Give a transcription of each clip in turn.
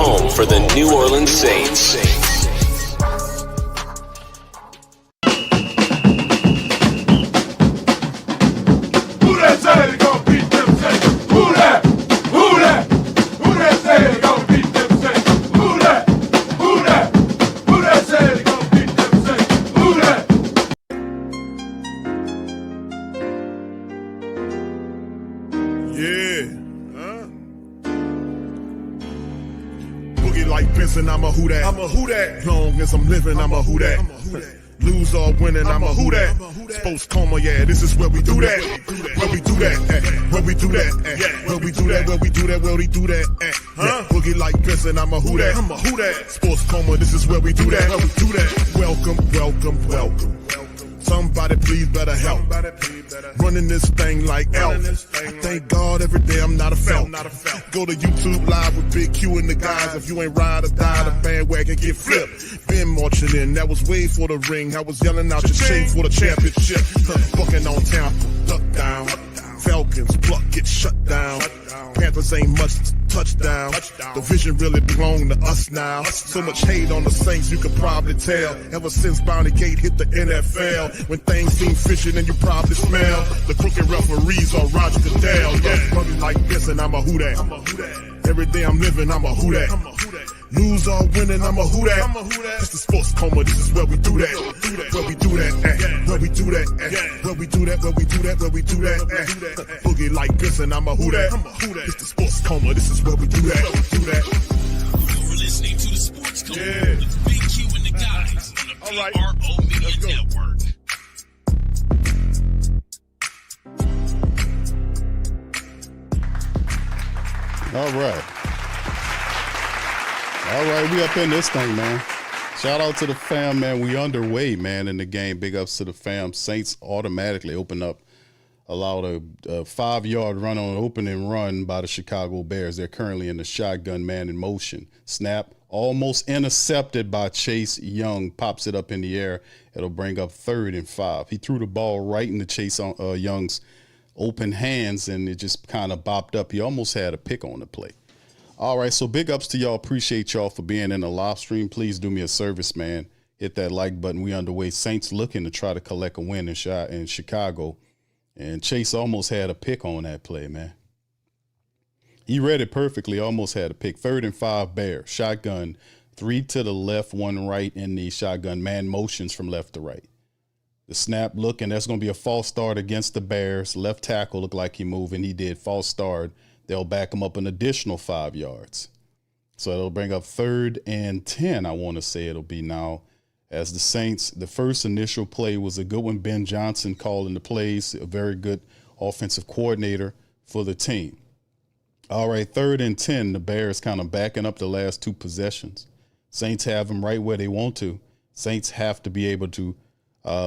home for the New Orleans Saints. Who that say they gonna beat them Saints? Who that? Who that? Who that say they gonna beat them Saints? Who that? Who that? Who that say they gonna beat them Saints? Who that? Yeah. Boogie like Benson, I'm a who that. I'm a who that. Long as I'm living, I'm a who that. Lose or winning, I'm a who that. Sports Coma, yeah, this is where we do that. Where we do that, where we do that, where we do that, where we do that, where we do that. Boogie like Benson, I'm a who that. I'm a who that. Sports Coma, this is where we do that. Where we do that. Welcome, welcome, welcome. Somebody please better help. Running this thing like Elf. I thank God every day I'm not a felt. Go to YouTube Live with Big Q and the guys. If you ain't ride or die, the bandwagon get flipped. Been marching in, that was way for the ring. I was yelling out your shame for the championship. Bucking on town, duck down. Falcons, pluck, get shut down. Panthers ain't much touchdown. The vision really belong to us now. So much hate on the Saints, you could probably tell. Ever since Bounty Gate hit the NFL, when things seem fishy and you probably smell the crooked referees on Roger Goodell. Yeah, running like this and I'm a who that. Every day I'm living, I'm a who that. Lose or winning, I'm a who that. It's the Sports Coma, this is where we do that. Where we do that, where we do that, where we do that, where we do that, where we do that. Boogie like this and I'm a who that. It's the Sports Coma, this is where we do that. You're listening to the Sports Coma with Big Q and the guys on the PRO Media Network. All right, we up in this thing, man. Shout out to the fam, man. We underway, man, in the game. Big ups to the fam. Saints automatically open up, allowed a 5-yard run on an opening run by the Chicago Bears. They're currently in the shotgun man in motion. Snap, almost intercepted by Chase Young. Pops it up in the air. It'll bring up 3rd and 5. He threw the ball right into Chase Young's open hands, and it just kind of bopped up. He almost had a pick on the play. All right, so big ups to y'all. Appreciate y'all for being in the live stream. Please do me a service, man. Hit that like button. We underway. Saints looking to try to collect a win in Chicago. And Chase almost had a pick on that play, man. He read it perfectly, almost had a pick. 3rd and 5 Bears. Shotgun, 3 to the left, 1 right in the shotgun. Man motions from left to right. The snap look, and that's going to be a false start against the Bears. Left tackle looked like he moved, and he did. False start. They'll back him up an additional 5 yards. So it'll bring up 3rd and 10, I want to say it'll be now. As the Saints, the first initial play was a good one. Ben Johnson calling the plays, a very good offensive coordinator for the team. All right, 3rd and 10, the Bears kind of backing up the last 2 possessions. Saints have them right where they want to. Saints have to be able to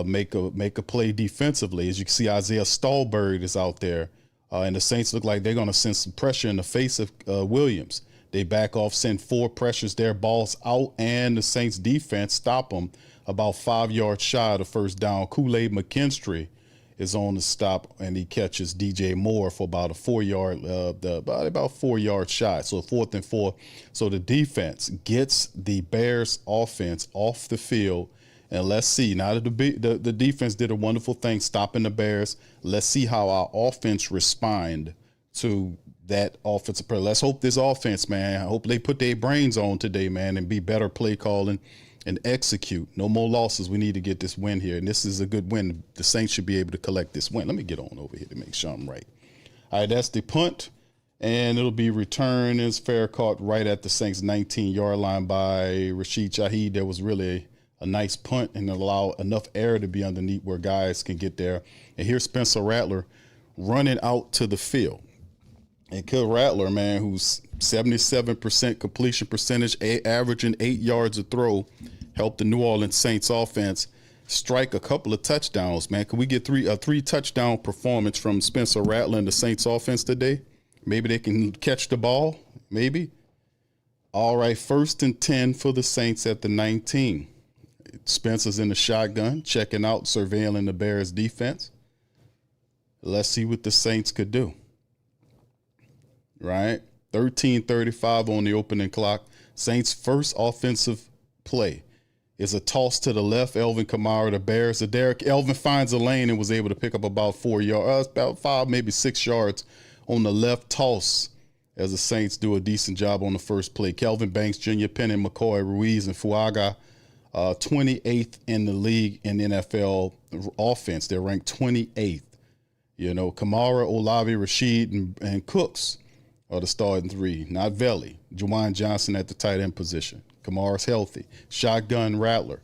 make a play defensively. As you can see, Isaiah Stallberg is out there. And the Saints look like they're going to send some pressure in the face of Williams. They back off, send 4 pressures there, balls out, and the Saints defense stop them about 5 yards shy of the first down. Kool-Aid McKinstry is on the stop, and he catches DJ Moore for about a 4-yard, about 4 yards shy. So 4th and 4. So the defense gets the Bears offense off the field. And let's see, now that the defense did a wonderful thing stopping the Bears, let's see how our offense respond to that offensive play. Let's hope this offense, man, I hope they put their brains on today, man, and be better play calling and execute. No more losses. We need to get this win here, and this is a good win. The Saints should be able to collect this win. Let me get on over here to make sure I'm right. All right, that's the punt, and it'll be returned. It's fair caught right at the Saints' 19-yard line by Rashid Shaheed. There was really a nice punt and allow enough air to be underneath where guys can get there. And here's Spencer Rattler running out to the field. And Rattler, man, who's 77% completion percentage, averaging 8 yards a throw, helped the New Orleans Saints offense strike a couple of touchdowns, man. Can we get a 3-touchdown performance from Spencer Rattler and the Saints offense today? Maybe they can catch the ball, maybe. All right, 1st and 10 for the Saints at the 19. Spencer's in the shotgun, checking out, surveilling the Bears defense. Let's see what the Saints could do. Right? 13:35 on the opening clock. Saints' first offensive play is a toss to the left. Elvin Kamara, the Bears. Derek Elvin finds a lane and was able to pick up about 4 yards, about 5, maybe 6 yards on the left toss as the Saints do a decent job on the first play. Kelvin Banks Jr., Penny McCoy, Ruiz, and Fuaga, 28th in the league in NFL offense. They're ranked 28th. You know, Kamara, Olave, Rashid, and Cooks are the starting 3. Not Veli. Juwan Johnson at the tight end position. Kamara's healthy. Shotgun Rattler.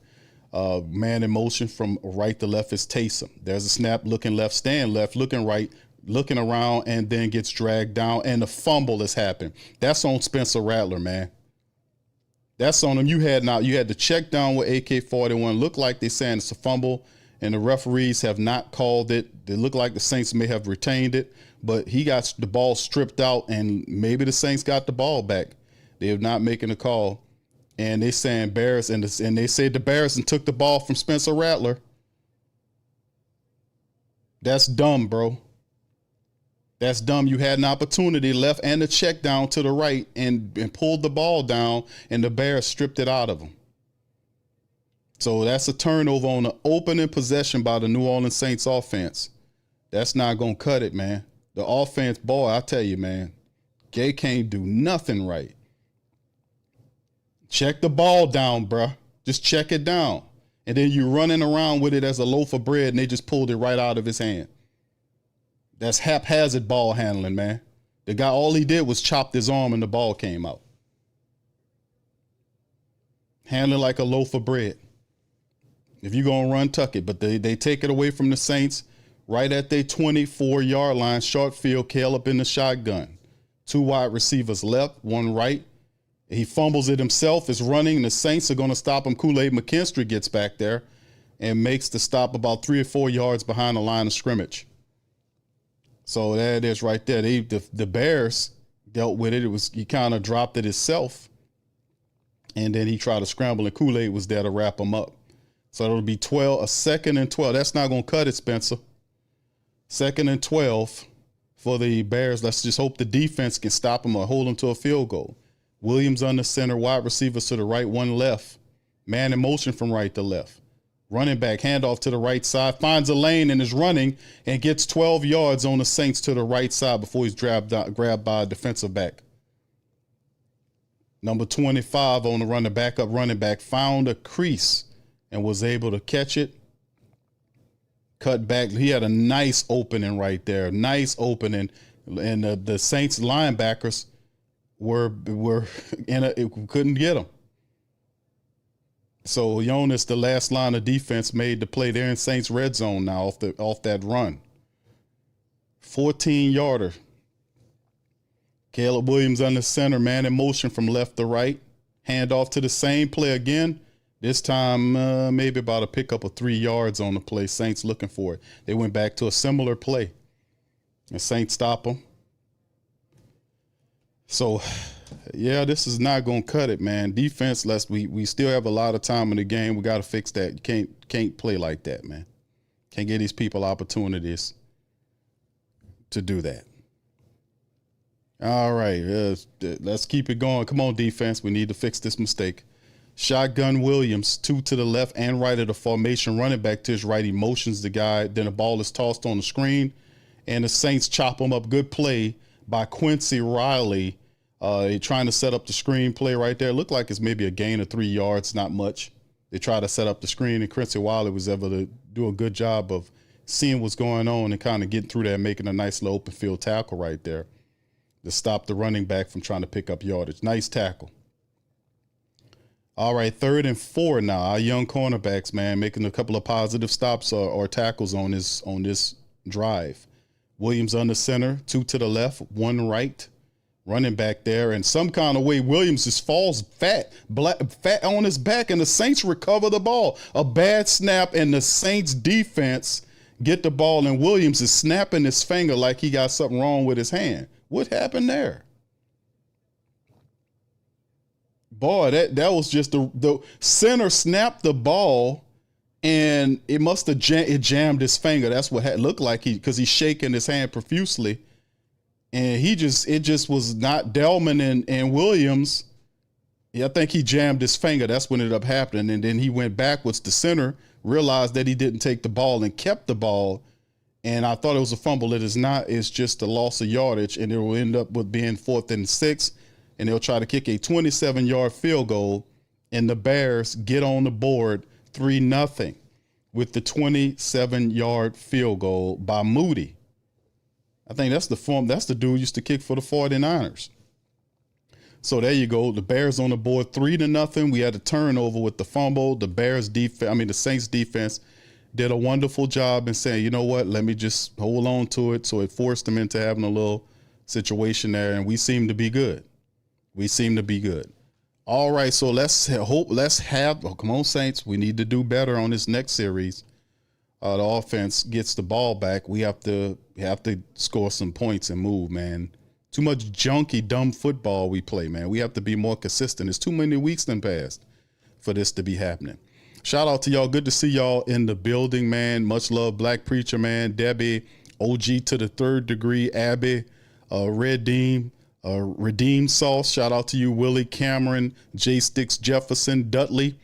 Man in motion from right to left is Taysom. There's a snap, looking left, staying left, looking right, looking around, and then gets dragged down, and the fumble has happened. That's on Spencer Rattler, man. That's on him. You had to check down with AK-41. Looked like they're saying it's a fumble, and the referees have not called it. They look like the Saints may have retained it, but he got the ball stripped out, and maybe the Saints got the ball back. They're not making a call. And they saying Bears, and they say the Bears and took the ball from Spencer Rattler. That's dumb, bro. That's dumb. You had an opportunity left and a check down to the right and pulled the ball down, and the Bears stripped it out of them. So that's a turnover on the opening possession by the New Orleans Saints offense. That's not going to cut it, man. The offense, boy, I tell you, man, Gay can't do nothing right. Check the ball down, bruh. Just check it down. And then you're running around with it as a loaf of bread, and they just pulled it right out of his hand. That's haphazard ball handling, man. The guy, all he did was chopped his arm, and the ball came out. Handling like a loaf of bread. If you're going to run, tuck it. But they take it away from the Saints right at their 24-yard line. Short field, Caleb in the shotgun. 2 wide receivers left, 1 right. He fumbles it himself, is running, and the Saints are going to stop him. Kool-Aid McKinstry gets back there and makes the stop about 3 or 4 yards behind the line of scrimmage. So there it is right there. The Bears dealt with it. He kind of dropped it himself, and then he tried to scramble, and Kool-Aid was there to wrap him up. So it'll be 12, a 2nd and 12. That's not going to cut it, Spencer. 2nd and 12 for the Bears. Let's just hope the defense can stop him or hold him to a field goal. Williams under center, wide receivers to the right, 1 left. Man in motion from right to left. Running back, handoff to the right side, finds a lane and is running and gets 12 yards on the Saints to the right side before he's grabbed by a defensive back. Number 25 on the run, the backup running back, found a crease and was able to catch it. Cut back. He had a nice opening right there. Nice opening. And the Saints linebackers were couldn't get him. So Jonas, the last line of defense, made the play. They're in Saints red zone now off that run. 14-yarder. Caleb Williams under center, man in motion from left to right. Hand off to the same play again. This time maybe about a pickup of 3 yards on the play. Saints looking for it. They went back to a similar play. And Saints stop them. So, yeah, this is not going to cut it, man. Defense, we still have a lot of time in the game. We got to fix that. You can't play like that, man. Can't give these people opportunities to do that. All right, let's keep it going. Come on, defense. We need to fix this mistake. Shotgun Williams, 2 to the left and right of the formation. Running back to his right. He motions the guy. Then the ball is tossed on the screen, and the Saints chop him up. Good play by Quincy Riley, trying to set up the screen play right there. Looked like it's maybe a gain of 3 yards, not much. They try to set up the screen, and Quincy Riley was able to do a good job of seeing what's going on and kind of getting through there, making a nice little open field tackle right there to stop the running back from trying to pick up yardage. Nice tackle. All right, 3rd and 4 now. Our young cornerbacks, man, making a couple of positive stops or tackles on this drive. Williams under center, 2 to the left, 1 right. Running back there, and some kind of way Williams just falls fat on his back, and the Saints recover the ball. A bad snap, and the Saints defense get the ball, and Williams is snapping his finger like he got something wrong with his hand. What happened there? Boy, that was just the center snapped the ball, and it must have jammed his finger. That's what it looked like, because he's shaking his hand profusely, and it just was not Delman and Williams. I think he jammed his finger. That's when it ended up happening. And then he went backwards. The center realized that he didn't take the ball and kept the ball. And I thought it was a fumble. It is not. It's just a loss of yardage, and it will end up with being 4th and 6. And they'll try to kick a 27-yard field goal, and the Bears get on the board 3-0 with the 27-yard field goal by Moody. I think that's the dude who used to kick for the 49ers. So there you go. The Bears on the board 3-0. We had a turnover with the fumble. The Saints defense did a wonderful job in saying, you know what, let me just hold on to it. So it forced them into having a little situation there, and we seem to be good. All right, so come on, Saints. We need to do better on this next series. The offense gets the ball back. We have to score some points and move, man. Too much junky, dumb football we play, man. We have to be more consistent. It's too many weeks done passed for this to be happening. Shout out to y'all. Good to see y'all in the building, man. Much love, Black Preacher, man. Debbie, OG to the 3rd degree, Abby, Redeem Sauce. Shout out to you, Willie, Cameron, J Sticks, Jefferson, Dudley.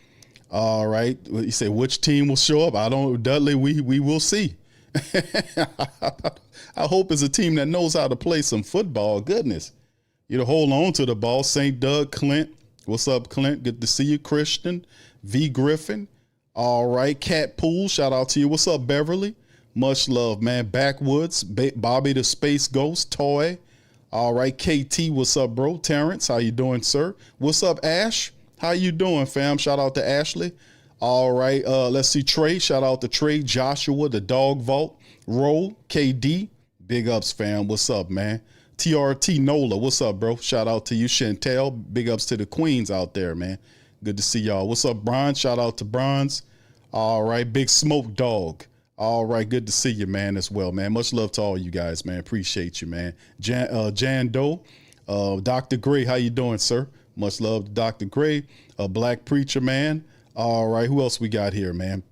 All right. You say which team will show up? I don't know. Dudley, we will see. I hope it's a team that knows how to play some football. Goodness. Hold on to the ball. St. Doug, Clint. What's up, Clint? Good to see you. Christian, V. Griffin. All right. Cat Pool. Shout out to you. What's up, Beverly? Much love, man. Backwoods. Bobby the Space Ghost. Toy. All right. KT. What's up, bro? Terrence. How you doing, sir? What's up, Ash? How you doing, fam? Shout out to Ashley. All right. Let's see. Trey. Shout out to Trey. Joshua, the Dog Vault. Roll. KD. Big ups, fam. What's up, man? TRT Nola. What's up, bro? Shout out to you, Chantel. Big ups to the queens out there, man. Good to see y'all. What's up, Bronze? Shout out to Bronze. All right. Big Smoke Dog. All right. Good to see you, man, as well, man. Much love to all you guys, man. Appreciate you, man. Jan Doe. Dr. Gray. How you doing, sir? Much love to Dr. Gray. Black Preacher, man. All right. Who else we got here, man?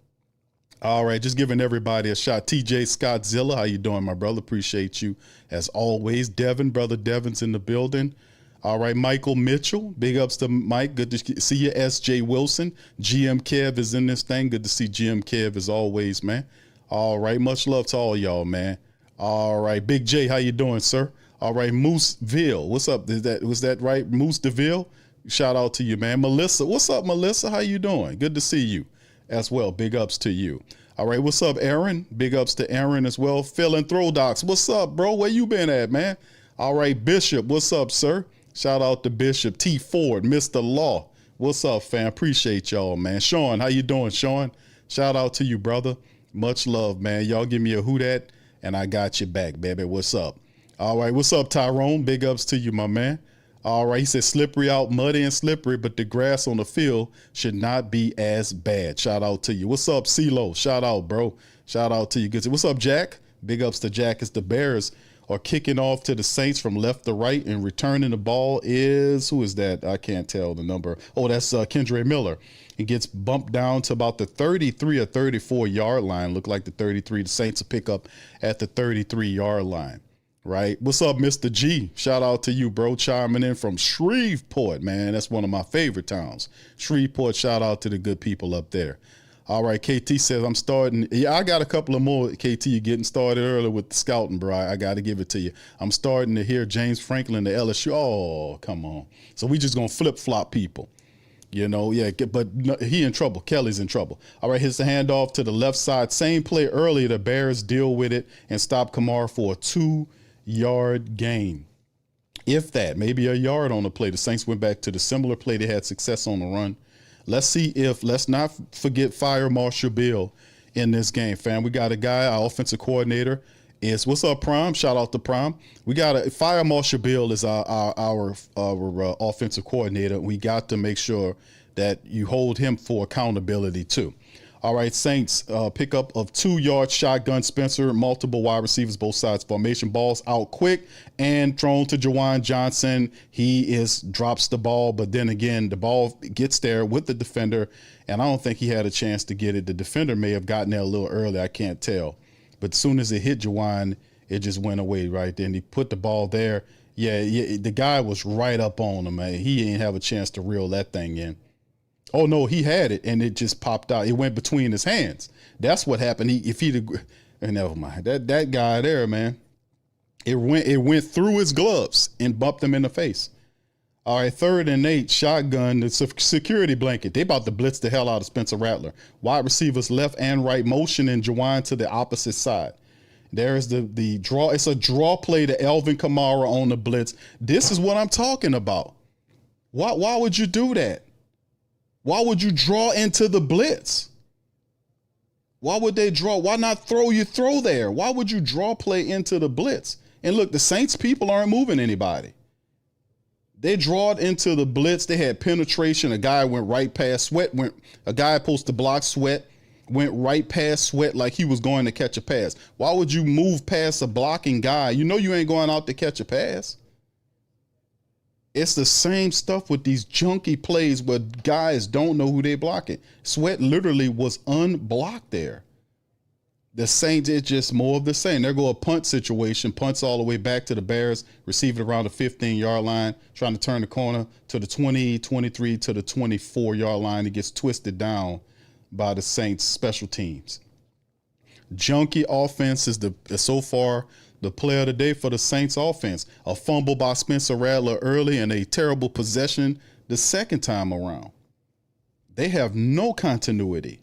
All right, just giving everybody a shot. TJ Scottzilla, how you doing, my brother? Appreciate you as always. Devin, brother Devin's in the building. All right, Michael Mitchell, big ups to Mike. Good to see you. SJ Wilson, GM Kev is in this thing. Good to see GM Kev as always, man. All right, much love to all y'all, man. All right, Big J, how you doing, sir? All right, Mooseville, what's up? Was that right? Moose DeVille? Shout out to you, man. Melissa, what's up, Melissa? How you doing? Good to see you as well. Big ups to you. All right, what's up, Aaron? Big ups to Aaron as well. Phil and Throwdocs, what's up, bro? Where you been at, man? All right, Bishop, what's up, sir? Shout out to Bishop. T. Ford, Mr. Law, what's up, fam? Appreciate y'all, man. Sean, how you doing, Sean? Shout out to you, brother. Much love, man. Y'all give me a who dat, and I got your back, baby. What's up? All right, what's up, Tyrone? Big ups to you, my man. All right, he said slippery out, muddy and slippery, but the grass on the field should not be as bad. Shout out to you. What's up, CeeLo? Shout out, bro. Shout out to you. Good. What's up, Jack? Big ups to Jack. As the Bears are kicking off to the Saints from left to right, and returning the ball is, who is that? I can't tell the number. Oh, that's Kendre Miller. He gets bumped down to about the 33 or 34 yard line. Look like the 33. The Saints will pick up at the 33 yard line. Right. What's up, Mr. G? Shout out to you, bro. Chiming in from Shreveport, man. That's one of my favorite towns. Shreveport. Shout out to the good people up there. All right. KT says I'm starting. Yeah, I got a couple of more. KT, you're getting started early with the scouting, bro. I got to give it to you. I'm starting to hear James Franklin, the LSU. Oh, come on. So we just going to flip flop people. Yeah, but no, he in trouble. Kelly's in trouble. All right, here's the handoff to the left side. Same play earlier. The Bears deal with it and stop Kamar for a 2-yard gain. If that, maybe a yard on the play. The Saints went back to the similar play. They had success on the run. Let's not forget Fire Marshall Bill in this game, fam. We got a guy, our offensive coordinator is, what's up, Prime? Shout out to Prime. We got Fire Marshall Bill is our offensive coordinator. We got to make sure that you hold him for accountability too. All right, Saints, pickup of 2-yard shotgun. Spencer, multiple wide receivers, both sides formation. Balls out quick and thrown to Jawan Johnson. He drops the ball, but then again, the ball gets there with the defender, and I don't think he had a chance to get it. The defender may have gotten there a little early. I can't tell. But as soon as it hit Jawan, it just went away right then. He put the ball there. Yeah, the guy was right up on him, man. He didn't have a chance to reel that thing in. Oh no, he had it and it just popped out. It went between his hands. That's what happened. Never mind. That guy there, man. It went through his gloves and bumped him in the face. All right, 3rd and 8, shotgun, the security blanket. They about to blitz the hell out of Spencer Rattler. Wide receivers left and right, motioning Juwan to the opposite side. There's the draw. It's a draw play to Alvin Kamara on the blitz. This is what I'm talking about. Why would you do that? Why would you draw into the blitz? Why would they draw? Why not throw there? Why would you draw play into the blitz? And look, the Saints people aren't moving anybody. They drawed into the blitz. They had penetration. A guy went right past Sweat. A guy supposed to block Sweat. Went right past Sweat like he was going to catch a pass. Why would you move past a blocking guy? You know you ain't going out to catch a pass. It's the same stuff with these junky plays where guys don't know who they're blocking. Sweat literally was unblocked there. The Saints, it's just more of the same. There go a punt situation, punts all the way back to the Bears, receive it around the 15-yard line, trying to turn the corner to the 20, 23, to the 24-yard line. It gets twisted down by the Saints special teams. Junky offense is so far the player of the day for the Saints offense. A fumble by Spencer Rattler early and a terrible possession the second time around. They have no continuity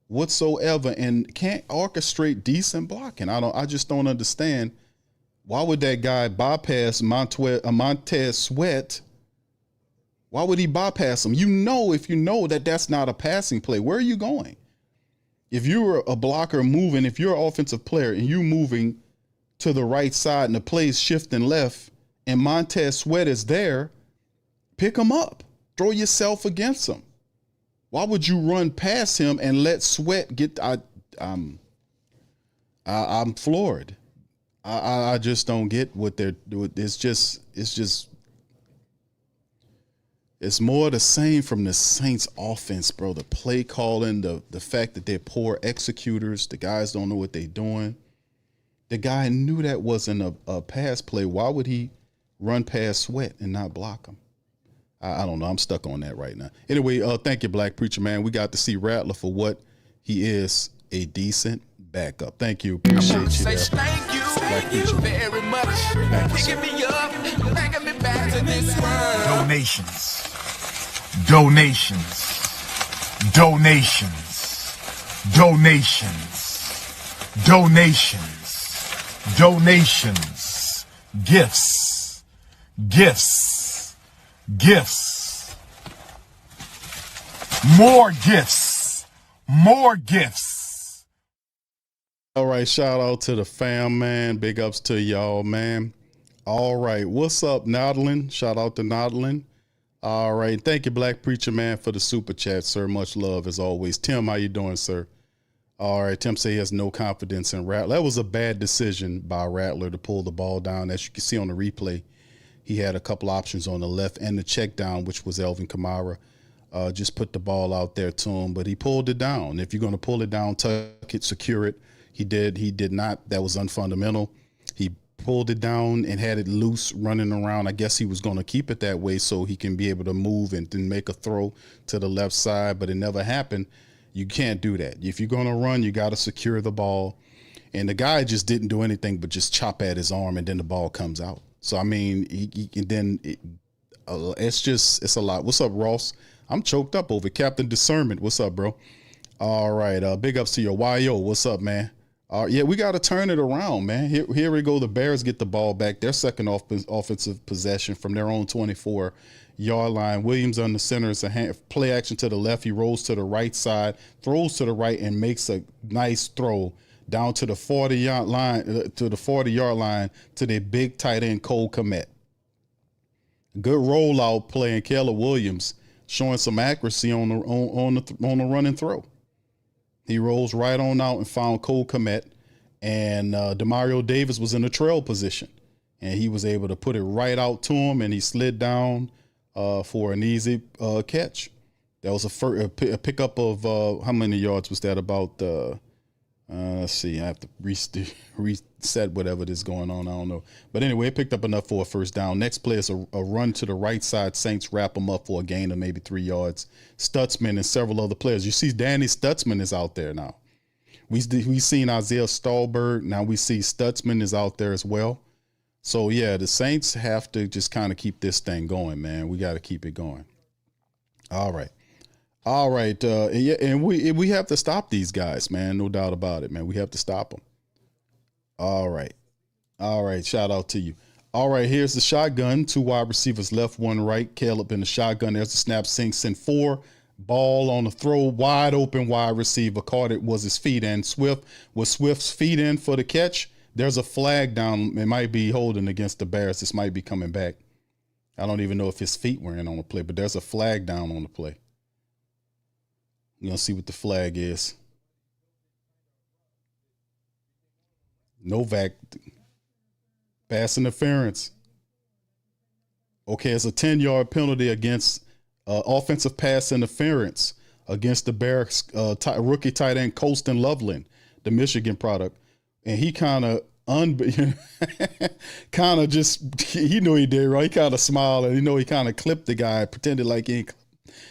whatsoever and can't orchestrate decent blocking. I just don't understand. Why would that guy bypass Montez Sweat? Why would he bypass him? If you know that that's not a passing play, where are you going? If you're a blocker moving, if you're an offensive player and you're moving to the right side and the play's shifting left and Montez Sweat is there, pick him up. Throw yourself against him. Why would you run past him and let Sweat get? I'm floored. I just don't get what they're doing. It's more the same from the Saints offense, bro. The play calling, the fact that they're poor executors. The guys don't know what they're doing. The guy knew that wasn't a pass play. Why would he run past Sweat and not block him? I don't know. I'm stuck on that right now. Anyway, thank you, Black Preacher, man. We got to see Rattler for what he is, a decent backup. Thank you. Appreciate you there. Thank you very much. Picking me up, bringing me back to this world. Donations. Gifts. More gifts. All right, shout out to the fam, man. Big ups to y'all, man. All right, what's up, Nodlin? Shout out to Nodlin. All right, thank you, Black Preacher, man, for the super chat, sir. Much love, as always. Tim, how you doing, sir? All right, Tim say he has no confidence in Rattler. That was a bad decision by Rattler to pull the ball down. As you can see on the replay, he had a couple options on the left and the check down, which was Alvin Kamara. Just put the ball out there to him, but he pulled it down. If you're going to pull it down, tuck it, secure it. He did not. That was unfundamental. He pulled it down and had it loose running around. I guess he was going to keep it that way so he can be able to move and then make a throw to the left side, but it never happened. You can't do that. If you're going to run, you got to secure the ball. And the guy just didn't do anything but just chop at his arm, and then the ball comes out. So, I mean, it's a lot. What's up, Ross? I'm choked up over Captain Discernment. What's up, bro? All right. Big ups to your YO. What's up, man? Yeah, we got to turn it around, man. Here we go. The Bears get the ball back. Their second offensive possession from their own 24-yard line. Williams on the center. It's a play action to the left. He rolls to the right side, throws to the right, and makes a nice throw down to the 40-yard line, to their big tight end Cole Kmet. Good rollout play, and Keller Williams showing some accuracy on the run and throw. He rolls right on out and found Cole Kmet, and Demario Davis was in the trail position, and he was able to put it right out to him, and he slid down for an easy catch. That was a pickup of how many yards was that? About Let's see. I have to reset whatever is going on. I don't know. But anyway, it picked up enough for a first down. Next play is a run to the right side. Saints wrap them up for a gain of maybe 3 yards. Stutzman and several other players. You see Danny Stutzman is out there now. We've seen Isaiah Stallberg. Now we see Stutzman is out there as well. So, yeah, the Saints have to just kind of keep this thing going, man. We got to keep it going. All right. All right. Yeah, and we have to stop these guys, man. No doubt about it, man. We have to stop them. All right. All right. Shout out to you. All right. Here's the shotgun. 2 wide receivers left, 1 right. Caleb in the shotgun. There's the snap. Sinks in 4. Ball on the throw. Wide open wide receiver. Caught it. Was his feet in. Swift's feet in for the catch. There's a flag down. It might be holding against the Bears. This might be coming back. I don't even know if his feet were in on the play, but there's a flag down on the play. We're going to see what the flag is. Novak, pass interference. Okay, it's a 10-yard penalty against offensive pass interference against the Bears rookie tight end Colston Loveland, the Michigan product. And he kind of just, he knew he did, right? He kind of smiled and he kind of clipped the guy, pretended like he,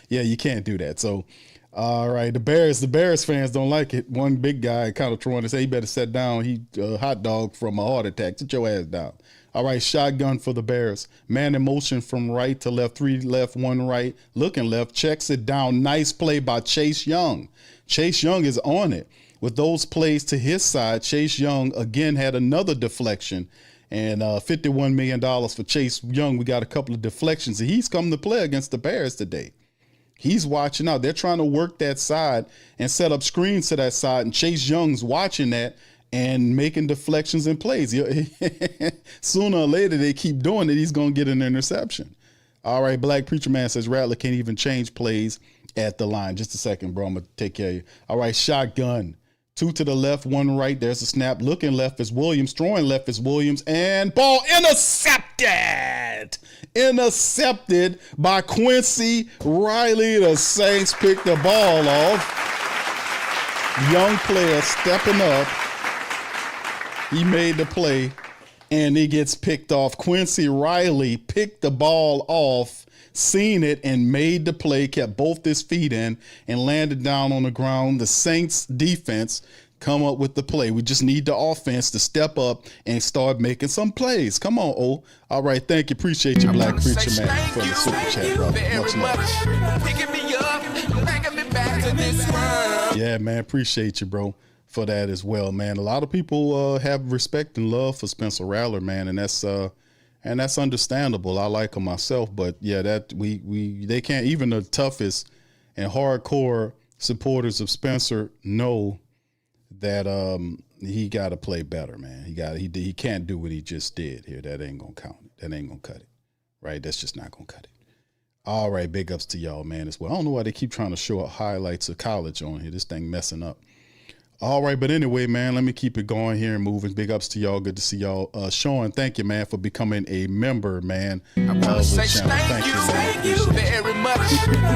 yeah, you can't do that. So, all right, the Bears fans don't like it. One big guy kind of trying to say, he better sit down. He hot dog from a heart attack. Sit your ass down. All right, shotgun for the Bears. Man in motion from right to left, 3 left, 1 right. Looking left, checks it down. Nice play by Chase Young. Chase Young is on it. With those plays to his side, Chase Young again had another deflection. And $51 million for Chase Young. We got a couple of deflections. And he's come to play against the Bears today. He's watching out. They're trying to work that side and set up screens to that side. And Chase Young's watching that and making deflections and plays. Sooner or later, they keep doing it. He's going to get an interception. All right, Black Preacher Man says Rattler can't even change plays at the line. Just a second, bro. I'm going to take care of you. All right, shotgun. 2 to the left, 1 right. There's a snap. Looking left is Williams. Throwing left is Williams. And ball intercepted. Intercepted by Quincy Riley. The Saints pick the ball off. Young player stepping up. He made the play, and he gets picked off. Quincy Riley picked the ball off, seen it, and made the play, kept both his feet in, and landed down on the ground. The Saints defense come up with the play. We just need the offense to step up and start making some plays. Come on, O. All right, thank you. Appreciate you, Black Preacher Man, for the super chat, brother. Much love. Picking me up, bringing me back to this world. Yeah, man, appreciate you, bro, for that as well, man. A lot of people have respect and love for Spencer Rattler, man, and that's understandable. I like him myself, but yeah, that they can't, even the toughest and hardcore supporters of Spencer know that he got to play better, man. He can't do what he just did here. That ain't gonna count. That ain't gonna cut it, right? That's just not gonna cut it. All right, big ups to y'all, man, as well. I don't know why they keep trying to show highlights of college on here. This thing messing up. All right, but anyway, man, let me keep it going here and moving. Big ups to y'all. Good to see y'all. Sean, thank you, man, for becoming a member, man. I want to say thank you very much.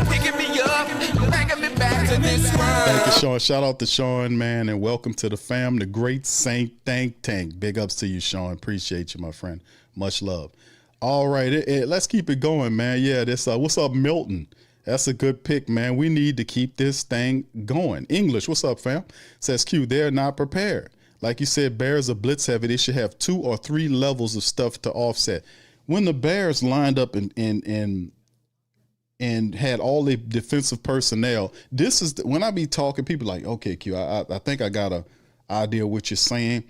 Picking me up, bringing me back to this world. Thank you, Sean. Shout out to Sean, man, and welcome to the fam, the great Saint Think Tank. Big ups to you, Sean. Appreciate you, my friend. Much love. All right, let's keep it going, man. Yeah, this. What's up, Milton? That's a good pick, man. We need to keep this thing going. English, what's up, fam? Says Q, they're not prepared. Like you said, Bears are blitz heavy. They should have 2 or 3 levels of stuff to offset. When the Bears lined up and had all the defensive personnel, this is when I be talking, people like, okay, Q, I think I got an idea what you're saying.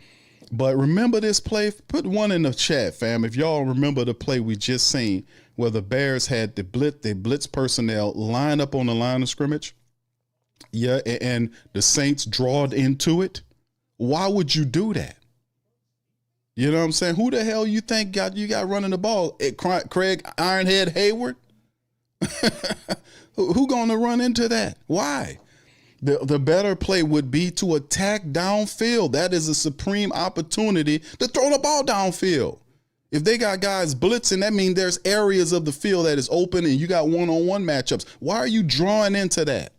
But remember this play? Put one in the chat, fam. If y'all remember the play we just seen where the Bears had the blitz personnel line up on the line of scrimmage. Yeah, and the Saints drawed into it. Why would you do that? You know what I'm saying? Who the hell you think you got running the ball? Craig Ironhead Hayward? Who going to run into that? Why? The better play would be to attack downfield. That is a supreme opportunity to throw the ball downfield. If they got guys blitzing, that means there's areas of the field that is open and you got one-on-one matchups. Why are you drawing into that?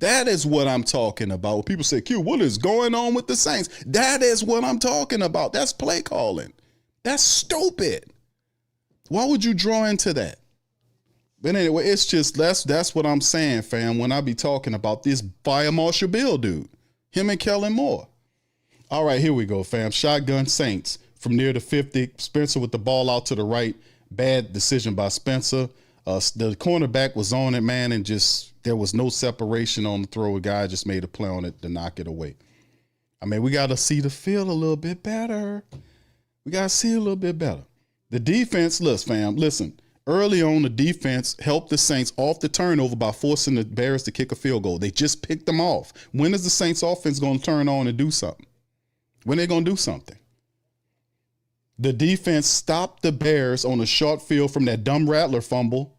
That is what I'm talking about. When people say, Q, what is going on with the Saints? That is what I'm talking about. That's play calling. That's stupid. Why would you draw into that? But anyway, it's just that's what I'm saying, fam, when I be talking about this Fire Marshal Bill dude, him and Kellen Moore. All right, here we go, fam. Shotgun Saints from near the 50. Spencer with the ball out to the right. Bad decision by Spencer. The cornerback was on it, man, and just there was no separation on the throw. A guy just made a play on it to knock it away. I mean, we got to see the field a little bit better. We got to see a little bit better. The defense, listen. Early on, the defense helped the Saints off the turnover by forcing the Bears to kick a field goal. They just picked them off. When is the Saints offense going to turn on and do something? When are they going to do something? The defense stopped the Bears on a short field from that dumb Rattler fumble,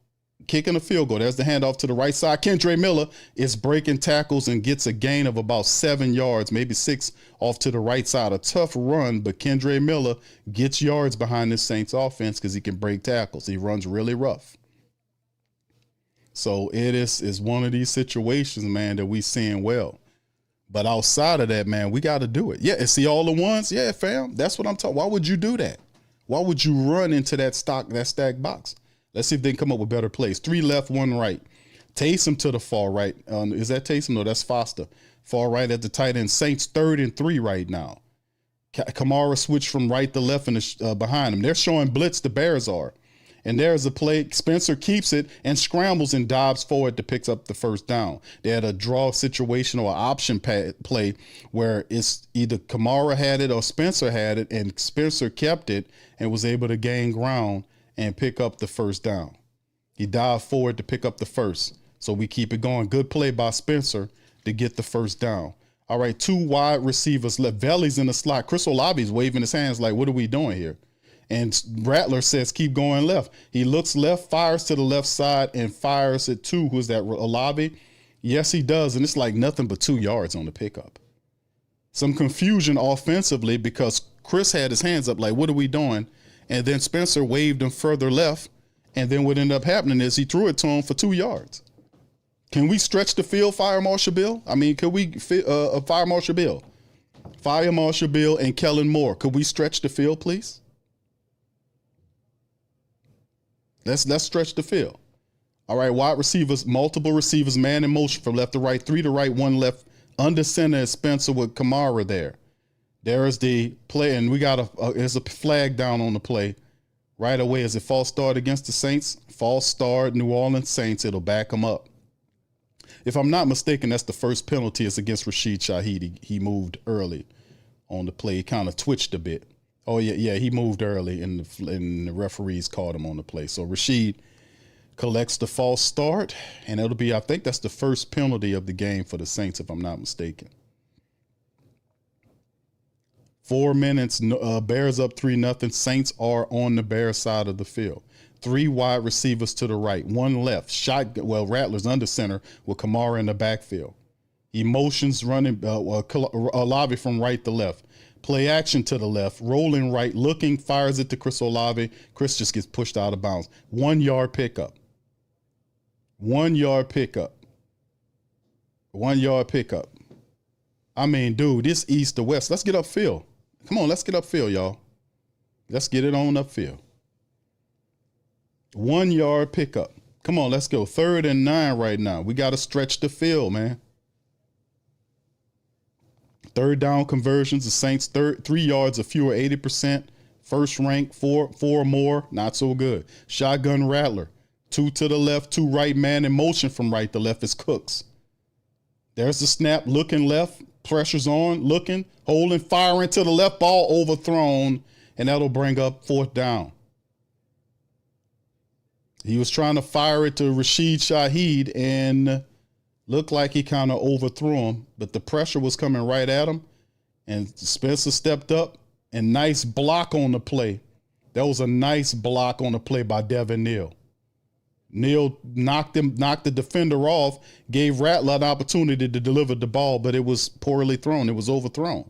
kicking a field goal. There's the handoff to the right side. Kendre Miller is breaking tackles and gets a gain of about 7 yards, maybe 6 off to the right side. A tough run, but Kendre Miller gets yards behind this Saints offense because he can break tackles. He runs really rough. So it is one of these situations, man, that we seeing well. But outside of that, man, we got to do it. Yeah, see all the ones? Yeah, fam. That's what I'm talking. Why would you do that? Why would you run into that stacked box? Let's see if they can come up with better plays. 3 left, 1 right. Taysom to the far right. Is that Taysom? No, that's Foster. Far right at the tight end. Saints 3rd and 3 right now. Kamara switched from right to left and behind him. They're showing blitz, the Bears are. And there's a play. Spencer keeps it and scrambles and dives forward to pick up the first down. They had a draw situation or option play where it's either Kamara had it or Spencer had it, and Spencer kept it and was able to gain ground and pick up the first down. He dived forward to pick up the first. So we keep it going. Good play by Spencer to get the first down. All right, 2 wide receivers left. Valley's in the slot. Chris Olave's waving his hands like, what are we doing here? And Rattler says, keep going left. He looks left, fires to the left side, and fires at 2. Who's that, Olave? Yes, he does. And it's like nothing but 2 yards on the pickup. Some confusion offensively because Chris had his hands up like, what are we doing? And then Spencer waved him further left. And then what ended up happening is he threw it to him for 2 yards. Can we stretch the field, Fire Marshal Bill? I mean, could we Fire Marshal Bill? Fire Marshal Bill and Kellen Moore. Could we stretch the field, please? Let's stretch the field. All right, wide receivers, multiple receivers, man in motion from left to right, 3 to right, 1 left. Under center is Spencer with Kamara there. There is the play, and we got there's a flag down on the play right away. Is it false start against the Saints? False start, New Orleans Saints. It'll back them up. If I'm not mistaken, that's the first penalty. It's against Rashid Shaheed. He moved early on the play. He kind of twitched a bit. Oh, yeah, he moved early, and the referees caught him on the play. So Rashid collects the false start, and it'll be, I think that's the first penalty of the game for the Saints, if I'm not mistaken. 4 minutes, Bears up 3-0. Saints are on the Bears side of the field. 3 wide receivers to the right, 1 left. Rattler's under center with Kamara in the backfield. Emotions running, Olave from right to left. Play action to the left, rolling right, looking, fires it to Chris Olave. Chris just gets pushed out of bounds. 1 yard pickup. 1 yard pickup. 1 yard pickup. I mean, dude, this east to west. Let's get upfield. Come on, let's get upfield, y'all. Let's get it on upfield. 1 yard pickup. Come on, let's go. 3rd and 9 right now. We got to stretch the field, man. 3rd down conversions, the Saints 3 yards or fewer, 80%. First rank, 4 more, not so good. Shotgun Rattler, 2 to the left, 2 right, man in motion from right to left is Cooks. There's the snap, looking left, pressure's on, looking, holding, firing to the left, ball overthrown, and that'll bring up 4th down. He was trying to fire it to Rashid Shaheed and looked like he kind of overthrew him, but the pressure was coming right at him, and Spencer stepped up, and nice block on the play. That was a nice block on the play by Devin Neal. Neal knocked the defender off, gave Rattler an opportunity to deliver the ball, but it was poorly thrown. It was overthrown.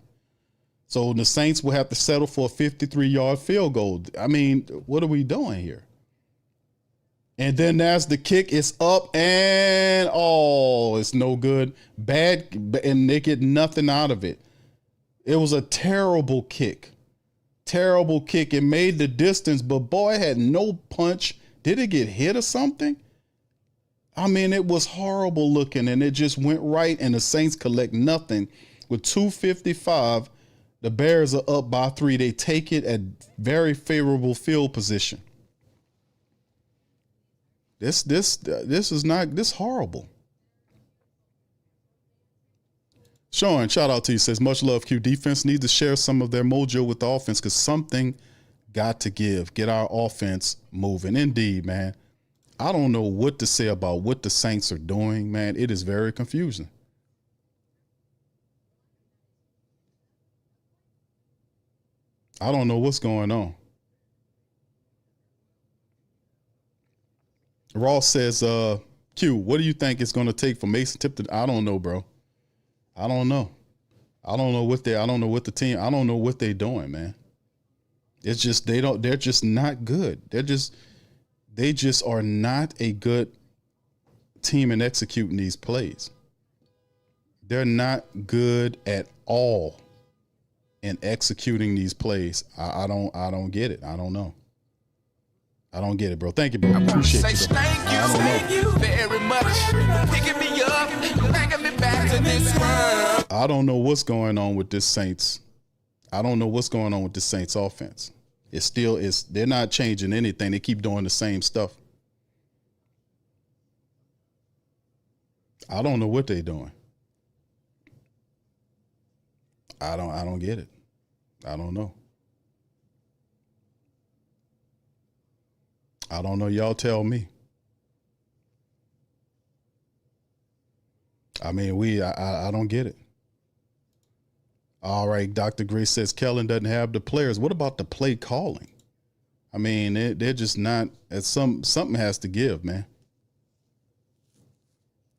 So the Saints will have to settle for a 53-yard field goal. I mean, what are we doing here? And then there's the kick. It's up and it's no good. Bad, and they get nothing out of it. It was a terrible kick. Terrible kick. It made the distance, but boy, it had no punch. Did it get hit or something? I mean, it was horrible looking, and it just went right, and the Saints collect nothing. With 2:55, the Bears are up by 3. They take it at very favorable field position. This is horrible. Sean, shout out to you, says, much love, Q. Defense needs to share some of their mojo with the offense because something got to give. Get our offense moving. Indeed, man. I don't know what to say about what the Saints are doing, man. It is very confusing. I don't know what's going on. Ross says, Q, what do you think it's going to take for Mason Tipton? I don't know, bro. I don't know. I don't know what they're doing, man. It's just, they're just not good. They just are not a good team in executing these plays. They're not good at all in executing these plays. I don't get it. I don't know. I don't get it, bro. Thank you, bro. Appreciate you. Thank you very much. Picking me up, bringing me back to this world. I don't know what's going on with this Saints. I don't know what's going on with the Saints offense. They're not changing anything. They keep doing the same stuff. I don't know what they're doing. I don't get it. I don't know. I don't know. Y'all tell me. I mean, I don't get it. All right, Dr. Grace says Kellen doesn't have the players. What about the play calling? I mean, they're just not. Something has to give, man.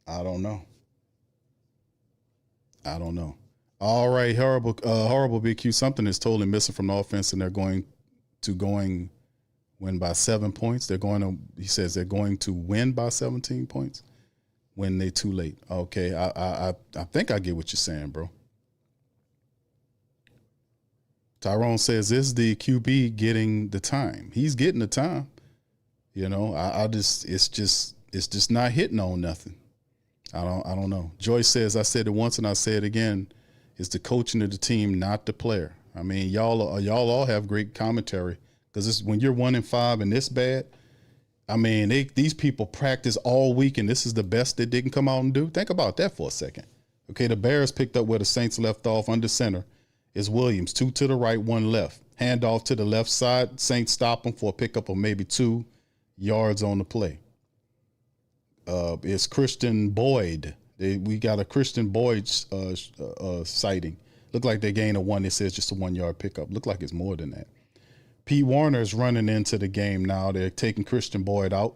I don't know. All right, horrible BQ. Something is totally missing from the offense, and they're going win by 7 points. He says they're going to win by 17 points when they're too late. Okay, I think I get what you're saying, bro. Tyrone says, is the QB getting the time? He's getting the time. You know, it's just not hitting on nothing. I don't know. Joyce says, I said it once and I say it again. It's the coaching of the team, not the player. I mean, y'all all have great commentary because when you're 1-5 and this bad, I mean, these people practice all week and this is the best that they can come out and do. Think about that for a second. Okay, the Bears picked up where the Saints left off under center. Is Williams, 2 to the right, 1 left. Handoff to the left side. Saints stop him for a pickup of maybe 2 yards on the play. It's Christian Boyd. We got a Christian Boyd sighting. Look like they gained a 1. It says just a 1 yard pickup. Look like it's more than that. Pete Warner is running into the game now. They're taking Christian Boyd out.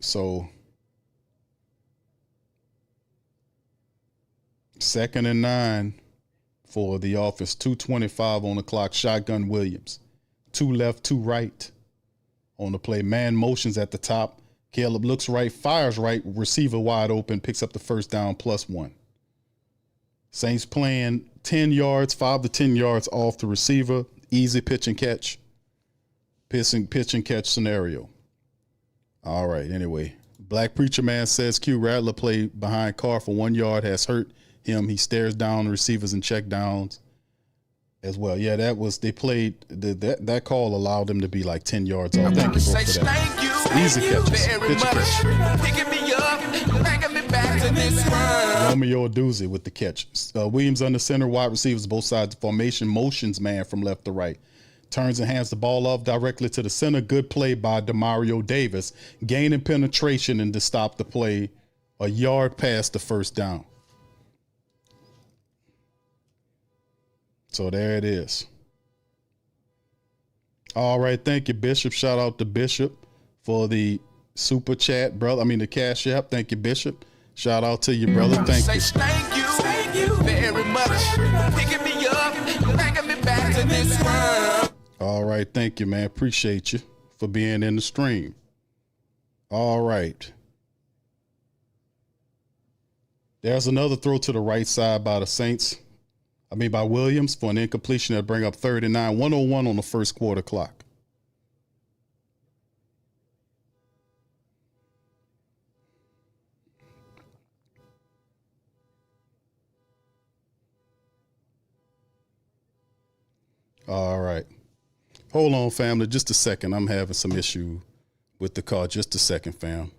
So 2nd and 9 for the offense. 2:25 on the clock. Shotgun Williams. 2 left, 2 right on the play. Man motions at the top. Caleb looks right, fires right, receiver wide open, picks up the first down, +1. Saints playing 10 yards, 5 to 10 yards off the receiver. Easy pitch and catch. Pitch and catch scenario. All right, anyway. Black Preacher Man says Q Rattler played behind Carr for 1 yard, has hurt him. He stares down receivers and check downs as well. Yeah, they played, that call allowed them to be like 10 yards off. Thank you, bro, for that. Easy catches. Pitch catch. Picking me up, bringing me back to this world. Romeo Doozy with the catch. Williams under center, wide receivers, both sides of formation, motions man from left to right. Turns and hands the ball off directly to the center. Good play by Demario Davis. Gaining penetration and to stop the play a yard past the first down. So there it is. All right. Thank you, Bishop. Shout out to Bishop for the super chat, brother. I mean, the cash app. Thank you, Bishop. Shout out to you, brother. Thank you. Thank you very much. Picking me up, bringing me back to this world. All right. Thank you, man. Appreciate you for being in the stream. All right. There's another throw to the right side by the Saints. By Williams for an incompletion that bring up 39, 101 on the first quarter clock. All right. Hold on, family. Just a second. I'm having some issue with the call. Just a second, fam.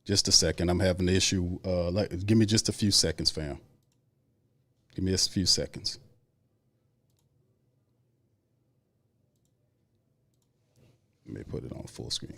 Just a second. I'm having an issue. Give me just a few seconds, fam. Give me just a few seconds. Let me put it on full screen.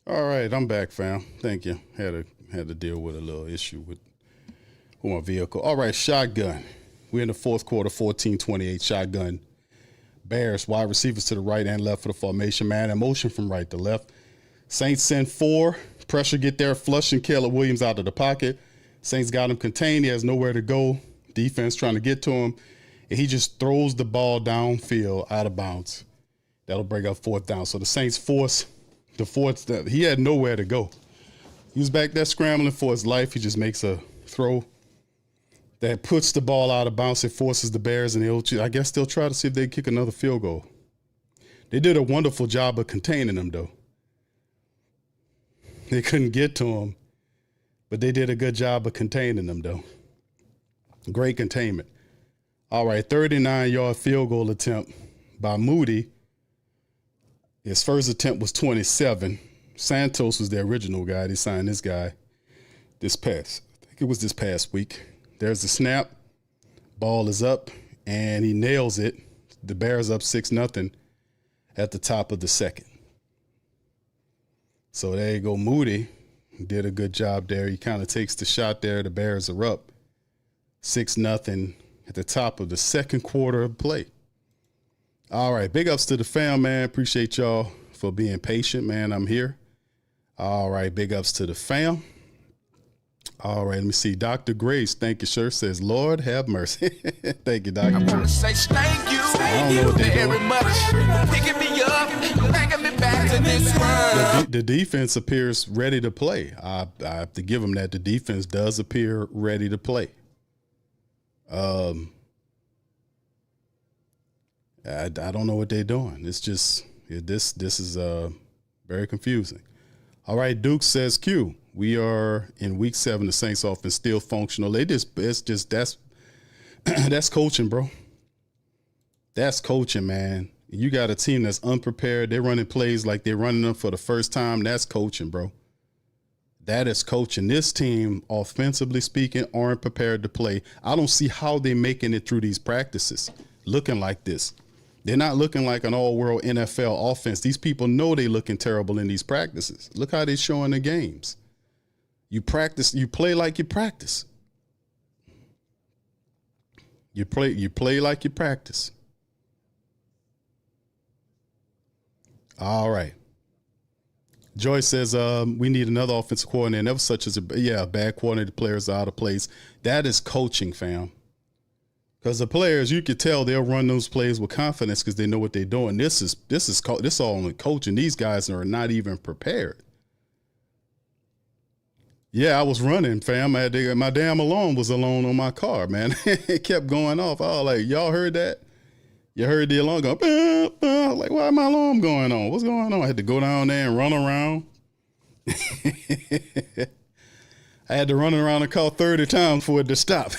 All right, I'm back, fam. Thank you. Had to deal with a little issue with my vehicle. All right, shotgun. We're in the fourth quarter, 14-28, shotgun. Bears, wide receivers to the right and left for the formation. Man in motion from right to left. Saints send 4. Pressure get there, flushing Caleb Williams out of the pocket. Saints got him contained. He has nowhere to go. Defense trying to get to him. And he just throws the ball downfield out of bounds. That'll bring up fourth down. So the Saints force the fourth down. He had nowhere to go. He was back there scrambling for his life. He just makes a throw that puts the ball out of bounds. It forces the Bears, and I guess they'll try to see if they kick another field goal. They did a wonderful job of containing him, though. They couldn't get to him, but they did a good job of containing him, though. Great containment. All right, 39-yard field goal attempt by Moody. His first attempt was 27. Santos was the original guy. They signed this guy I think it was this past week. There's the snap. Ball is up, and he nails it. The Bears up 6-0 at the top of the second. So there you go. Moody did a good job there. He kind of takes the shot there. The Bears are up 6-0 at the top of the second quarter of play. All right. Big ups to the fam, man. Appreciate y'all for being patient, man. I'm here. All right. Big ups to the fam. All right. Let me see. Dr. Grace, thank you, sir, says, Lord have mercy. Thank you, Dr. I wanna Grace. say thank you I don't know what they very doing. much. Picking me up, bringing me back to this world. The defense appears ready to play. I have to give them that. The defense does appear ready to play. I don't know what they're doing. It's just this is very confusing. All right, Duke says Q. We are in week 7. The Saints offense still functional. That's coaching, bro. That's coaching, man. You got a team that's unprepared. They're running plays like they're running them for the first time. That's coaching, bro. That is coaching. This team, offensively speaking, aren't prepared to play. I don't see how they're making it through these practices looking like this. They're not looking like an all-world NFL offense. These people know they're looking terrible in these practices. Look how they're showing the games. You practice, you play like you practice. You play like you practice. All right. Joyce says, we need another offensive coordinator. Never such as a bad coordinator. Players are out of place. That is coaching, fam. Because the players, you could tell they'll run those plays with confidence because they know what they're doing. This all only coaching. These guys are not even prepared. Yeah, I was running, fam. My damn alarm was alone on my car, man. It kept going off. I was like, y'all heard that? You heard the alarm go, bah, bah. Like, why my alarm going on? What's going on? I had to go down there and run around. I had to run around the car 30 times for it to stop.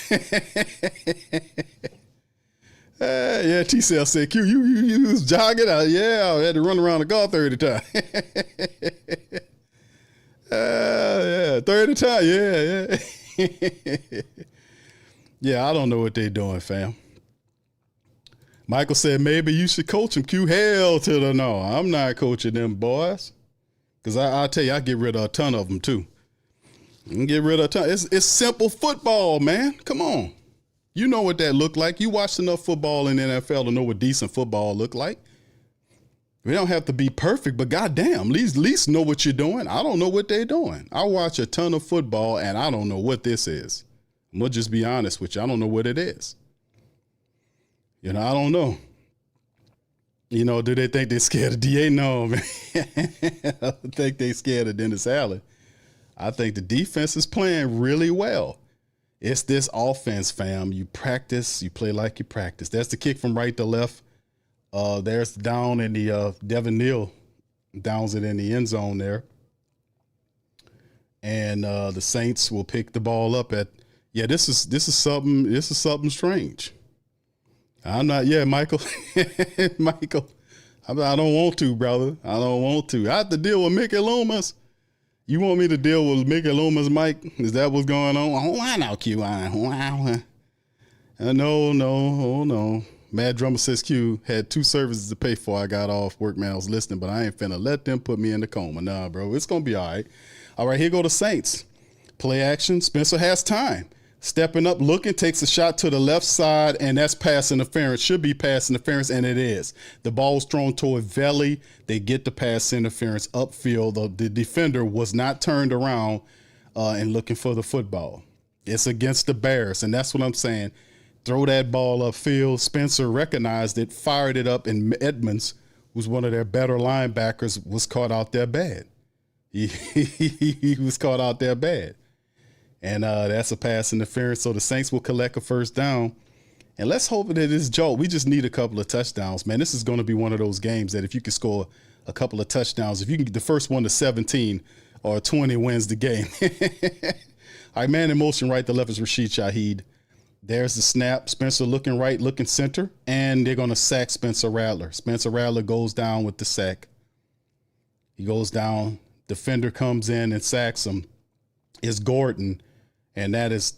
Yeah, T-Cell said, Q, you was jogging? Yeah, I had to run around the car 30 times. Yeah, 30 times. Yeah. Yeah, I don't know what they're doing, fam. Michael said, maybe you should coach them. Q, hell to the no. I'm not coaching them boys. Because I'll tell you, I get rid of a ton of them, too. Get rid of a ton. It's simple football, man. Come on. You know what that looked like. You watched enough football in the NFL to know what decent football looked like. We don't have to be perfect, but goddamn, at least know what you're doing. I don't know what they're doing. I watch a ton of football, and I don't know what this is. I'm going to just be honest with you. I don't know what it is. I don't know. Do they think they're scared of D.A.? No, man. I don't think they're scared of Dennis Allen. I think the defense is playing really well. It's this offense, fam. You practice, you play like you practice. That's the kick from right to left. There's down in the Devin Neal downs it in the end zone there. And the Saints will pick the ball up this is something strange. I'm not, Michael. Michael, I don't want to, brother. I don't want to. I have to deal with Mickey Loomis. You want me to deal with Mickey Loomis, Mike? Is that what's going on? Oh, I know, Q. No. Mad Drummer says Q had 2 services to pay for. I got off work, man. I was listening, but I ain't finna let them put me in the coma. Nah, bro. It's going to be all right. All right, here go the Saints. Play action. Spencer has time. Stepping up, looking, takes a shot to the left side, and that's pass interference. Should be pass interference, and it is. The ball's thrown toward Veli. They get the pass interference upfield. The defender was not turned around and looking for the football. It's against the Bears, and that's what I'm saying. Throw that ball upfield. Spencer recognized it, fired it up, and Edmonds, who's one of their better linebackers, was caught out there bad. He was caught out there bad. And that's a pass interference, so the Saints will collect a first down. And let's hope that it's Joe. We just need a couple of touchdowns, man. This is going to be one of those games that if you can score a couple of touchdowns, if you can get the first one to 17 or 20 wins the game. All right, man in motion right to left is Rashid Shaheed. There's the snap. Spencer looking right, looking center, and they're going to sack Spencer Rattler. Spencer Rattler goes down with the sack. He goes down. Defender comes in and sacks him. It's Gordon, and that's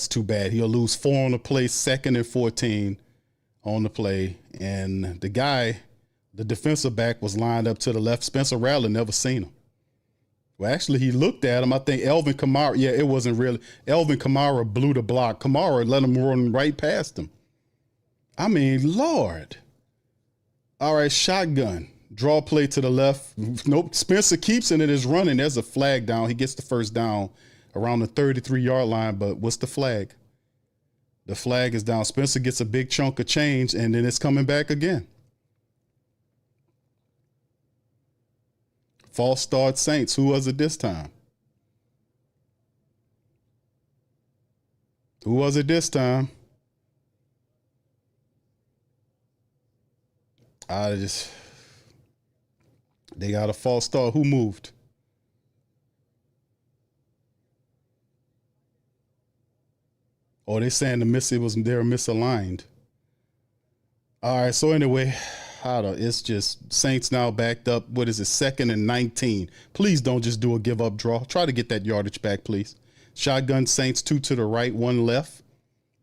too bad. He'll lose 4 on the play, 2nd and 14 on the play. And the defensive back was lined up to the left. Spencer Rattler never seen him. Well, actually, he looked at him. I think Elvin Kamara. Yeah, it wasn't really. Elvin Kamara blew the block. Kamara let him run right past him. I mean, Lord. All right, shotgun. Draw play to the left. Nope. Spencer keeps it and is running. There's a flag down. He gets the first down around the 33-yard line. But what's the flag? The flag is down. Spencer gets a big chunk of change, and then it's coming back again. False start Saints. Who was it this time? Who was it this time? They got a false start. Who moved? Oh, they're saying they were misaligned. All right, so anyway, it's just Saints now backed up. What is it, 2nd and 19? Please don't just do a give-up draw. Try to get that yardage back, please. Shotgun Saints, 2 to the right, 1 left.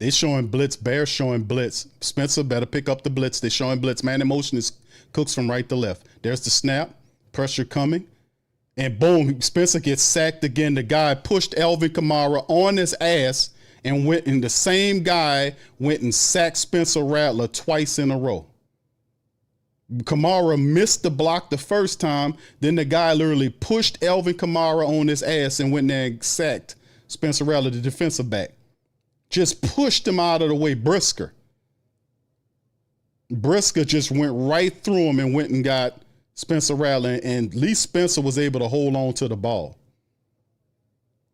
They showing blitz. Bears showing blitz. Spencer better pick up the blitz. They showing blitz. Man in motion is Cooks from right to left. There's the snap. Pressure coming. And boom, Spencer gets sacked again. The guy pushed Elvin Kamara on his ass and the same guy went and sacked Spencer Rattler twice in a row. Kamara missed the block the first time. Then the guy literally pushed Elvin Kamara on his ass and went there and sacked Spencer Rattler, the defensive back. Just pushed him out of the way. Brisker just went right through him and went and got Spencer Rattler, and at least Spencer was able to hold on to the ball.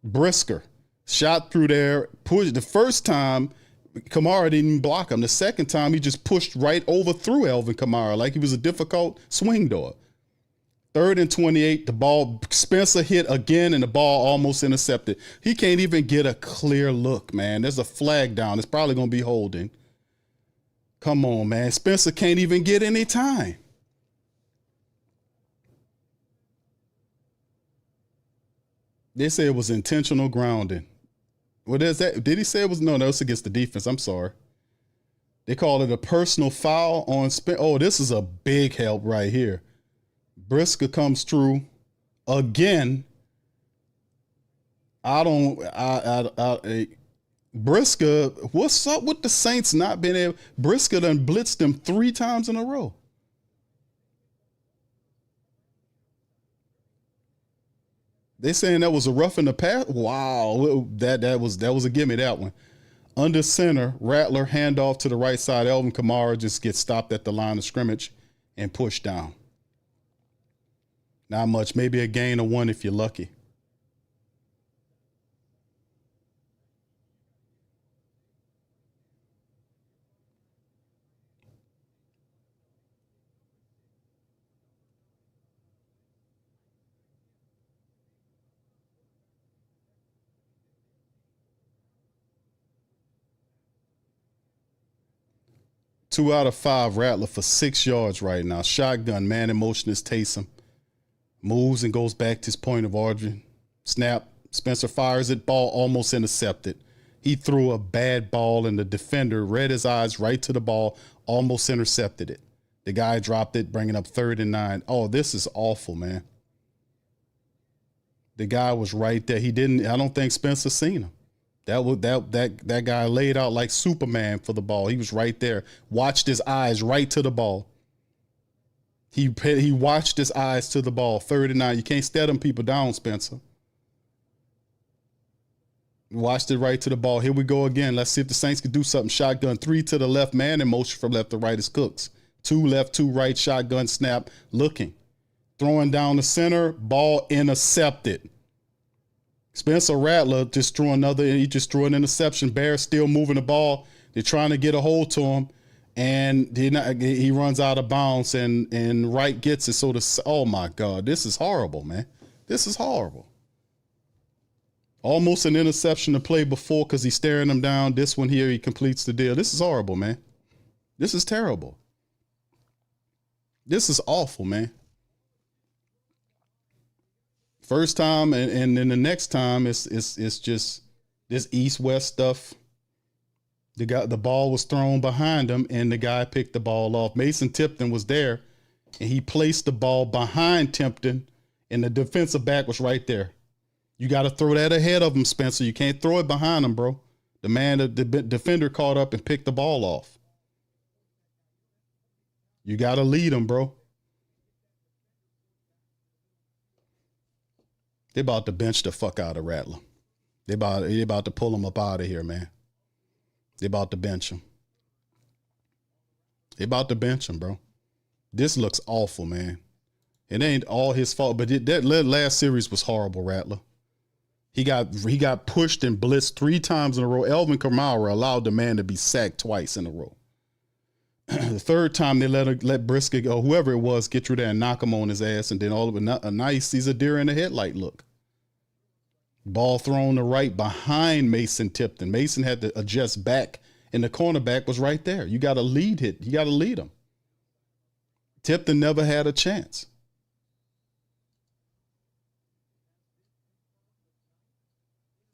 Brisker shot through there, pushed. The first time, Kamara didn't even block him. The second time, he just pushed right over through Elvin Kamara like he was a difficult swing door. 3rd and 28, the ball, Spencer hit again, and the ball almost intercepted. He can't even get a clear look, man. There's a flag down. It's probably going to be holding. Come on, man. Spencer can't even get any time. They say it was intentional grounding. What is that? Did he say it was? No, it's against the defense. I'm sorry. They called it a personal foul on Spencer. Oh, this is a big help right here. Brisker comes through again. Brisker, what's up with the Saints not being able? Brisker done blitzed them 3 times in a row. They saying that was a rough in the pass. Wow, that was a gimme, that one. Under center, Rattler handoff to the right side. Elvin Kamara just gets stopped at the line of scrimmage and pushed down. Not much, maybe a gain of 1 if you're lucky. Two out of 5, Rattler for 6 yards right now. Shotgun, man in motion is Taysom. Moves and goes back to his point of origin. Snap. Spencer fires it. Ball almost intercepted. He threw a bad ball, and the defender read his eyes right to the ball, almost intercepted it. The guy dropped it, bringing up 3rd and 9. Oh, this is awful, man. The guy was right there. He didn't. I don't think Spencer seen him. That guy laid out like Superman for the ball. He was right there. Watched his eyes right to the ball. He watched his eyes to the ball. 3rd and 9. You can't stare them people down, Spencer. Watched it right to the ball. Here we go again. Let's see if the Saints can do something. Shotgun 3 to the left. Man in motion from left to right is Cooks. 2 left, 2 right. Shotgun snap. Looking. Throwing down the center. Ball intercepted. Spencer Rattler just threw an interception. Bears still moving the ball. They're trying to get a hold to him. And he runs out of bounds and Wright gets it. So oh my God, this is horrible, man. This is horrible. Almost an interception to play before because he's staring him down. This one here, he completes the deal. This is horrible, man. This is terrible. This is awful, man. First time and then the next time it's just this east-west stuff. The ball was thrown behind him and the guy picked the ball off. Mason Tipton was there and he placed the ball behind Tipton and the defensive back was right there. You got to throw that ahead of him, Spencer. You can't throw it behind him, bro. The defender caught up and picked the ball off. You got to lead him, bro. They about to bench the fuck out of Rattler. They about to pull him up out of here, man. They about to bench him. They about to bench him, bro. This looks awful, man. It ain't all his fault, but that last series was horrible, Rattler. He got pushed and blitzed 3 times in a row. Elvin Kamara allowed the man to be sacked twice in a row. The 3rd time they let Brisket or whoever it was get through there and knock him on his ass, and then all of a nice sees a deer in the headlight look. Ball thrown to right behind Mason Tipton. Mason had to adjust back, and the cornerback was right there. You got to lead it. You got to lead him. Tipton never had a chance.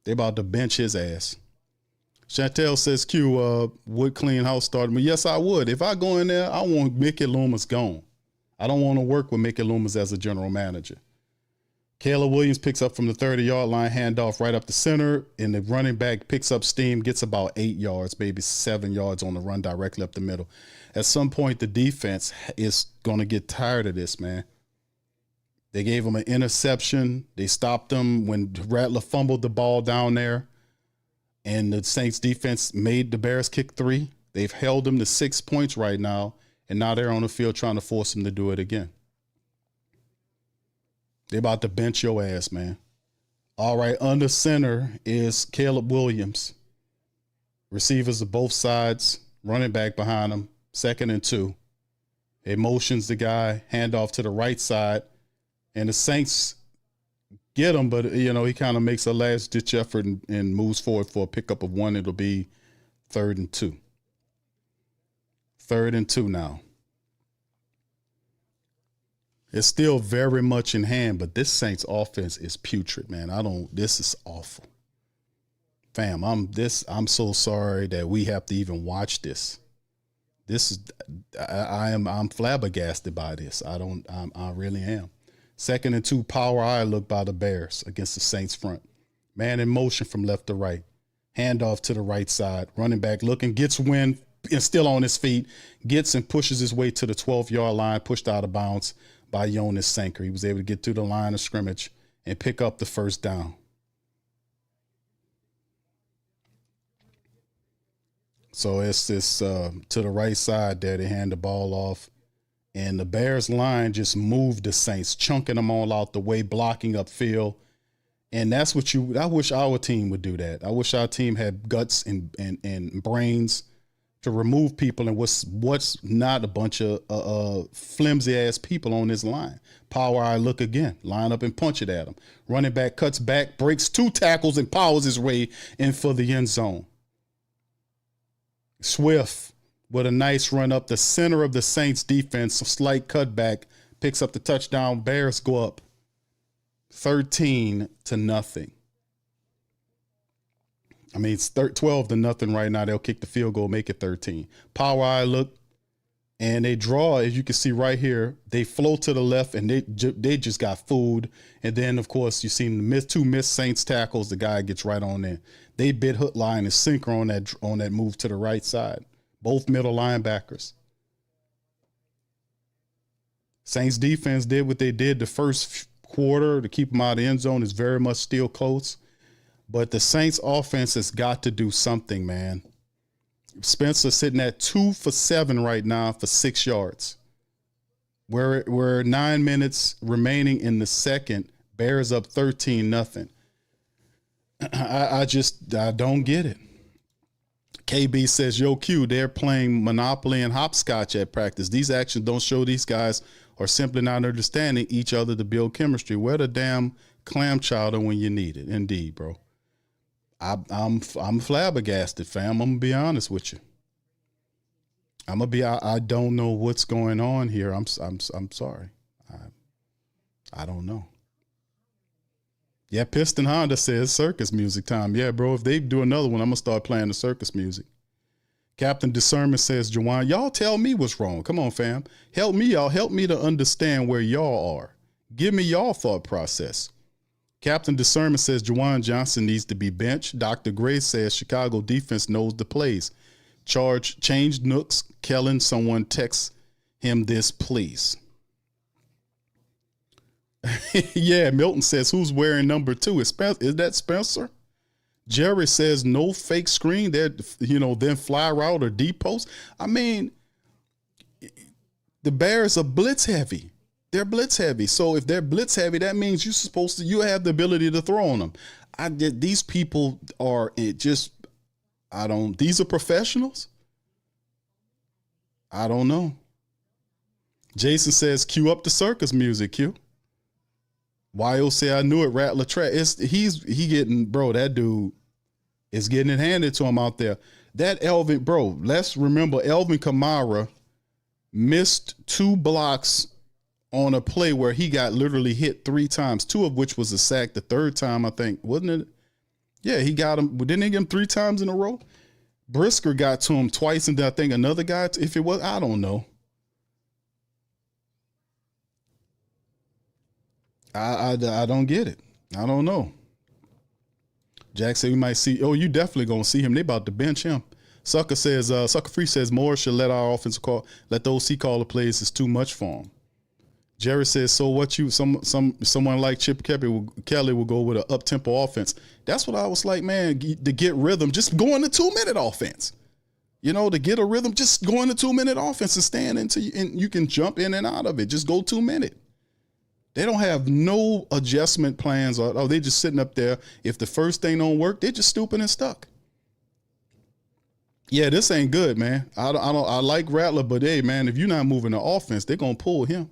They about to bench his ass. Chantel says, Q, would clean house start me? Yes, I would. If I go in there, I want Mickey Loomis gone. I don't want to work with Mickey Loomis as a general manager. Caleb Williams picks up from the 30-yard line, handoff right up the center, and the running back picks up steam, gets about 8 yards, maybe 7 yards on the run directly up the middle. At some point, the defense is going to get tired of this, man. They gave him an interception. They stopped him when Rattler fumbled the ball down there. And the Saints defense made the Bears kick 3. They've held them to 6 points right now. And now they're on the field trying to force them to do it again. They're about to bench your ass, man. All right, under center is Caleb Williams. Receivers of both sides, running back behind him, 2nd and 2. It motions the guy, handoff to the right side. And the Saints get him, but, he kind of makes a last-ditch effort and moves forward for a pickup of 1. It'll be 3rd and 2. 3rd and 2 now. It's still very much in hand, but this Saints offense is putrid, man. This is awful. Fam, I'm so sorry that we have to even watch this. I'm flabbergasted by this. I really am. 2nd and 2, power eye look by the Bears against the Saints front. Man in motion from left to right. Handoff to the right side. Running back looking, gets wind, and still on his feet. Gets and pushes his way to the 12-yard line, pushed out of bounds by Jonas Sanker. He was able to get through the line of scrimmage and pick up the 1st down. So it's this to the right side there. They hand the ball off. And the Bears line just moved the Saints, chunking them all out the way, blocking upfield. And that's what I wish our team would do that. I wish our team had guts and brains to remove people and what's not a bunch of flimsy ass people on this line. Power eye look again, line up and punch it at him. Running back cuts back, breaks 2 tackles and powers his way in for the end zone. Swift with a nice run up the center of the Saints defense, a slight cutback, picks up the touchdown. Bears go up 13-0. I mean, it's 12-0 right now. They'll kick the field goal, make it 13. Power eye look, and they draw, as you can see right here, they flow to the left, and they just got fooled. And then, of course, you see the two missed Saints tackles. The guy gets right on there. They bit hook, line, and sinker on that move to the right side. Both middle linebackers. Saints defense did what they did the first quarter to keep them out of the end zone. Is very much still close. But the Saints offense has got to do something, man. Spencer sitting at 2 for 7 right now for 6 yards. We're 9 minutes remaining in the second. Bears up 13-0. I don't get it. KB says, yo, Q, they're playing Monopoly and hopscotch at practice. These actions don't show these guys are simply not understanding each other to build chemistry. Where the damn clam chowder when you need it? Indeed, bro. I'm flabbergasted, fam. I'm gonna be honest with you. I don't know what's going on here. I'm sorry. I don't know. Yeah, Piston Honda says circus music time. Yeah, bro. If they do another one, I'm gonna start playing the circus music. Captain Discernment says, Jawan, y'all tell me what's wrong. Come on, fam. Help me, y'all. Help me to understand where y'all are. Give me y'all thought process. Captain Discernment says Jawan Johnson needs to be benched. Dr. Gray says Chicago defense knows the plays. Changed nooks. Kellen, someone text him this, please. Yeah, Milton says, who's wearing number 2? Is that Spencer? Jerry says no fake screen. They're, then fly route or deep post. I mean, the Bears are blitz heavy. They're blitz heavy. So if they're blitz heavy, that means you have the ability to throw on them. These people are these are professionals. I don't know. Jason says, cue up the circus music, Q. YO say, I knew it, Rattler track. That dude is getting it handed to him out there. That Elvin, bro, let's remember Elvin Kamara missed 2 blocks on a play where he got literally hit 3 times, 2 of which was a sack. The third time, I think, wasn't it? Yeah, he got him. Didn't he get him 3 times in a row? Brisker got to him twice, and then I think another guy, if it was, I don't know. I don't get it. I don't know. Jack said we might see. Oh, you definitely gonna see him. They about to bench him. Sucker Free says Moore should let our offensive let the OC call the plays. It's too much for him. Jerry says, so what someone like Chip Kelly will go with an up tempo offense. That's what I was like, man. To get rhythm, just go in the 2-minute offense. To get a rhythm, just go in the 2-minute offense and stand and you can jump in and out of it. Just go 2-minute. They don't have no adjustment plans, or they just sitting up there. If the first thing don't work, they're just stupid and stuck. Yeah, this ain't good, man. I like Rattler, but hey, man, if you're not moving the offense, they're gonna pull him.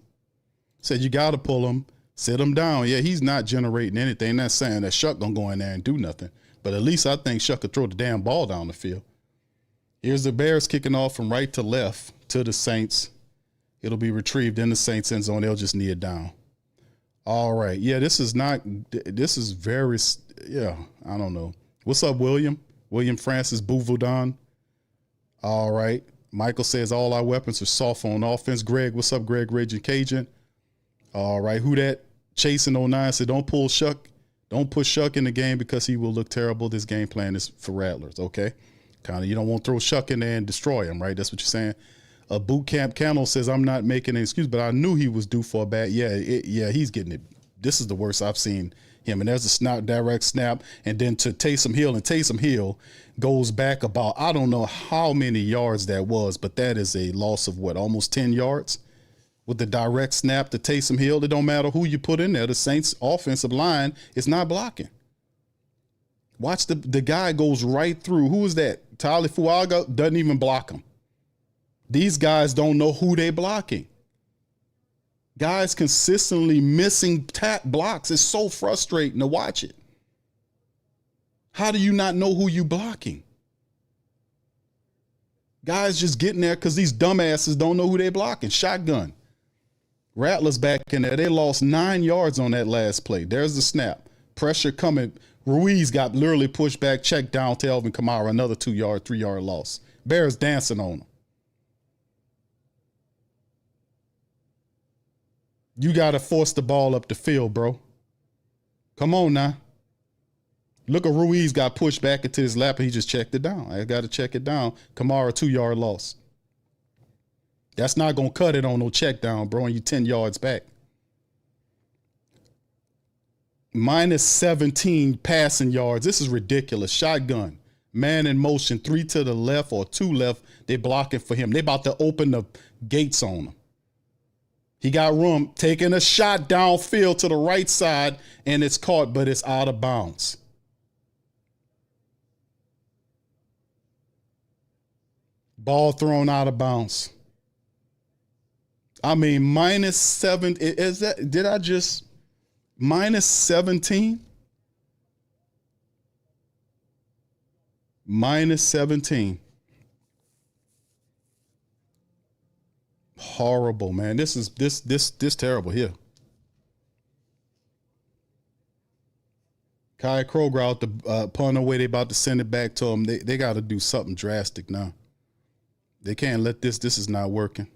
Said you got to pull him, sit him down. Yeah, he's not generating anything. Not saying that Shuck gonna go in there and do nothing, but at least I think Shuck could throw the damn ball down the field. Here's the Bears kicking off from right to left to the Saints. It'll be retrieved in the Saints end zone. They'll just knee it down. All right. Yeah, this is very, I don't know. What's up, William? William Francis Bouvaudon. All right. Michael says all our weapons are soft on offense. Greg, what's up, Greg Raging Cajun? All right. Who that? Chasing 09 said don't push Shuck in the game because he will look terrible. This game plan is for Rattlers. Okay. Kind of, you don't want to throw Shuck in there and destroy him, right? That's what you're saying. Boot Camp Cannell says, I'm not making an excuse, but I knew he was due for a bad. Yeah, he's getting it. This is the worst I've seen him. And there's a direct snap. And then to Taysom Hill, and Taysom Hill goes back about, I don't know how many yards that was, but that is a loss of almost 10 yards with the direct snap to Taysom Hill. It don't matter who you put in there. The Saints offensive line is not blocking. Watch the guy goes right through. Who is that? Tyler Fuaga doesn't even block him. These guys don't know who they blocking. Guys consistently missing blocks. It's so frustrating to watch it. How do you not know who you blocking? Guys just getting there because these dumbasses don't know who they blocking. Shotgun. Rattler's back in there. They lost 9 yards on that last play. There's the snap. Pressure coming. Ruiz got literally pushed back, checked down to Elvin Kamara, another 2-yard, 3-yard loss. Bears dancing on him. You got to force the ball up the field, bro. Come on now. Look at Ruiz got pushed back into his lap and he just checked it down. I got to check it down. Kamara, 2-yard loss. That's not going to cut it on no check down, bro, and you 10 yards back. Minus 17 passing yards. This is ridiculous. Shotgun. Man in motion, 3 to the left or 2 left. They blocking for him. They about to open the gates on him. He got room, taking a shot downfield to the right side, and it's caught, but it's out of bounds. Ball thrown out of bounds. I mean, minus 7. Is that? Did I just minus 17? Minus 17. Horrible, man. This is this terrible here. Kai Kroger out the punt away. They about to send it back to him. They got to do something drastic now. They can't let this. This is not working.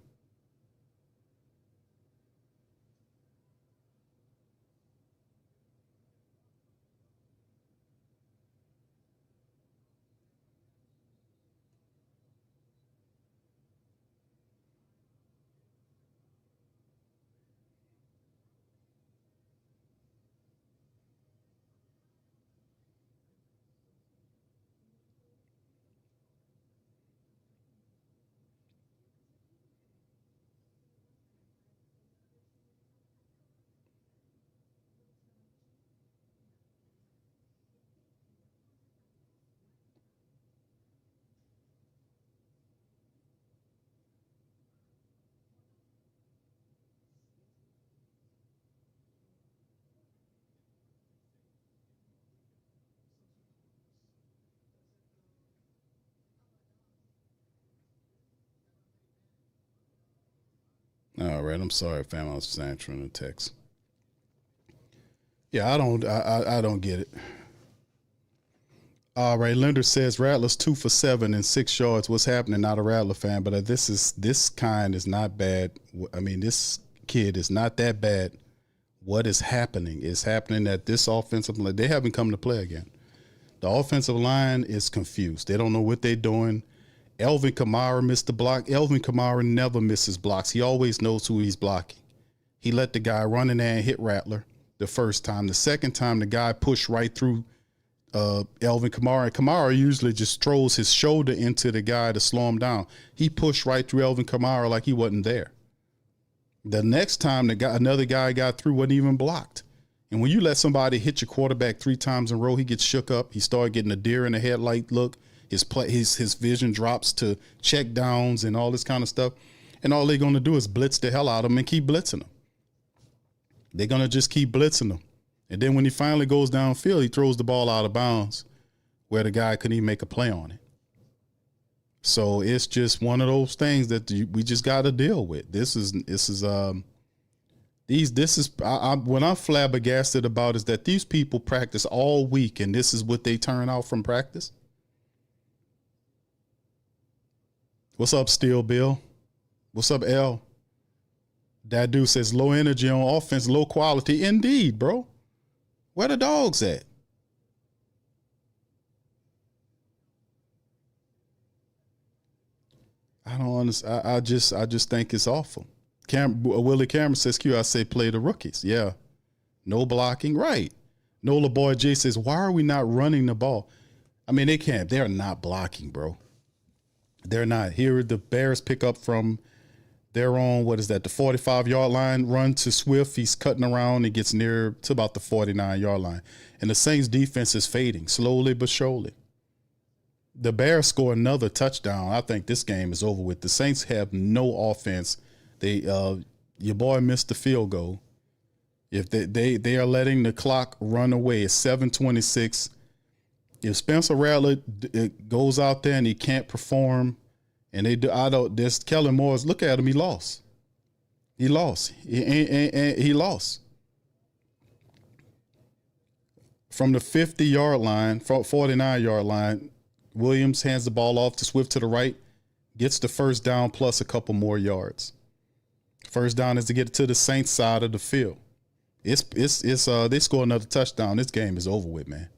All right, I'm sorry, fam. I was just answering the text. Yeah, I don't get it. All right, Linder says Rattler's 2 for 7 and 6 yards. What's happening? Not a Rattler fan, but this kind is not bad. I mean, this kid is not that bad. What is happening? Is happening that this offensive line, they haven't come to play again. The offensive line is confused. They don't know what they're doing. Elvin Kamara missed the block. Elvin Kamara never misses blocks. He always knows who he's blocking. He let the guy run in there and hit Rattler the first time. The second time, the guy pushed right through Elvin Kamara. And Kamara usually just throws his shoulder into the guy to slow him down. He pushed right through Elvin Kamara like he wasn't there. The next time, another guy got through, wasn't even blocked. And when you let somebody hit your quarterback 3 times in a row, he gets shook up. He started getting a deer in the headlight look. His vision drops to check downs and all this kind of stuff. And all they're going to do is blitz the hell out of him and keep blitzing him. They're going to just keep blitzing him. And then when he finally goes downfield, he throws the ball out of bounds where the guy couldn't even make a play on it. So it's just one of those things that we just got to deal with. What I'm flabbergasted about is that these people practice all week and this is what they turn out from practice. What's up, Steel Bill? What's up, L? That dude says low energy on offense, low quality. Indeed, bro. Where the dogs at? I don't understand. I just think it's awful. Willie Cameron says, Q, I say play the rookies. Yeah. No blocking. Right. Nola Boy J says, why are we not running the ball? I mean, they can't. They're not blocking, bro. They're not. Here, the Bears pick up from their own, the 45-yard line, run to Swift. He's cutting around and gets near to about the 49-yard line. And the Saints defense is fading slowly but surely. The Bears score another touchdown. I think this game is over with. The Saints have no offense. Your boy missed the field goal. If they are letting the clock run away, it's 7:26. If Spencer Rattler goes out there and he can't perform, and this Kellen Moore, look at him, he lost. He lost. He lost. From the 50-yard line, 49-yard line, Williams hands the ball off to Swift to the right, gets the first down plus a couple more yards. First down is to get to the Saints side of the field. It's they score another touchdown. This game is over with, man.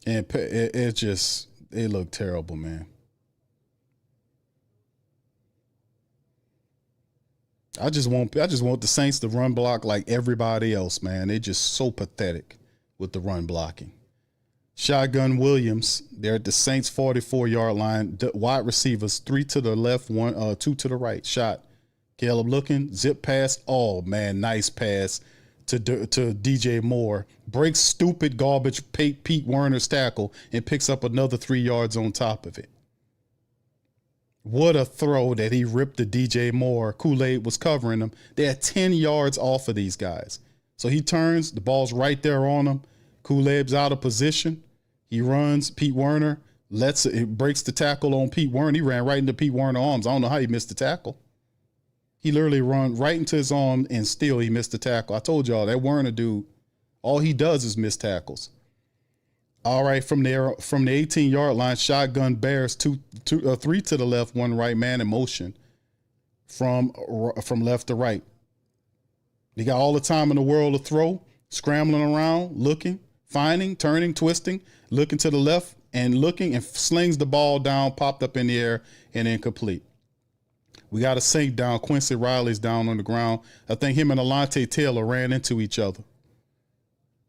And it looked terrible, man. I just want the Saints to run block like everybody else, man. They're just so pathetic with the run blocking. Shotgun Williams, they're at the Saints 44-yard line. Wide receivers, 3 to the left, 2 to the right. Shot. Caleb looking, zip pass. Oh man, nice pass to DJ Moore. Breaks stupid garbage Pete Werner's tackle and picks up another 3 yards on top of it. What a throw that he ripped to DJ Moore. Kool-Aid was covering him. They're 10 yards off of these guys. So he turns, the ball's right there on him. Kool-Aid's out of position. He runs. Pete Werner breaks the tackle on Pete Werner. He ran right into Pete Werner's arms. I don't know how he missed the tackle. He literally run right into his arm and still he missed the tackle. I told y'all that Werner dude, all he does is miss tackles. All right, from the 18-yard line, shotgun Bears, 3 to the left, 1 right, man in motion from left to right. They got all the time in the world to throw, scrambling around, looking, finding, turning, twisting, looking to the left and looking and slings the ball down, popped up in the air and incomplete. We got a sink down. Quincy Riley's down on the ground. I think him and Alante Taylor ran into each other.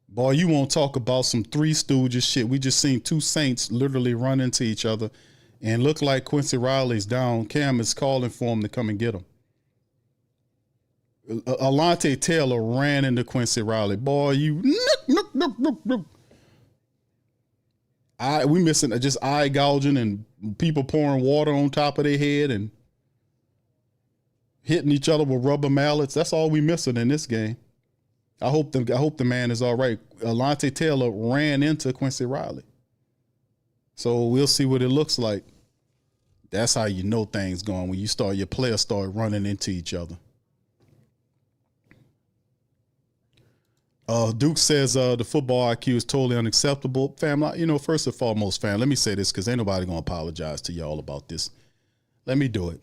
Boy, you won't talk about some Three Stooges shit. We just seen 2 Saints literally run into each other and look like Quincy Riley's down. Cam is calling for him to come and get him. Alante Taylor ran into Quincy Riley. Boy, we missing just eye gouging and people pouring water on top of their head and hitting each other with rubber mallets. That's all we missing in this game. I hope the man is all right. Alante Taylor ran into Quincy Riley. So we'll see what it looks like. That's how you know things going when your players start running into each other. Duke says the football IQ is totally unacceptable. Fam, first and foremost, fam, let me say this because ain't nobody going to apologize to y'all about this. Let me do it.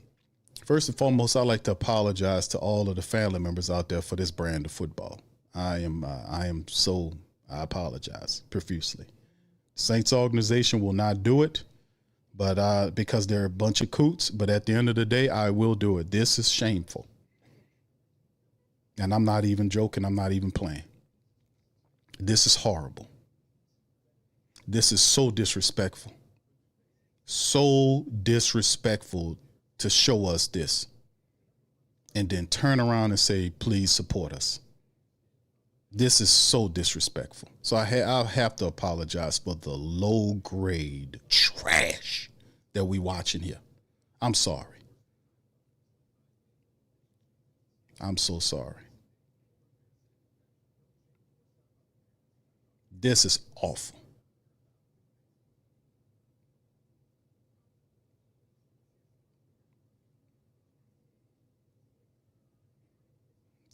First and foremost, I'd like to apologize to all of the family members out there for this brand of football. I apologize profusely. Saints organization will not do it, but because they're a bunch of coots, but at the end of the day, I will do it. This is shameful. And I'm not even joking. I'm not even playing. This is horrible. This is so disrespectful. So disrespectful to show us this and then turn around and say, please support us. This is so disrespectful. So I'll have to apologize for the low grade trash that we watching here. I'm sorry. I'm so sorry. This is awful.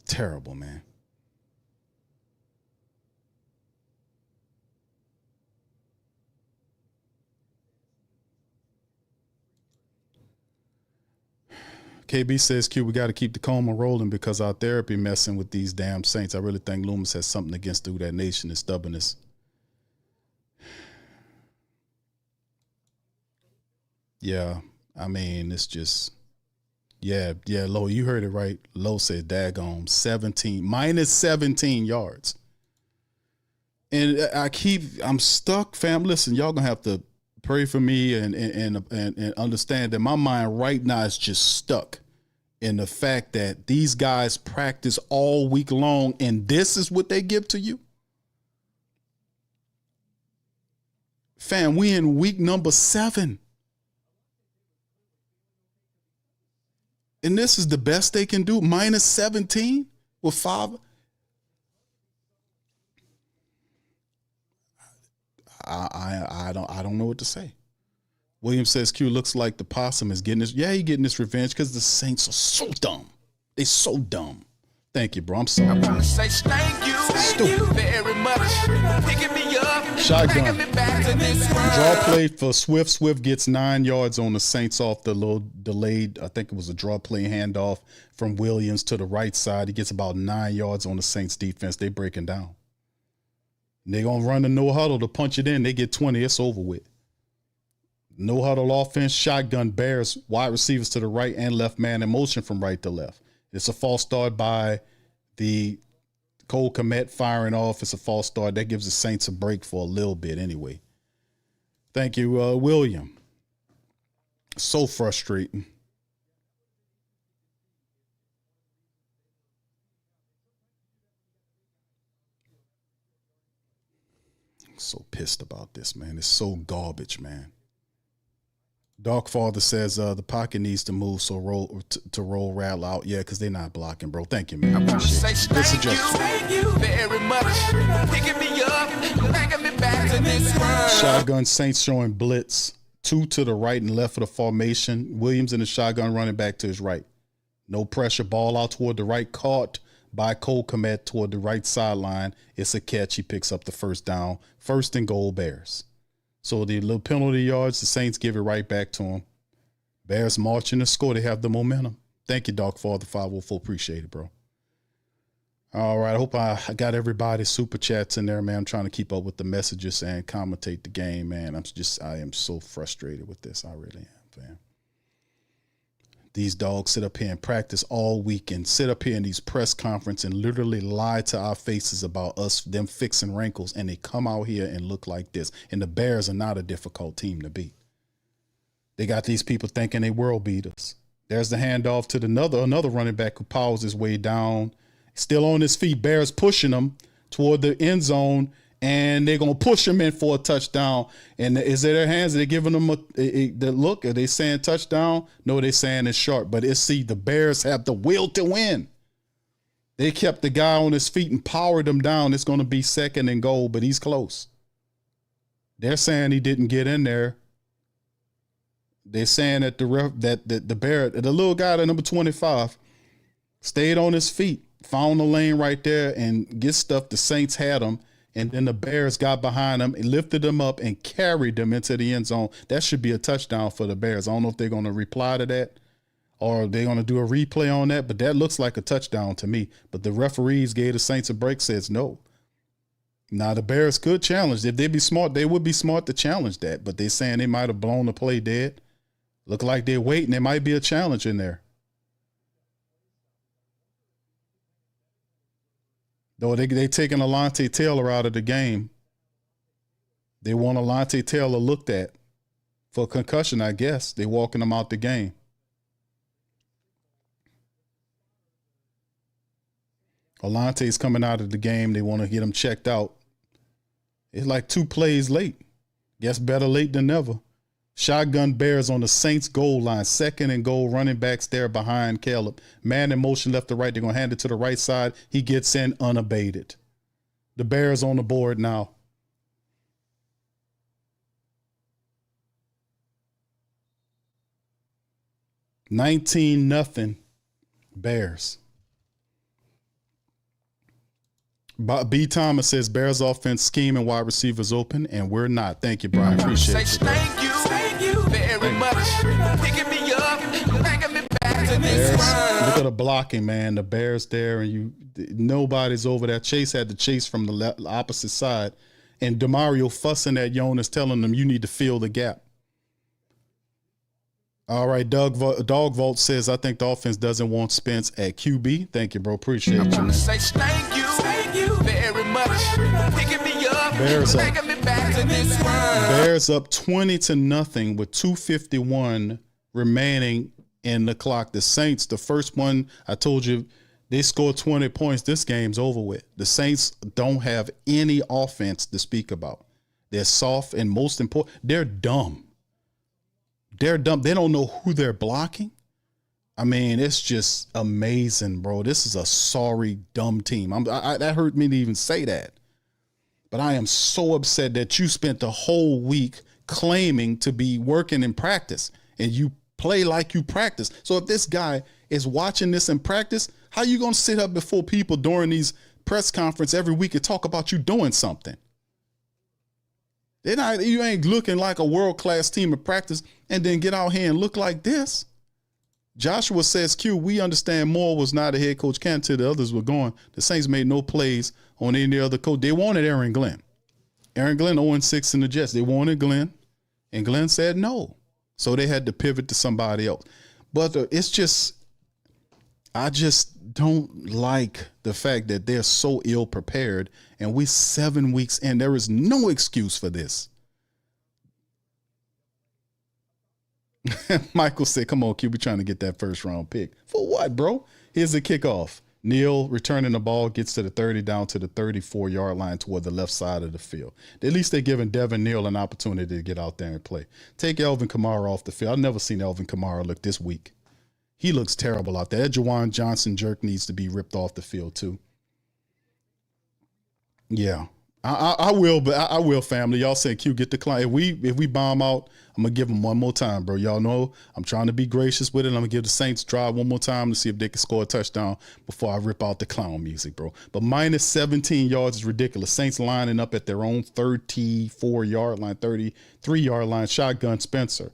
Terrible, man. KB says, Q, we got to keep the Coma rolling because our therapy messing with these damn Saints. I really think Loomis has something against Who Dat Nation and stubbornness. Yeah, I mean, it's just, yeah, Lo, you heard it right. Lo said, daggone, minus 17 yards. And I'm stuck, fam. Listen, y'all gonna have to pray for me and understand that my mind right now is just stuck in the fact that these guys practice all week long and this is what they give to you. Fam, we in week number 7. And this is the best they can do, minus 17 with 5. I don't know what to say. William says Q looks like the possum is getting this. Yeah, he getting this revenge because the Saints are so dumb. They so dumb. Thank you, bro. I'm sorry. I wanna say thank you. Stupid. Very much. Picking me up. Shotgun. Bringing me back to this world. Draw play for Swift. Swift gets 9 yards on the Saints off the little delayed, I think it was a draw play handoff from Williams to the right side. He gets about 9 yards on the Saints defense. They breaking down. They're going to run the no huddle to punch it in. They get 20. It's over with. No huddle offense, shotgun, Bears, wide receivers to the right and left, man in motion from right to left. It's a false start by the Cole Kmet firing off. It's a false start. That gives the Saints a break for a little bit anyway. Thank you, William. So frustrating. I'm so pissed about this, man. It's so garbage, man. Dogfather says the pocket needs to move, so roll Rattler out. Yeah, because they're not blocking, bro. Thank you, man. I want to say Good thank you very much. Picking me up, bringing me back to this world. Shotgun Saints showing blitz. 2 to the right and left of the formation. Williams in the shotgun running back to his right. No pressure. Ball out toward the right. Caught by Cole Kmet toward the right sideline. It's a catch. He picks up the first down. 1st and goal, Bears. So the little penalty yards, the Saints give it right back to them. Bears marching to score. They have the momentum. Thank you, Dogfather 504. Appreciate it, bro. All right. I hope I got everybody's super chats in there, man. I'm trying to keep up with the messages and commentate the game, man. I am so frustrated with this. I really am, man. These dogs sit up here and practice all week and sit up here in these press conference and literally lie to our faces about them fixing wrinkles, and they come out here and look like this. And the Bears are not a difficult team to beat. They got these people thinking they world beaters. There's the handoff to another running back who powers his way down, still on his feet. Bears pushing him toward the end zone, and they're going to push him in for a touchdown. And is it their hands? Are they giving them the look? Are they saying touchdown? No, they're saying it's short. But the Bears have the will to win. They kept the guy on his feet and powered him down. It's going to be 2nd and goal, but he's close. They're saying he didn't get in there. They're saying that the little guy, the number 25, stayed on his feet, found the lane right there, and get stuff. The Saints had him. And then the Bears got behind them and lifted them up and carried them into the end zone. That should be a touchdown for the Bears. I don't know if they're going to reply to that or they're going to do a replay on that, but that looks like a touchdown to me. But the referees gave the Saints a break, says no. Now, the Bears could challenge. If they'd be smart, they would be smart to challenge that. But they're saying they might have blown the play dead. Look like they're waiting. There might be a challenge in there. Though they taking Alante Taylor out of the game. They want Alante Taylor looked at for concussion, I guess. They walking him out the game. Alante's coming out of the game. They want to get him checked out. It's like 2 plays late. Guess better late than never. Shotgun Bears on the Saints goal line. 2nd and goal. Running backs there behind Caleb. Man in motion left to right. They're going to hand it to the right side. He gets in unabated. The Bears on the board now. $19-0 Bears. B. Thomas says Bears offense scheme and wide receivers open, and we're not. Thank you, Brian. Appreciate it. Thank you very much. Picking me up, bringing me back to this world. Look at the blocking, man. The Bears there, and nobody's over there. Chase had the chase from the opposite side, and DeMario fussing at Jonas, telling them you need to fill the gap. All right, Dog Vault says, I think the offense doesn't want Spence at QB. Thank you, bro. Appreciate you, man. Thank you very much. Picking me up, Bears up. bringing me back to this world. Bears up 20-0 with 2:51 remaining in the clock. The Saints, the first one, I told you, they scored 20 points. This game's over with. The Saints don't have any offense to speak about. They're soft, and most important, they're dumb. They're dumb. They don't know who they're blocking. I mean, it's just amazing, bro. This is a sorry, dumb team. That hurt me to even say that. But I am so upset that you spent the whole week claiming to be working in practice, and you play like you practice. So if this guy is watching this in practice, how you going to sit up before people during these press conference every week and talk about you doing something. You ain't looking like a world-class team of practice and then get out here and look like this. Joshua says, Q, we understand Moore was not a head coach candidate. The others were going. The Saints made no plays on any other coach. They wanted Aaron Glenn. Aaron Glenn 0-6 in the Jets. They wanted Glenn, and Glenn said no. So they had to pivot to somebody else. But it's just, I just don't like the fact that they're so ill prepared and we 7 weeks in. There is no excuse for this. Michael said, come on, Q, we trying to get that first round pick. For what, bro? Here's the kickoff. Neal returning the ball, gets to the 30 down to the 34-yard line toward the left side of the field. At least they're giving Devin Neal an opportunity to get out there and play. Take Alvin Kamara off the field. I've never seen Alvin Kamara look this weak. He looks terrible out there. That Juwan Johnson jerk needs to be ripped off the field too. Yeah, I will, but I will, family. Y'all say, Q, get the client. If we bomb out, I'm going to give them one more time, bro. Y'all know I'm trying to be gracious with it. I'm going to give the Saints drive one more time to see if they can score a touchdown before I rip out the clown music, bro. But minus 17 yards is ridiculous. Saints lining up at their own 34-yard line, 33-yard line, shotgun Spencer.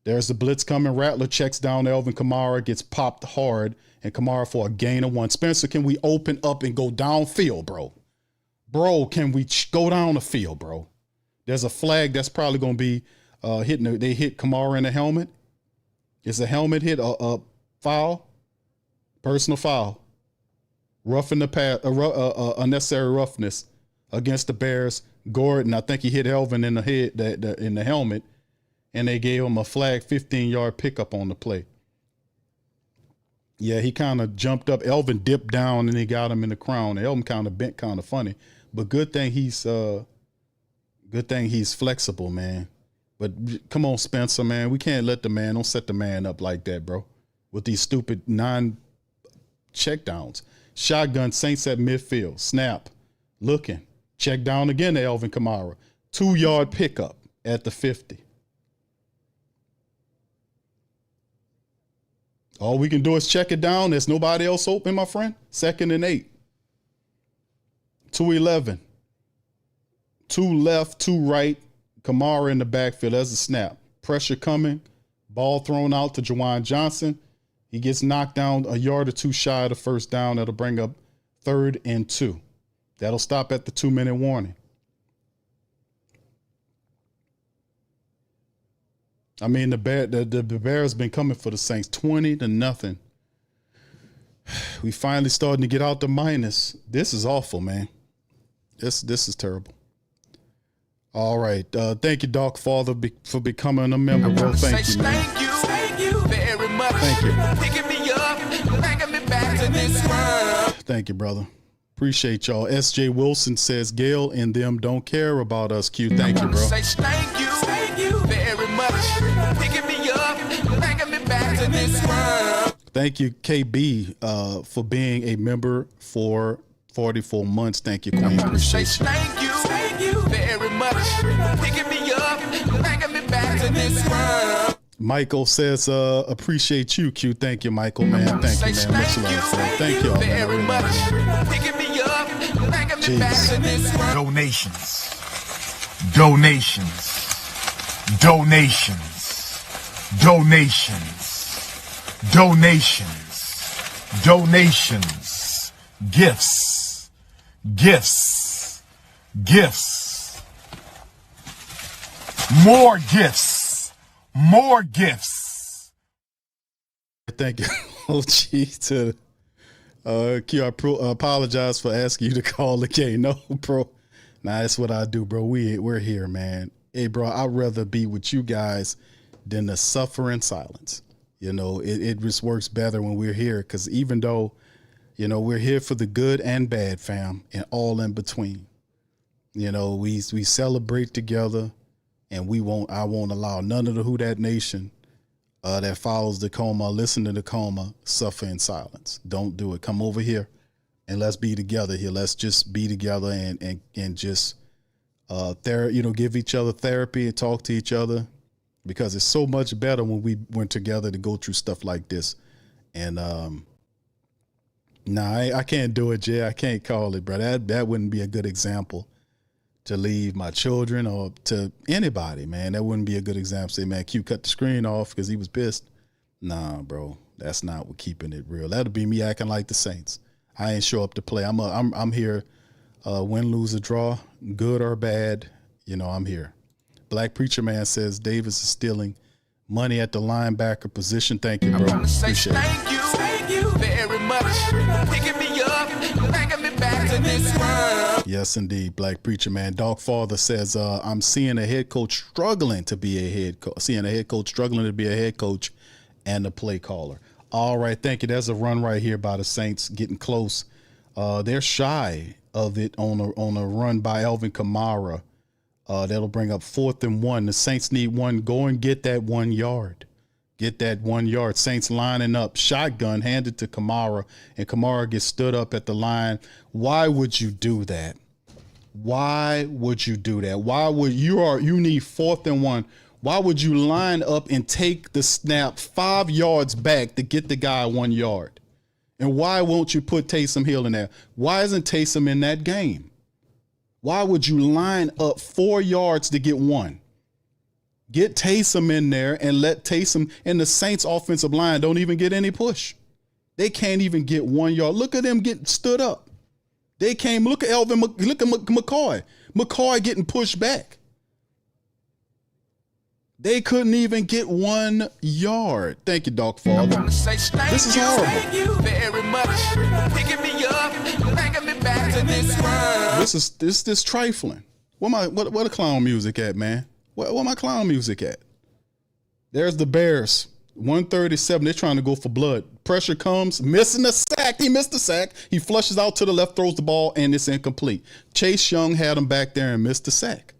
There's the blitz coming. Rattler checks down Alvin Kamara, gets popped hard, and Kamara for a gain of 1. Spencer, can we open up and go downfield, bro? Bro, can we go down the field, bro? There's a flag that's probably going to be hitting. They hit Kamara in the helmet. It's a helmet hit, a foul, personal foul, roughing the pass, unnecessary roughness against the Bears. Gordon, I think he hit Elvin in the head, in the helmet, and they gave him a flag 15-yard pickup on the play. Yeah, he kind of jumped up. Elvin dipped down and he got him in the crown. Elvin kind of bent, kind of funny, but good thing he's flexible, man. But come on, Spencer, man, we can't let don't set the man up like that, bro. With these stupid non-check downs. Shotgun, Saints at midfield, snap, looking, check down again to Alvin Kamara, 2-yard pickup at the 50. All we can do is check it down. There's nobody else open, my friend. 2nd and 8. 2-11. 2 left, 2 right. Kamara in the backfield. There's a snap. Pressure coming. Ball thrown out to Juwan Johnson. He gets knocked down a yard or 2 shy of the first down. That'll bring up 3rd and 2. That'll stop at the 2-minute warning. I mean, the Bears been coming for the Saints 20-0. We finally starting to get out the minus. This is awful, man. This is terrible. All right. Thank you, Doc Father, for becoming a member, bro. Thank you, man. Thank you very much. Thank you. Picking me up, bringing me back to this world. Thank you, brother. Appreciate y'all. S.J. Wilson says, Gail and them don't care about us, Q. Thank you, bro. Thank you very much. Picking me up, bringing me back to this world. Thank you, KB, for being a member for 44 months. Thank you, Queen. Appreciate you. Thank you very much. Picking me up, bringing me back to this world. Michael says, appreciate you, Q. Thank you, Michael, man. Thank you, man. Much love, bro. Thank y'all, man. I really appreciate it. Picking me up, bringing me back to this world. Donations. Donations. Donations. Donations. Donations. Donations. Gifts. Gifts. Gifts. More gifts. More gifts. Thank you, OG, to Q. I apologize for asking you to call the K. No, bro. Nah, that's what I do, bro. We're here, man. Hey, bro, I'd rather be with you guys than to suffer in silence. You know, it just works better when we're here, because even though, you know, we're here for the good and bad, fam, and all in between. You know, we celebrate together, and I won't allow none of the Who Dat Nation that follows the Coma, listen to the Coma, suffer in silence. Don't do it. Come over here and let's be together here. Let's just be together and just give each other therapy and talk to each other, because it's so much better when we went together to go through stuff like this. And Nah, I can't do it, Jay. I can't call it, bro. That wouldn't be a good example to leave my children or to anybody, man. That wouldn't be a good example. Say, man, Q cut the screen off because he was pissed. Nah, bro. That's not what keeping it real. That'll be me acting like the Saints. I ain't show up to play. I'm here, win, lose, or draw, good or bad. You know, I'm here. Black Preacher Man says Davis is stealing money at the linebacker position. Thank you, bro. Appreciate it. Thank you very much. Picking me up, bringing me back to this world. Yes, indeed, Black Preacher Man. Dog Father says, I'm seeing a head coach struggling to be a head coach, and a play caller. All right, thank you. There's a run right here by the Saints getting close. They're shy of it on a run by Alvin Kamara. That'll bring up 4th and 1. The Saints need one. Go and get that 1 yard. Get that 1 yard. Saints lining up. Shotgun handed to Kamara, and Kamara gets stood up at the line. Why would you do that? Why would you do that? Why would you need 4th and 1? Why would you line up and take the snap 5 yards back to get the guy 1 yard? And why won't you put Taysom Hill in there? Why isn't Taysom in that game? Why would you line up 4 yards to get 1? Get Taysom in there and let Taysom, and the Saints offensive line don't even get any push. They can't even get 1 yard. Look at them getting stood up. They came, look at look at McCoy. McCoy getting pushed back. They couldn't even get 1 yard. Thank you, Dog Father. This is horrible. Thank you very much. Picking me up, bringing me back to this world. This trifling. What a clown music at, man? Where my clown music at? There's the Bears. 137. They're trying to go for blood. Pressure comes, missing the sack. He missed the sack. He flushes out to the left, throws the ball, and it's incomplete. Chase Young had him back there and missed the sack.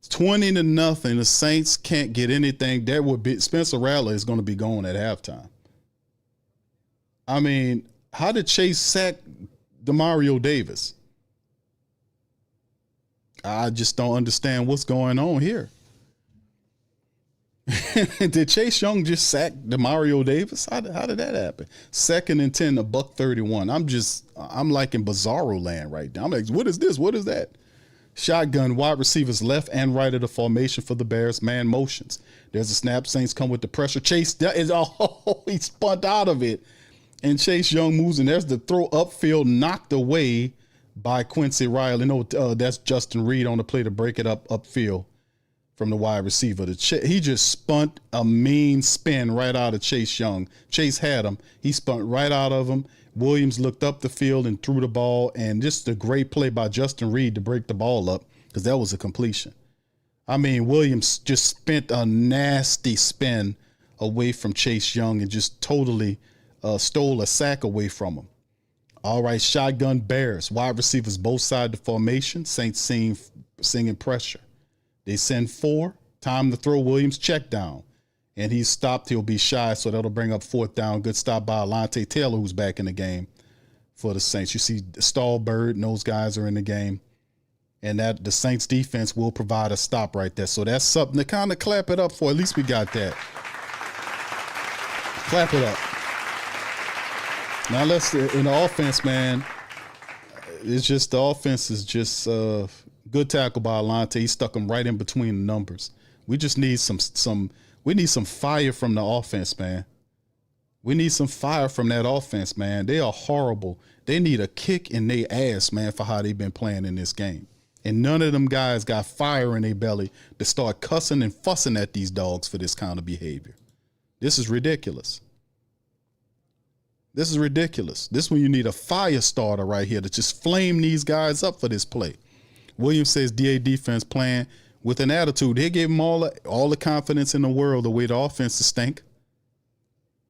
20-0. The Saints can't get anything. There would be Spencer Rattler is going to be gone at halftime. I mean, how did Chase sack Demario Davis? I just don't understand what's going on here. Did Chase Young just sack Demario Davis? How did that happen? 2nd and 10, $131. I'm like in bizarro land right now. I'm like, what is this? What is that? Shotgun, wide receivers left and right of the formation for the Bears. Man motions. There's a snap. Saints come with the pressure. Chase he spun out of it. And Chase Young moves, and there's the throw upfield knocked away by Quincy Riley. No, that's Justin Reed on the play to break it up upfield from the wide receiver. He just spun a mean spin right out of Chase Young. Chase had him. He spun right out of him. Williams looked up the field and threw the ball, and just a great play by Justin Reed to break the ball up because that was a completion. I mean, Williams just spent a nasty spin away from Chase Young and just totally stole a sack away from him. All right, shotgun Bears. Wide receivers both sides of the formation. Saints singing pressure. They send 4. Time to throw. Williams check down. And he's stopped. He'll be shy, so that'll bring up 4th down. Good stop by Alante Taylor, who's back in the game for the Saints. You see Stallbird and those guys are in the game. And that the Saints defense will provide a stop right there. So that's something to kind of clap it up for. At least we got that. Clap it up. Now let's in the offense, man. It's just the offense is just good tackle by Alante. He stuck him right in between the numbers. We just need some fire from the offense, man. We need some fire from that offense, man. They are horrible. They need a kick in their ass, man, for how they've been playing in this game. And none of them guys got fire in their belly to start cussing and fussing at these dogs for this kind of behavior. This is ridiculous. This is ridiculous. This one you need a fire starter right here to just flame these guys up for this play. Williams says DA defense playing with an attitude. They gave them all the confidence in the world the way the offense is stink.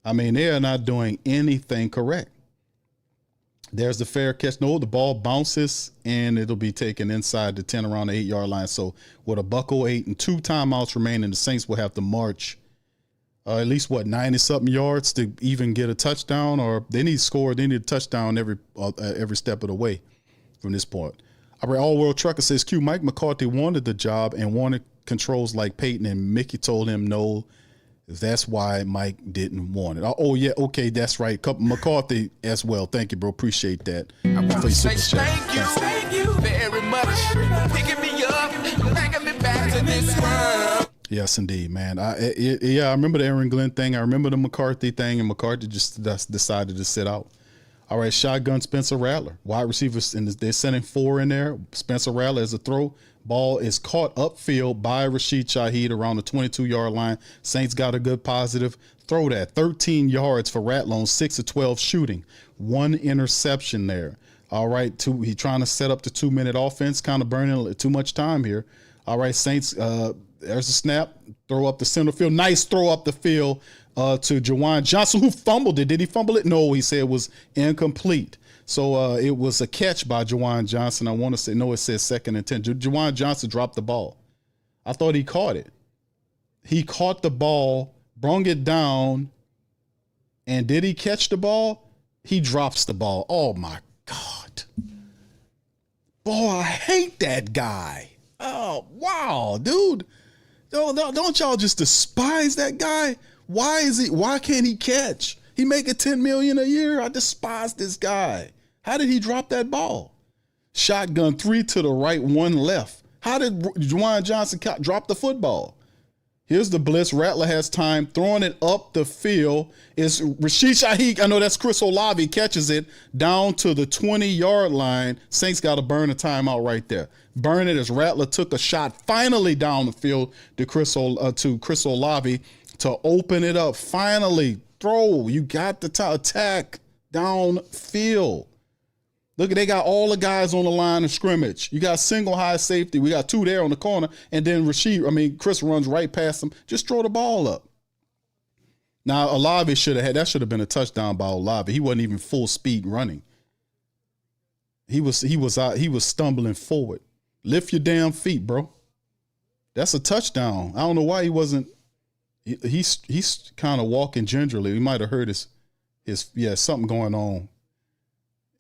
I mean, they are not doing anything correct. There's the fair catch. No, the ball bounces and it'll be taken inside the 10 around the 8-yard line. So with a $108 and 2 timeouts remaining, the Saints will have to march at least 90-something yards to even get a touchdown, or they need to score. They need a touchdown every step of the way from this point. All right, All World Trucker says, Q, Mike McCarthy wanted the job and wanted controls like Peyton, and Mickey told him no, That's why Mike didn't want it. Oh yeah, okay, that's right. McCarthy as well. Thank you, bro. Appreciate that. I want For to your say super chat. thank you very much. Picking me up, bringing me back to this world. Yes, indeed, man. I remember the Aaron Glenn thing. I remember the McCarthy thing, and McCarthy just decided to sit out. All right, shotgun Spencer Rattler. Wide receivers, and they're sending 4 in there. Spencer Rattler as a throw. Ball is caught upfield by Rashid Shaheed around the 22-yard line. Saints got a good positive. Throw that. 13 yards for Rattler on 6 of 12 shooting. 1 interception there. All right, he trying to set up the 2-minute offense, kind of burning too much time here. All right, Saints, there's a snap. Throw up the center field. Nice throw up the field to Juwan Johnson, who fumbled it. Did he fumble it? No, he said it was incomplete. So it was a catch by Juwan Johnson. I want to say, no, it says 2nd and 10. Juwan Johnson dropped the ball. I thought he caught it. He caught the ball, brung it down, and did he catch the ball? He drops the ball. Oh, my God. Boy, I hate that guy. Oh, wow, dude. Don't y'all just despise that guy? Why can't he catch? He making $10 million a year. I despise this guy. How did he drop that ball? Shotgun 3 to the right, 1 left. How did Juwan Johnson drop the football? Here's the blitz. Rattler has time, throwing it up the field. It's Rashid Shaheed. I know that's Chris Olave, catches it down to the 20-yard line. Saints got to burn a timeout right there. Burn it as Rattler took a shot finally down the field to Chris Olave to open it up. Finally, throw. You got the attack downfield. Look, they got all the guys on the line of scrimmage. You got single high safety. We got 2 there on the corner, and then Chris runs right past them. Just throw the ball up. Now, Olave should have been a touchdown by Olave. He wasn't even full speed running. He was stumbling forward. Lift your damn feet, bro. That's a touchdown. I don't know why he wasn't. He's kind of walking gingerly. We might have heard his something going on.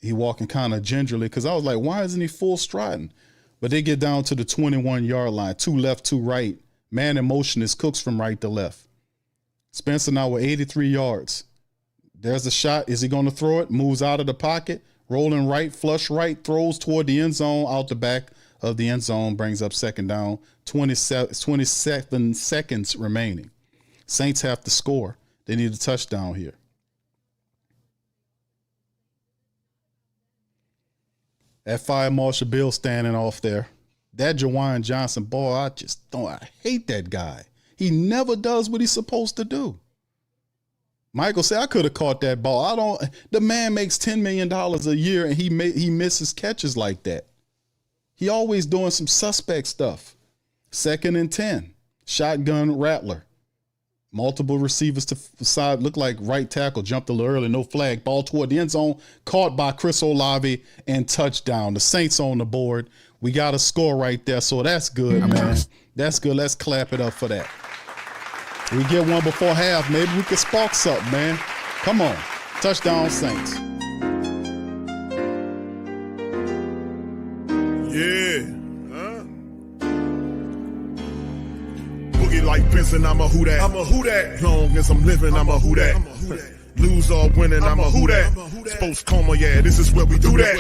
He walking kind of gingerly because I was like, why isn't he full striding? But they get down to the 21-yard line, 2 left, 2 right. Man in motion is Cooks from right to left. Spencer now with 83 yards. There's a shot. Is he going to throw it? Moves out of the pocket, rolling right, flush right, throws toward the end zone, out the back of the end zone, brings up 2nd down, 27 seconds remaining. Saints have to score. They need a touchdown here. That Fire Marshal Bill standing off there. That Juwan Johnson, boy, I hate that guy. He never does what he's supposed to do. Michael said, I could have caught that ball. The man makes $10 million a year and he misses catches like that. He always doing some suspect stuff. 2nd and 10. Shotgun Rattler. Multiple receivers to side, look like right tackle, jumped a little early, no flag. Ball toward the end zone, caught by Chris Olave, and touchdown. The Saints on the board. We got a score right there, so that's good, man. That's good. Let's clap it up for that. We get one before half. Maybe we can spark something, man. Come on. Touchdown, Saints. Yeah. Like Benson, I'm a Who Dat. I'm a Who Dat. Long as I'm living, I'm a Who Dat. Lose or winning, I'm a Who Dat. Sports Coma, yeah, this is where we do that.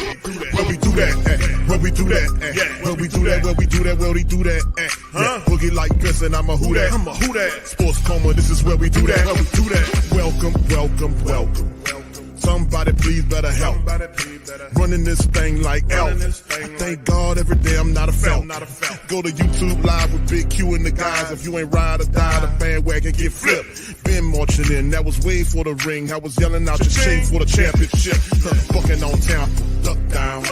Where we do that, where we do that, where we do that, where we do that, where we do that. Boogie like Benson, I'm a Who Dat. I'm a Who Dat. Sports Coma, this is where we do that. Where we do that. Welcome, welcome, welcome. Somebody please better help. Running this thing like elf. I thank God every day I'm not a felt. Go to YouTube Live with Big Q and the guys. If you ain't ride or die, the bandwagon get flipped. Been marching in, that was way for the ring. I was yelling out your shame for the championship. Fucking on town, duck down.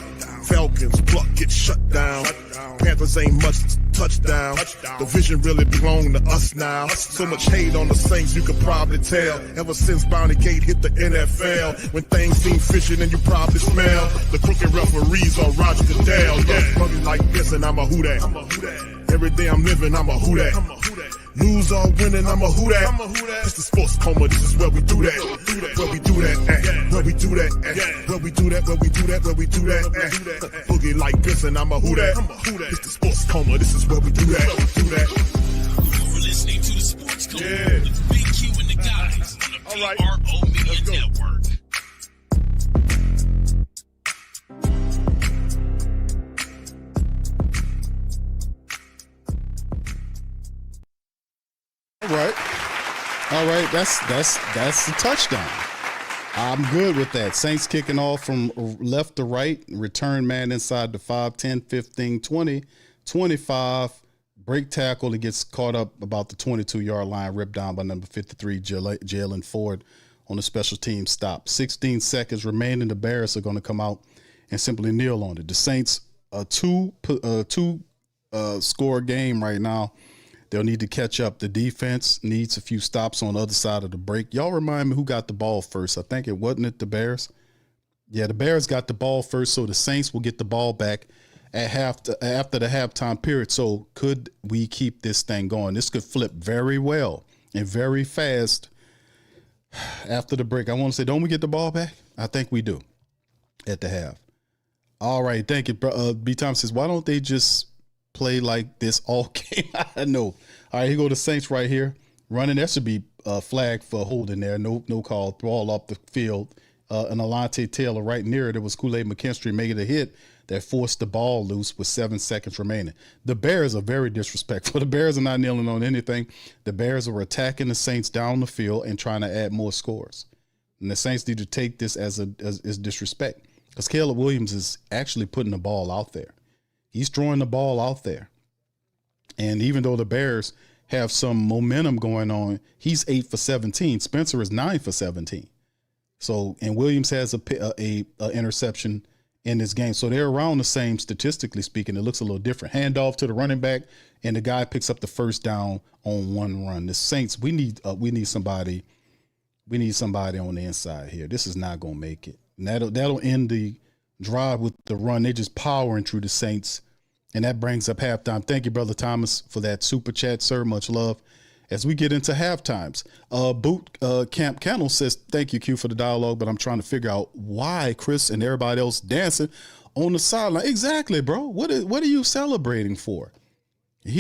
Falcons, pluck, get shut down. Panthers ain't much touchdown. The vision really belong to us now. So much hate on the Saints, you could probably tell. Ever since Bounty Gate hit the NFL, when things seem fishy and you probably smell the crooked referees on Roger Goodell. Yeah, running like this and I'm a Who Dat. Every day I'm living, I'm a Who Dat. Lose or winning, I'm a Who Dat. It's the Sports Coma, this is where we do that. Where we do that, where we do that, where we do that, where we do that, where we do that. Boogie like this and I'm a Who Dat. It's the Sports Coma, this is where we do that. You're listening to the Sports Come on, the Big Q and the guys on the PRO Media Network. All right. That's the touchdown. I'm good with that. Saints kicking off from left to right. Return man inside the 5, 10, 15, 20, 25. Break tackle. He gets caught up about the 22-yard line. Ripped down by number 53, Jalen Ford, on a special team stop. 16 seconds remaining. The Bears are going to come out and simply kneel on it. The Saints, a two score game right now. They'll need to catch up. The defense needs a few stops on the other side of the break. Y'all remind me who got the ball first. I think it wasn't the Bears. Yeah, the Bears got the ball first, so the Saints will get the ball back at after the halftime period. So could we keep this thing going? This could flip very well and very fast after the break. I want to say, don't we get the ball back? I think we do at the half. All right, thank you. B. Thomas says, why don't they just play like this all game? I know. All right, here go the Saints right here. Running. That should be a flag for holding there. No call. Ball off the field. And Alante Taylor right near it. It was Kool-Aid McKinstry making a hit that forced the ball loose with 7 seconds remaining. The Bears are very disrespectful. The Bears are not kneeling on anything. The Bears are attacking the Saints down the field and trying to add more scores. And the Saints need to take this as disrespect, because Caleb Williams is actually putting the ball out there. He's throwing the ball out there. And even though the Bears have some momentum going on, he's 8 for 17. Spencer is 9 for 17. So, and Williams has a interception in this game. So they're around the same, statistically speaking. It looks a little different. Handoff to the running back, and the guy picks up the first down on one run. The Saints, we need somebody. We need somebody on the inside here. This is not going to make it. And that'll end the drive with the run. They're just powering through the Saints, and that brings up halftime. Thank you, Brother Thomas, for that super chat, sir. Much love. As we get into halftimes, Camp Kennel says, thank you, Q, for the dialogue, but I'm trying to figure out why Chris and everybody else dancing on the sideline. Exactly, bro. What are you celebrating for? I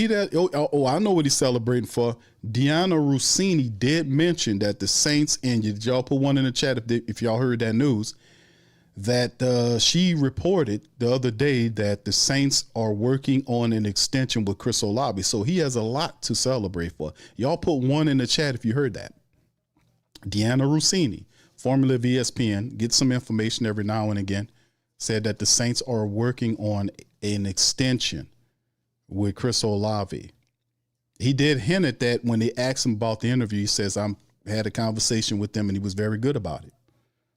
know what he's celebrating for. Deanna Rossini did mention that the Saints, and y'all put one in the chat if y'all heard that news, that she reported the other day that the Saints are working on an extension with Chris Olave. So he has a lot to celebrate for. Y'all put one in the chat if you heard that. Deanna Rossini, formerly of ESPN, gets some information every now and again, said that the Saints are working on an extension with Chris Olave. He did hint at that when they asked him about the interview. He says, I had a conversation with them and he was very good about it.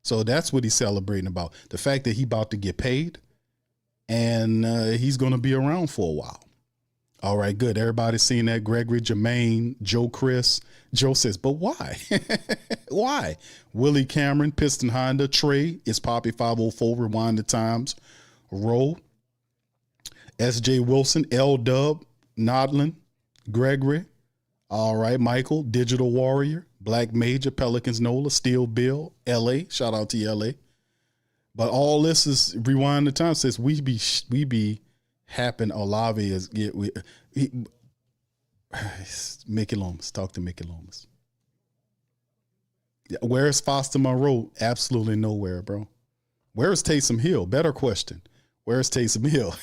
So that's what he's celebrating about. The fact that he's about to get paid and he's going to be around for a while. All right, good. Everybody's seen that. Gregory, Jermaine, Joe, Chris. Joe says, but why? Why? Willie Cameron, Piston Honda, Trey, It's Poppy 504, Rewind the Times, Roe, S.J. Wilson, L-Dub, Nodlin, Gregory. All right, Michael, Digital Warrior, Black Major, Pelicans Nola, Steel Bill, L.A. Shout out to L.A. But all this is Rewind the Time says we be happen. Olave is Mickey Lomas. Talk to Mickey Lomas. Yeah, where's Foster Monroe? Absolutely nowhere, bro. Where's Taysom Hill? Better question. Where's Taysom Hill?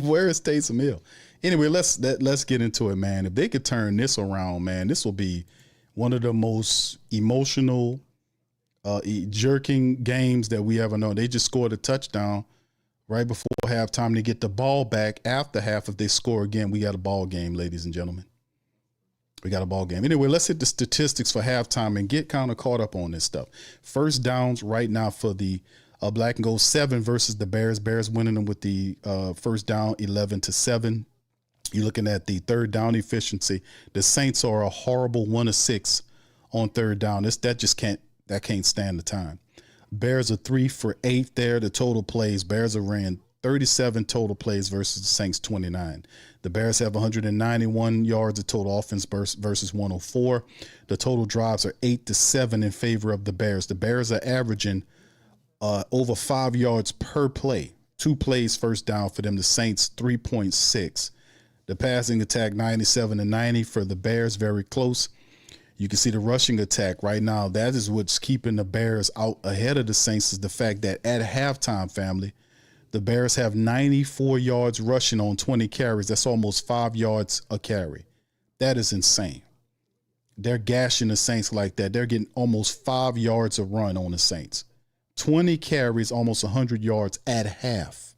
Where is Taysom Hill? Anyway, let's get into it, man. If they could turn this around, man, this will be one of the most emotional, jerking games that we ever know. They just scored a touchdown right before halftime to get the ball back after half. If they score again, we got a ball game, ladies and gentlemen. We got a ball game. Anyway, let's hit the statistics for halftime and get kind of caught up on this stuff. First downs right now for the Black and Gold, 7 versus the Bears. Bears winning them with the first down 11-7. You're looking at the third down efficiency. The Saints are a horrible 1 of 6 on third down. That can't stand the time. Bears are 3 for 8 there. The total plays, Bears are ran 37 total plays versus the Saints 29. The Bears have 191 yards of total offense versus 104. The total drives are 8-7 in favor of the Bears. The Bears are averaging over 5 yards per play. 2 plays first down for them. The Saints 3.6. The passing attack 97-90 for the Bears, very close. You can see the rushing attack right now. That is what's keeping the Bears out ahead of the Saints, is the fact that at halftime, family, the Bears have 94 yards rushing on 20 carries. That's almost 5 yards a carry. That is insane. They're gashing the Saints like that. They're getting almost 5 yards a run on the Saints. 20 carries, almost 100 yards at half.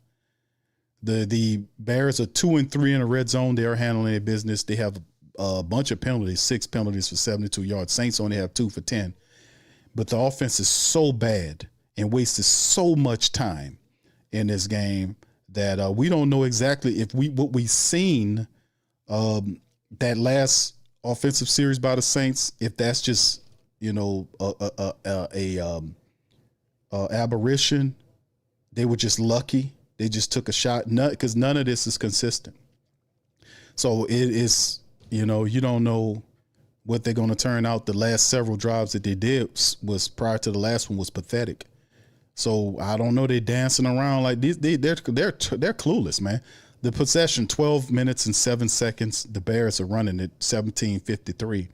The Bears are 2-3 in the red zone. They are handling their business. They have a bunch of penalties, 6 penalties for 72 yards. Saints only have 2 for 10. But the offense is so bad and wasted so much time in this game that we don't know exactly if what we seen that last offensive series by the Saints, if that's just, aberration. They were just lucky. They just took a shot, because none of this is consistent. So it is, you don't know what they're going to turn out. The last several drives that they did was prior to the last one was pathetic. So I don't know. They're dancing around like these. They're clueless, man. The possession, 12 minutes and 7 seconds. The Bears are running at 17:53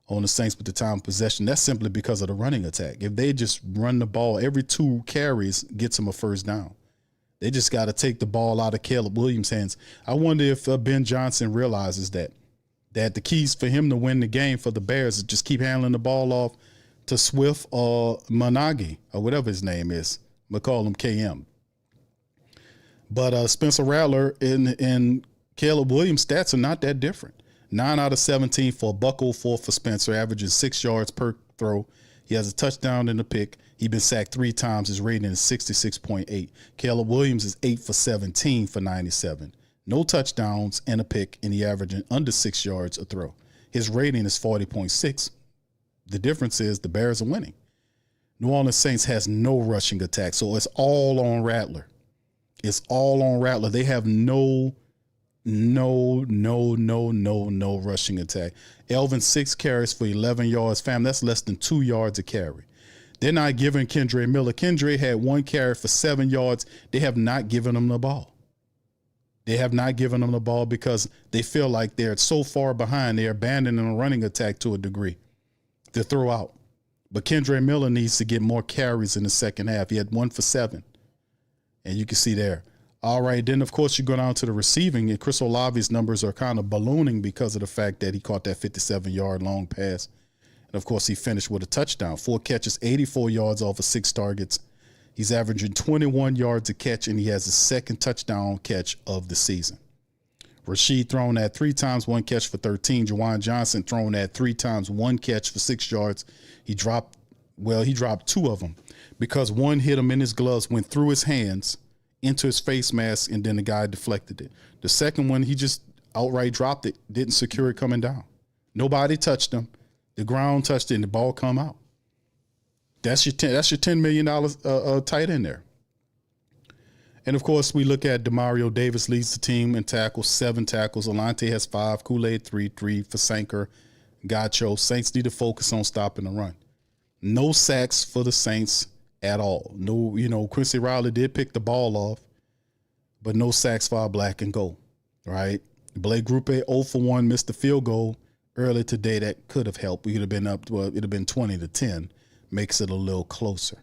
on the Saints with the time of possession. That's simply because of the running attack. If they just run the ball, every 2 carries gets them a first down. They just got to take the ball out of Caleb Williams' hands. I wonder if Ben Johnson realizes that the keys for him to win the game for the Bears is just keep handling the ball off to Swift or Managi or whatever his name is. We'll call him KM. But Spencer Rattler and Caleb Williams' stats are not that different. 9 out of 17 for a $104 for Spencer, averages 6 yards per throw. He has a touchdown and a pick. He's been sacked 3 times. His rating is 66.8. Caleb Williams is 8 for 17 for 97. No touchdowns and a pick, and he averaging under 6 yards a throw. His rating is 40.6. The difference is the Bears are winning. New Orleans Saints has no rushing attack, so it's all on Rattler. It's all on Rattler. They have no rushing attack. Elvin 6 carries for 11 yards. Fam, that's less than 2 yards a carry. They're not giving Kendre Miller. Kendre had 1 carry for 7 yards. They have not given him the ball. They have not given him the ball because they feel like they're so far behind. They're abandoning a running attack to a degree to throw out. But Kendre Miller needs to get more carries in the second half. He had 1 for 7. And you can see there. All right, then, of course, you go down to the receiving, and Chris Olave's numbers are kind of ballooning because of the fact that he caught that 57-yard long pass. And, of course, he finished with a touchdown. 4 catches, 84 yards off of 6 targets. He's averaging 21 yards a catch, and he has his second touchdown catch of the season. Rashid thrown at 3 times, 1 catch for 13. Juwan Johnson thrown at 3 times, 1 catch for 6 yards. He dropped 2 of them because one hit him in his gloves, went through his hands into his face mask, and then the guy deflected it. The second one, he just outright dropped it, didn't secure it coming down. Nobody touched him. The ground touched it, and the ball come out. That's your $10 million tight end there. And, of course, we look at Demario Davis leads the team in tackles, 7 tackles. Alante has 5, Kool-Aid 3 for Sanker, Gacho. Saints need to focus on stopping the run. No sacks for the Saints at all. No, Quincy Riley did pick the ball off, but no sacks for our black and gold, right? Blake Grupe 0 for 1, missed the field goal earlier today. That could have helped. We could have been up, it'd have been 20-10, makes it a little closer.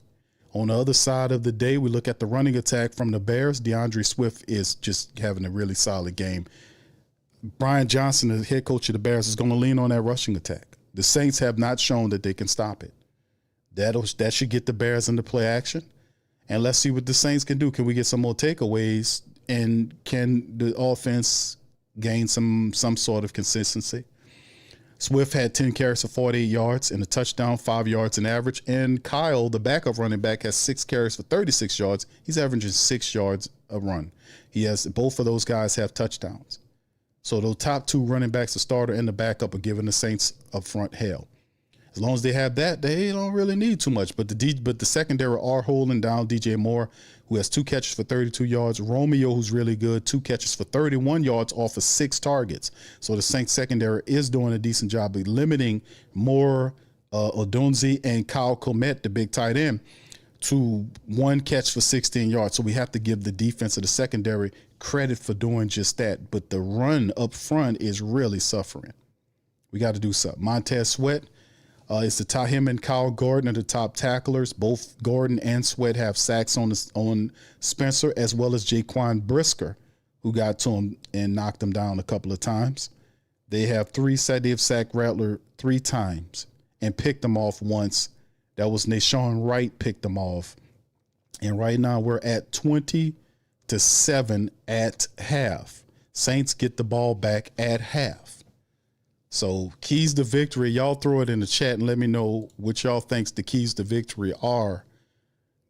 On the other side of the day, we look at the running attack from the Bears. DeAndre Swift is just having a really solid game. Brian Johnson, the head coach of the Bears, is going to lean on that rushing attack. The Saints have not shown that they can stop it. That should get the Bears into play action. And let's see what the Saints can do. Can we get some more takeaways? And can the offense gain some sort of consistency? Swift had 10 carries for 48 yards and a touchdown, 5 yards in average. And Kyle, the backup running back, has 6 carries for 36 yards. He's averaging 6 yards a run. Both of those guys have touchdowns. So those top 2 running backs, the starter and the backup, are giving the Saints up front hell. As long as they have that, they don't really need too much. But the secondary are holding down DJ Moore, who has 2 catches for 32 yards. Romeo, who's really good, 2 catches for 31 yards off of 6 targets. So the Saints secondary is doing a decent job of limiting Moore, Odunze, and Kyle Komet, the big tight end, to 1 catch for 16 yards. So we have to give the defense of the secondary credit for doing just that. But the run up front is really suffering. We got to do something. Montez Sweat is the top. Him and Kyle Gordon are the top tacklers. Both Gordon and Sweat have sacks on Spencer, as well as Jaquan Brisker, who got to him and knocked him down a couple of times. They have they've sacked Rattler 3 times and picked him off once. That was Nashawn Wright picked him off. And right now we're at 20-7 at half. Saints get the ball back at half. So keys to victory, y'all throw it in the chat and let me know what y'all thinks the keys to victory are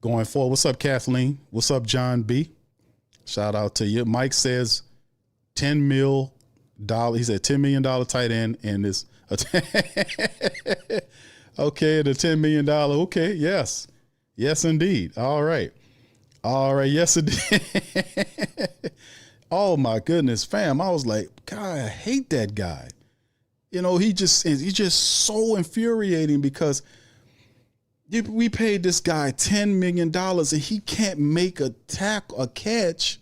going forward. What's up, Kathleen? What's up, John B? Shout out to you. Mike says $10 million. He said $10 million tight end and this. Okay, the $10 million. Okay, yes. Yes, indeed. All right. Yes, indeed. Oh my goodness, fam. I was like, God, I hate that guy. You know, he's just so infuriating because we paid this guy $10 million and he can't make a catch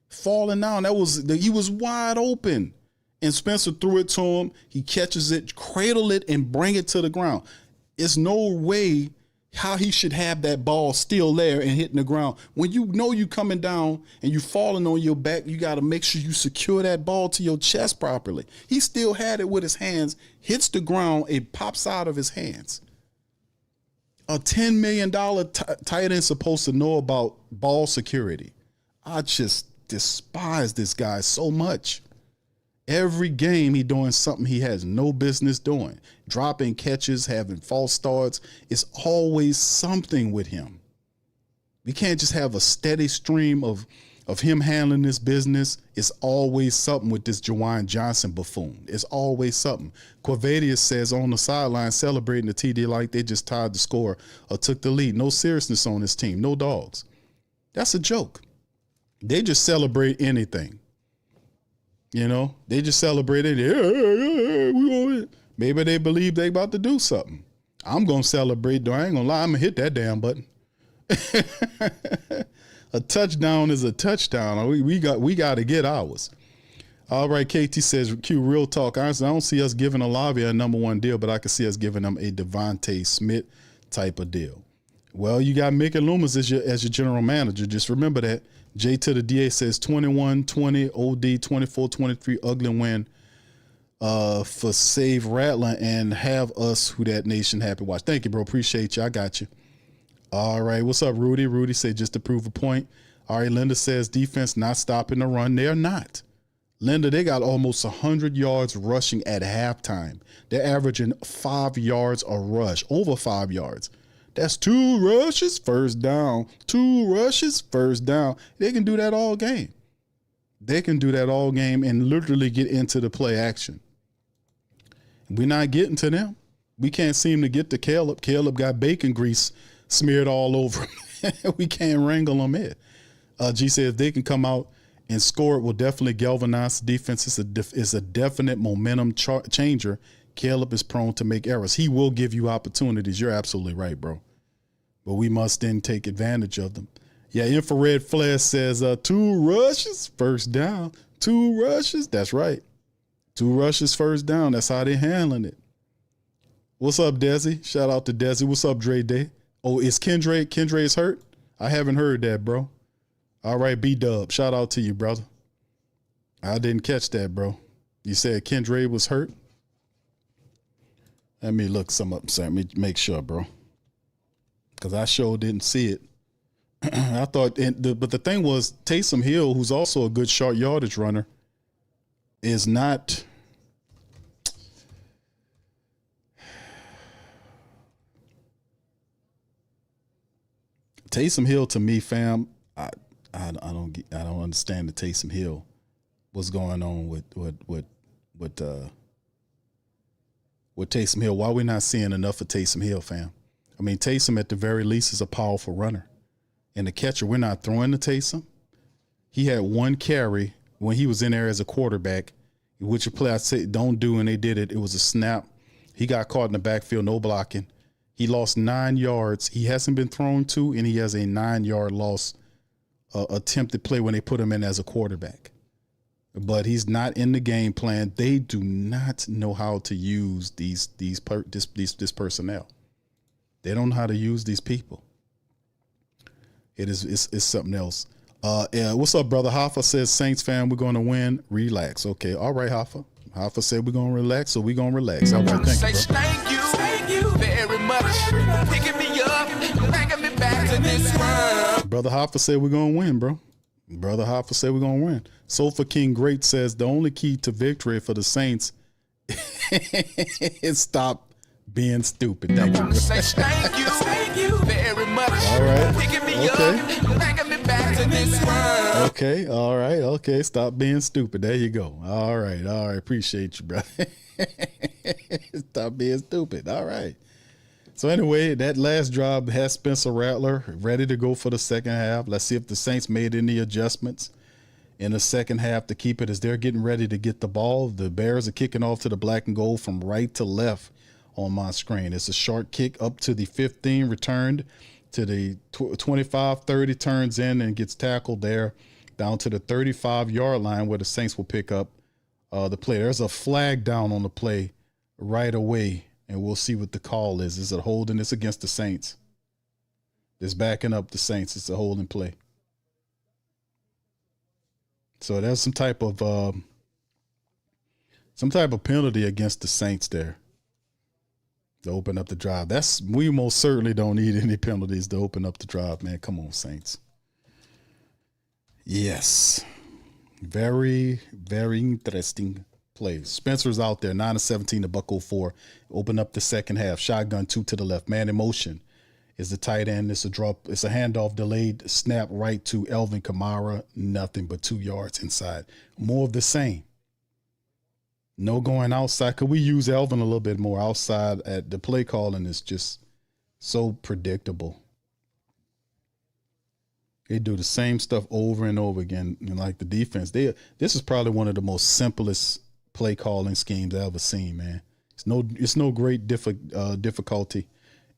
falling down. He was wide open. And Spencer threw it to him. He catches it, cradle it, and bring it to the ground. It's no way how he should have that ball still there and hitting the ground. When you know you coming down and you falling on your back, you got to make sure you secure that ball to your chest properly. He still had it with his hands, hits the ground, it pops out of his hands. A $10 million tight end supposed to know about ball security. I just despise this guy so much. Every game he doing something he has no business doing. Dropping catches, having false starts. It's always something with him. We can't just have a steady stream of him handling this business. It's always something with this Jawan Johnson buffoon. It's always something. Quavadius says on the sideline celebrating the TD like they just tied the score or took the lead. No seriousness on this team. No dogs. That's a joke. They just celebrate anything. You know, they just celebrated. Maybe they believe they about to do something. I'm going to celebrate, though. I ain't going to lie. I'm going to hit that damn button. A touchdown is a touchdown. We got to get ours. All right, KT says, Q, real talk. Honestly, I don't see us giving Olave a number 1 deal, but I can see us giving them a Devontae Smith type of deal. Well, you got Mickey Loomis as your general manager. Just remember that. J to the DA says 21-20, OD 24-23, ugly win for save Rattler and have us Who Dat Nation happy watch. Thank you, bro. Appreciate you. I got you. All right. What's up, Rudy? Rudy said just to prove a point. All right. Linda says defense not stopping the run. They're not. Linda, they got almost 100 yards rushing at halftime. They're averaging 5 yards a rush, over 5 yards. That's 2 rushes, first down. 2 rushes, first down. They can do that all game. They can do that all game and literally get into the play action. We're not getting to them. We can't seem to get to Caleb. Caleb got bacon grease smeared all over him. We can't wrangle them in. G said if they can come out and score, it will definitely galvanize the defense. It's a definite momentum changer. Caleb is prone to make errors. He will give you opportunities. You're absolutely right, bro. But we must then take advantage of them. Yeah, Infrared Flash says 2 rushes, first down. 2 rushes, that's right. 2 rushes, first down. That's how they're handling it. What's up, Desi? Shout out to Desi. What's up, Dre Day? Oh, is Kendra? Kendra is hurt? I haven't heard that, bro. All right, B-Dub. Shout out to you, brother. I didn't catch that, bro. You said Kendra was hurt? Let me look some up. Let me make sure, bro. Because I sure didn't see it. I thought, but the thing was, Taysom Hill, who's also a good short yardage runner, is not. Taysom Hill, to me, fam, I don't understand the Taysom Hill. What's going on with Taysom Hill? Why we not seeing enough of Taysom Hill, fam? I mean, Taysom at the very least is a powerful runner. And the catcher, we're not throwing to Taysom. He had 1 carry when he was in there as a quarterback, which a play I said don't do, and they did it. It was a snap. He got caught in the backfield, no blocking. He lost 9 yards. He hasn't been thrown to, and he has a 9-yard loss attempted play when they put him in as a quarterback. but he's not in the game plan. They do not know how to use this personnel. They don't know how to use these people. It's something else. What's up, brother? Hoffa says, Saints fan, we're going to win. Relax. Okay. All right, Hoffa. Hoffa said we're going to relax, so we're going to relax. All right, thank you, bro. Thank you very much. Picking me up, bringing me back to this world. Brother Hoffa said we're going to win, bro. Brother Hoffa said we're going to win. Sofa King Great says the only key to victory for the Saints is stop being stupid. Thank you, bro. Thank you very much. All right. Picking me Okay. up, bringing me back to this world. Okay. All right. Okay. Stop being stupid. There you go. All right. All right. Appreciate you, brother. Stop being stupid. All right. So anyway, that last drive has Spencer Rattler ready to go for the second half. Let's see if the Saints made any adjustments in the second half to keep it as they're getting ready to get the ball. The Bears are kicking off to the black and gold from right to left on my screen. It's a short kick up to the 15, returned to the 25, 30, turns in and gets tackled there down to the 35-yard line where the Saints will pick up the play. There's a flag down on the play right away. And we'll see what the call is. Is it holding? It's against the Saints. It's backing up the Saints. It's a holding play. So there's some type of penalty against the Saints there to open up the drive. We most certainly don't need any penalties to open up the drive, man. Come on, Saints. Yes. Very, very interesting play. Spencer's out there, 9-17 to buck 04. Open up the second half. Shotgun 2 to the left. Man in motion is the tight end. It's a drop. It's a handoff, delayed snap right to Alvin Kamara. Nothing but 2 yards inside. More of the same. No going outside. Could we use Alvin a little bit more outside? At the play calling is just so predictable. They do the same stuff over and over again. And like the defense, this is probably one of the most simplest play calling schemes I've ever seen, man. It's no great difficulty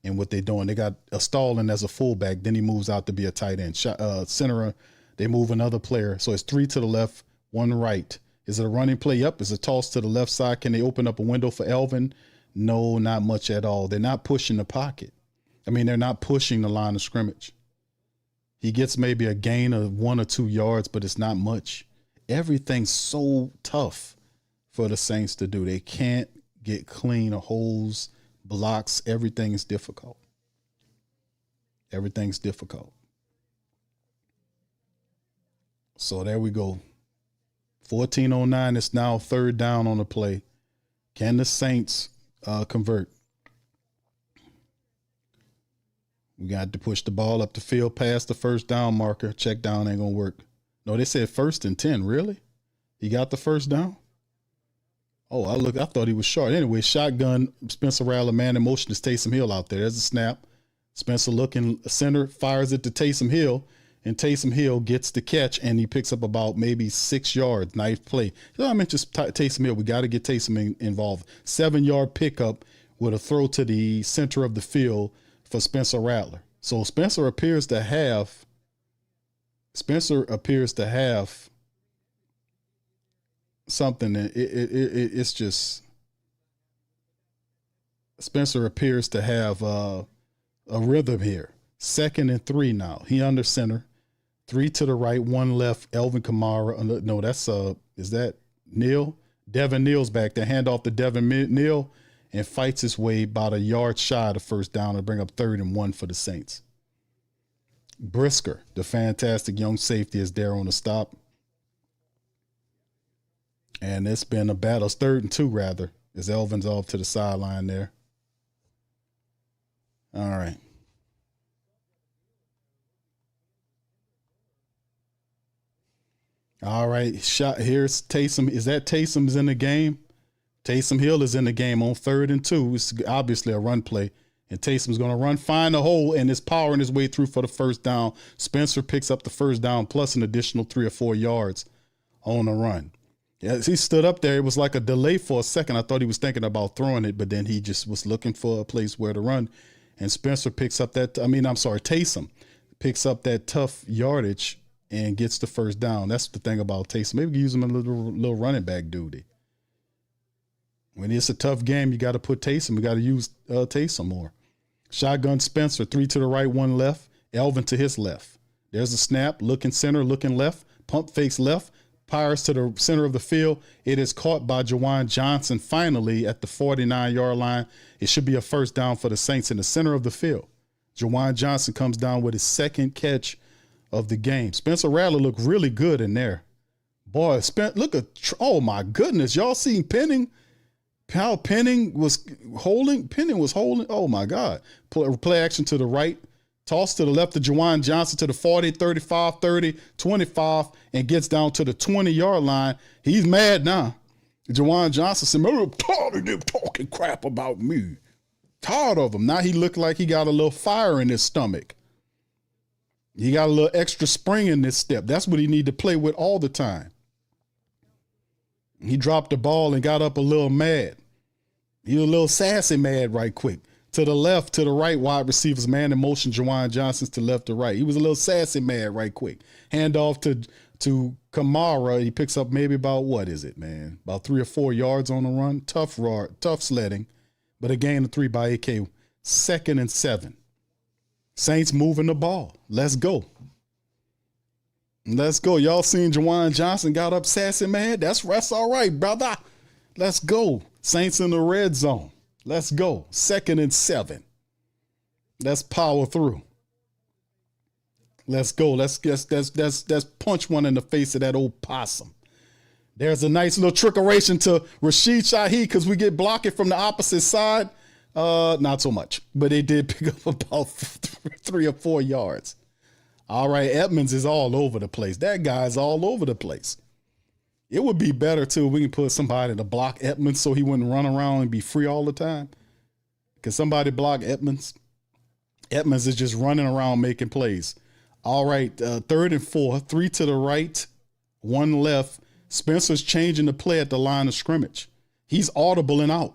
in what they're doing. They got a Stalling as a fullback, then he moves out to be a tight end. Center, they move another player. So it's 3 to the left, 1 right. Is it a running play? Yep. Is a toss to the left side? Can they open up a window for Alvin? No, not much at all. They're not pushing the pocket. I mean, they're not pushing the line of scrimmage. He gets maybe a gain of 1 or 2 yards, but it's not much. Everything's so tough for the Saints to do. They can't get clean or holes, blocks. Everything is difficult. Everything's difficult. So there we go. 14:09. It's now third down on the play. Can the Saints convert? We got to push the ball up the field past the first down marker. Check down ain't going to work. No, they said 1st and 10. Really? He got the first down? Oh, I thought he was short. Anyway, shotgun, Spencer Rattler, man in motion is Taysom Hill out there. There's a snap. Spencer looking center, fires it to Taysom Hill, and Taysom Hill gets the catch, and he picks up about maybe 6 yards. Nice play. You know, I mentioned Taysom Hill. We got to get Taysom involved. 7-yard pickup with a throw to the center of the field for Spencer Rattler. So Spencer appears to have something. It's just Spencer appears to have a rhythm here. 2nd and 3 now. He under center. 3 to the right, 1 left. Alvin Kamara. No, that's is that Neal? Devin Neal's back there. Hand off to Devin Neal and fights his way about a yard shy of the first down to bring up 3rd and 1 for the Saints. Brisker, the fantastic young safety, is there on the stop. And it's been a battle. It's 3rd and 2, rather, as Elvin's off to the sideline there. All right. All right. Shot. Here's Taysom. Is that Taysom's in the game? Taysom Hill is in the game on 3rd and 2. It's obviously a run play. And Taysom's going to run, find a hole, and is powering his way through for the first down. Spencer picks up the first down plus an additional 3 or 4 yards on the run. As he stood up there, it was like a delay for a second. I thought he was thinking about throwing it, but then he just was looking for a place where to run. And Spencer picks up Taysom picks up that tough yardage and gets the first down. That's the thing about Taysom. Maybe we can use him in a little running back duty. When it's a tough game, you got to put Taysom. We got to use Taysom more. Shotgun Spencer, 3 to the right, 1 left. Elvin to his left. There's a snap, looking center, looking left. Pump fakes left. Pirates to the center of the field. It is caught by Juwan Johnson finally at the 49-yard line. It should be a first down for the Saints in the center of the field. Juwan Johnson comes down with his second catch of the game. Spencer Rattler looked really good in there. Boy, look at, oh my goodness. Y'all seen Penning? How Penning was holding? Penning was holding. Oh my God. Play action to the right. Toss to the left of Juwan Johnson to the 40, 35, 30, 25, and gets down to the 20-yard line. He's mad now. Juwan Johnson said, I'm tired of them talking crap about me. Tired of him. Now he looked like he got a little fire in his stomach. He got a little extra spring in this step. That's what he need to play with all the time. He dropped the ball and got up a little mad. He was a little sassy mad right quick. To the left, to the right, wide receivers, man in motion, Juwan Johnson's to left to right. He was a little sassy mad right quick. Hand off to Kamara. He picks up maybe about, what is it, man? About 3 or 4 yards on the run. Tough sledding, but a gain of 3 by AK. 2nd and 7. Saints moving the ball. Let's go. Let's go. Y'all seen Juwan Johnson got up sassy mad? That's all right, brother. Let's go. Saints in the red zone. Let's go. 2nd and 7. Let's power through. Let's go. Let's punch one in the face of that old possum. There's a nice little trickeration to Rashid Shaheed because we get blocking from the opposite side. Not so much, but they did pick up about 3 or 4 yards. All right, Edmonds is all over the place. That guy's all over the place. It would be better, too, if we can put somebody to block Edmonds so he wouldn't run around and be free all the time. Can somebody block Edmonds? Edmonds is just running around making plays. All right, 3rd and 4, 3 to the right, 1 left. Spencer's changing the play at the line of scrimmage. He's audible and out.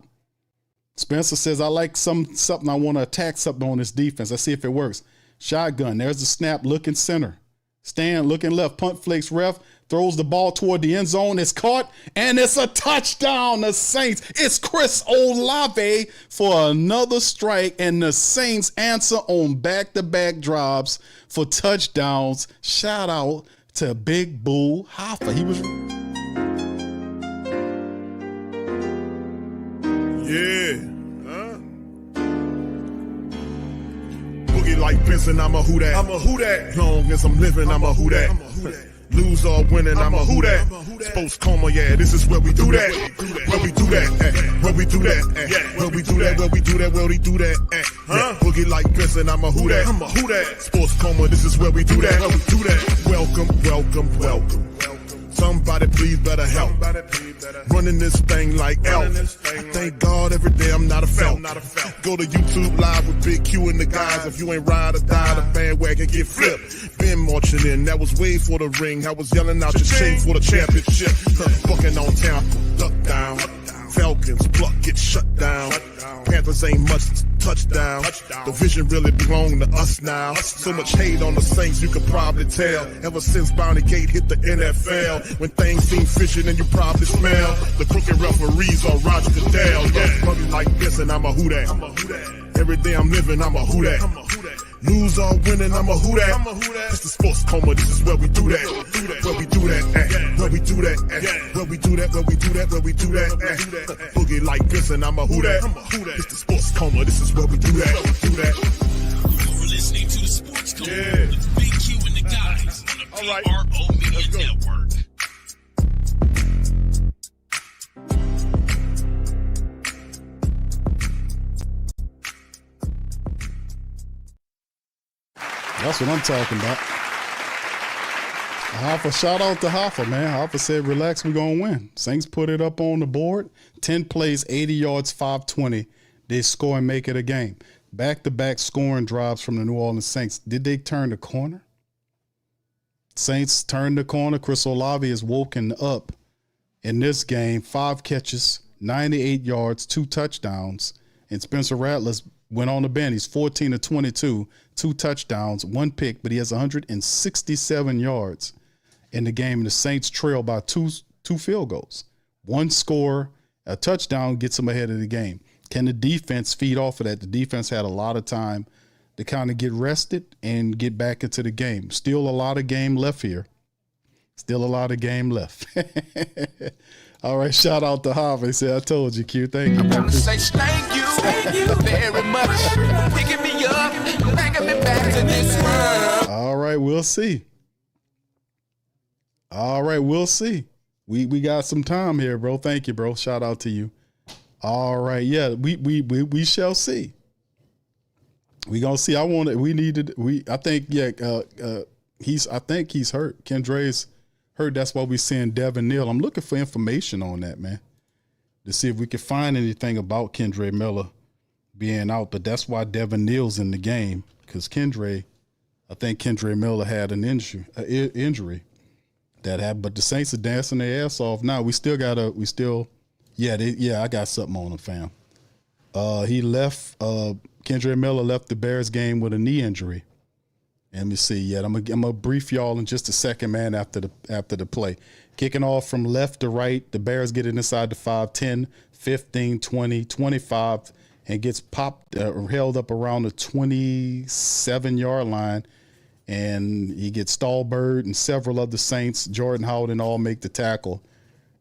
Spencer says, I like something. I want to attack something on this defense. Let's see if it works. Shotgun. There's the snap. Looking center. Stand. Looking left. Punt flakes ref. Throws the ball toward the end zone. It's caught. And it's a touchdown. The Saints. It's Chris Olave for another strike. And the Saints answer on back-to-back drives for touchdowns. Shout out to Big Bull Hoffa. He was... Yeah. Boogie like Benson, I'm a Who Dat. I'm a Who Dat. Long as I'm living, I'm a Who Dat. Lose or winning, I'm a Who Dat. Sports Coma, yeah, this is where we do that. Where we do that. Where we do that. Where we do that. Where we do that. Where we do that. Boogie like Benson, I'm a Who Dat. I'm a Who Dat. Sports Coma, this is where we do that. Where we do that. Welcome. Somebody please better help. Running this thing like Elf. I thank God every day I'm not a felt. Go to YouTube Live with Big Q and the guys. If you ain't ride or die, the bandwagon get flipped. Been marching in, that was way for the ring. I was yelling out your shame for the championship. Bucking on town, duck down. Falcons, pluck, get shut down. Panthers ain't much touchdown. The vision really belong to us now. So much hate on the Saints, you could probably tell. Ever since Bounty Gate hit the NFL. When things seem fishy, then you probably smell the crooked referees or Roger Goodell. Yeah, probably like this, and I'm a Who Dat. Every day I'm living, I'm a Who Dat. Lose or winning, I'm a Who Dat. It's the Sports Coma, this is where we do that. Where we do that, where we do that, where we do that, where we do that, where we do that. Boogie like this, and I'm a Who Dat. It's the Sports Coma, this is where we do that. You're listening to the Sports Coma with Big Q and the guys on the PRO Media Network. That's what I'm talking about. Hoffa, shout out to Hoffa, man. Hoffa said, relax, we're going to win. Saints put it up on the board. 10 plays, 80 yards, 520. They score and make it a game. Back-to-back scoring drives from the New Orleans Saints. Did they turn the corner? Saints turned the corner. Chris Olave is woken up in this game. 5 catches, 98 yards, 2 touchdowns. And Spencer Rattler went on the bench. He's 14 of 22, 2 touchdowns, 1 pick, but he has 167 yards in the game. And the Saints trail by two field goals. 1 score, a touchdown gets them ahead of the game. Can the defense feed off of that? The defense had a lot of time to kind of get rested and get back into the game. Still a lot of game left here. Still a lot of game left. All right, shout out to Olave. Say, I told you, Q. Thank you. I wanna say thank you very much. Picking me up, bringing me back to this world. All right, we'll see. All right, we'll see. We got some time here, bro. Thank you, bro. Shout out to you. All right, yeah, we shall see. We gonna see. I think he's hurt. Kendre's hurt. That's why we seeing Devin Neal. I'm looking for information on that, man, to see if we can find anything about Kendre Miller being out. But that's why Devin Neal's in the game, because I think Kendre Miller had an injury that happened. But the Saints are dancing their ass off now. I got something on him, fam. He left. Kendre Miller left the Bears game with a knee injury. Let me see. Yeah, I'm gonna brief y'all in just a second, man. After the play, kicking off from left to right, the Bears get it inside the 5, 10, 15, 20, 25, and gets popped, held up around the 27-yard line, and he gets Stallbird and several of the Saints, Jordan Howden, all make the tackle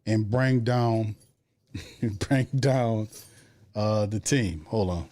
and bring down the team. Hold on.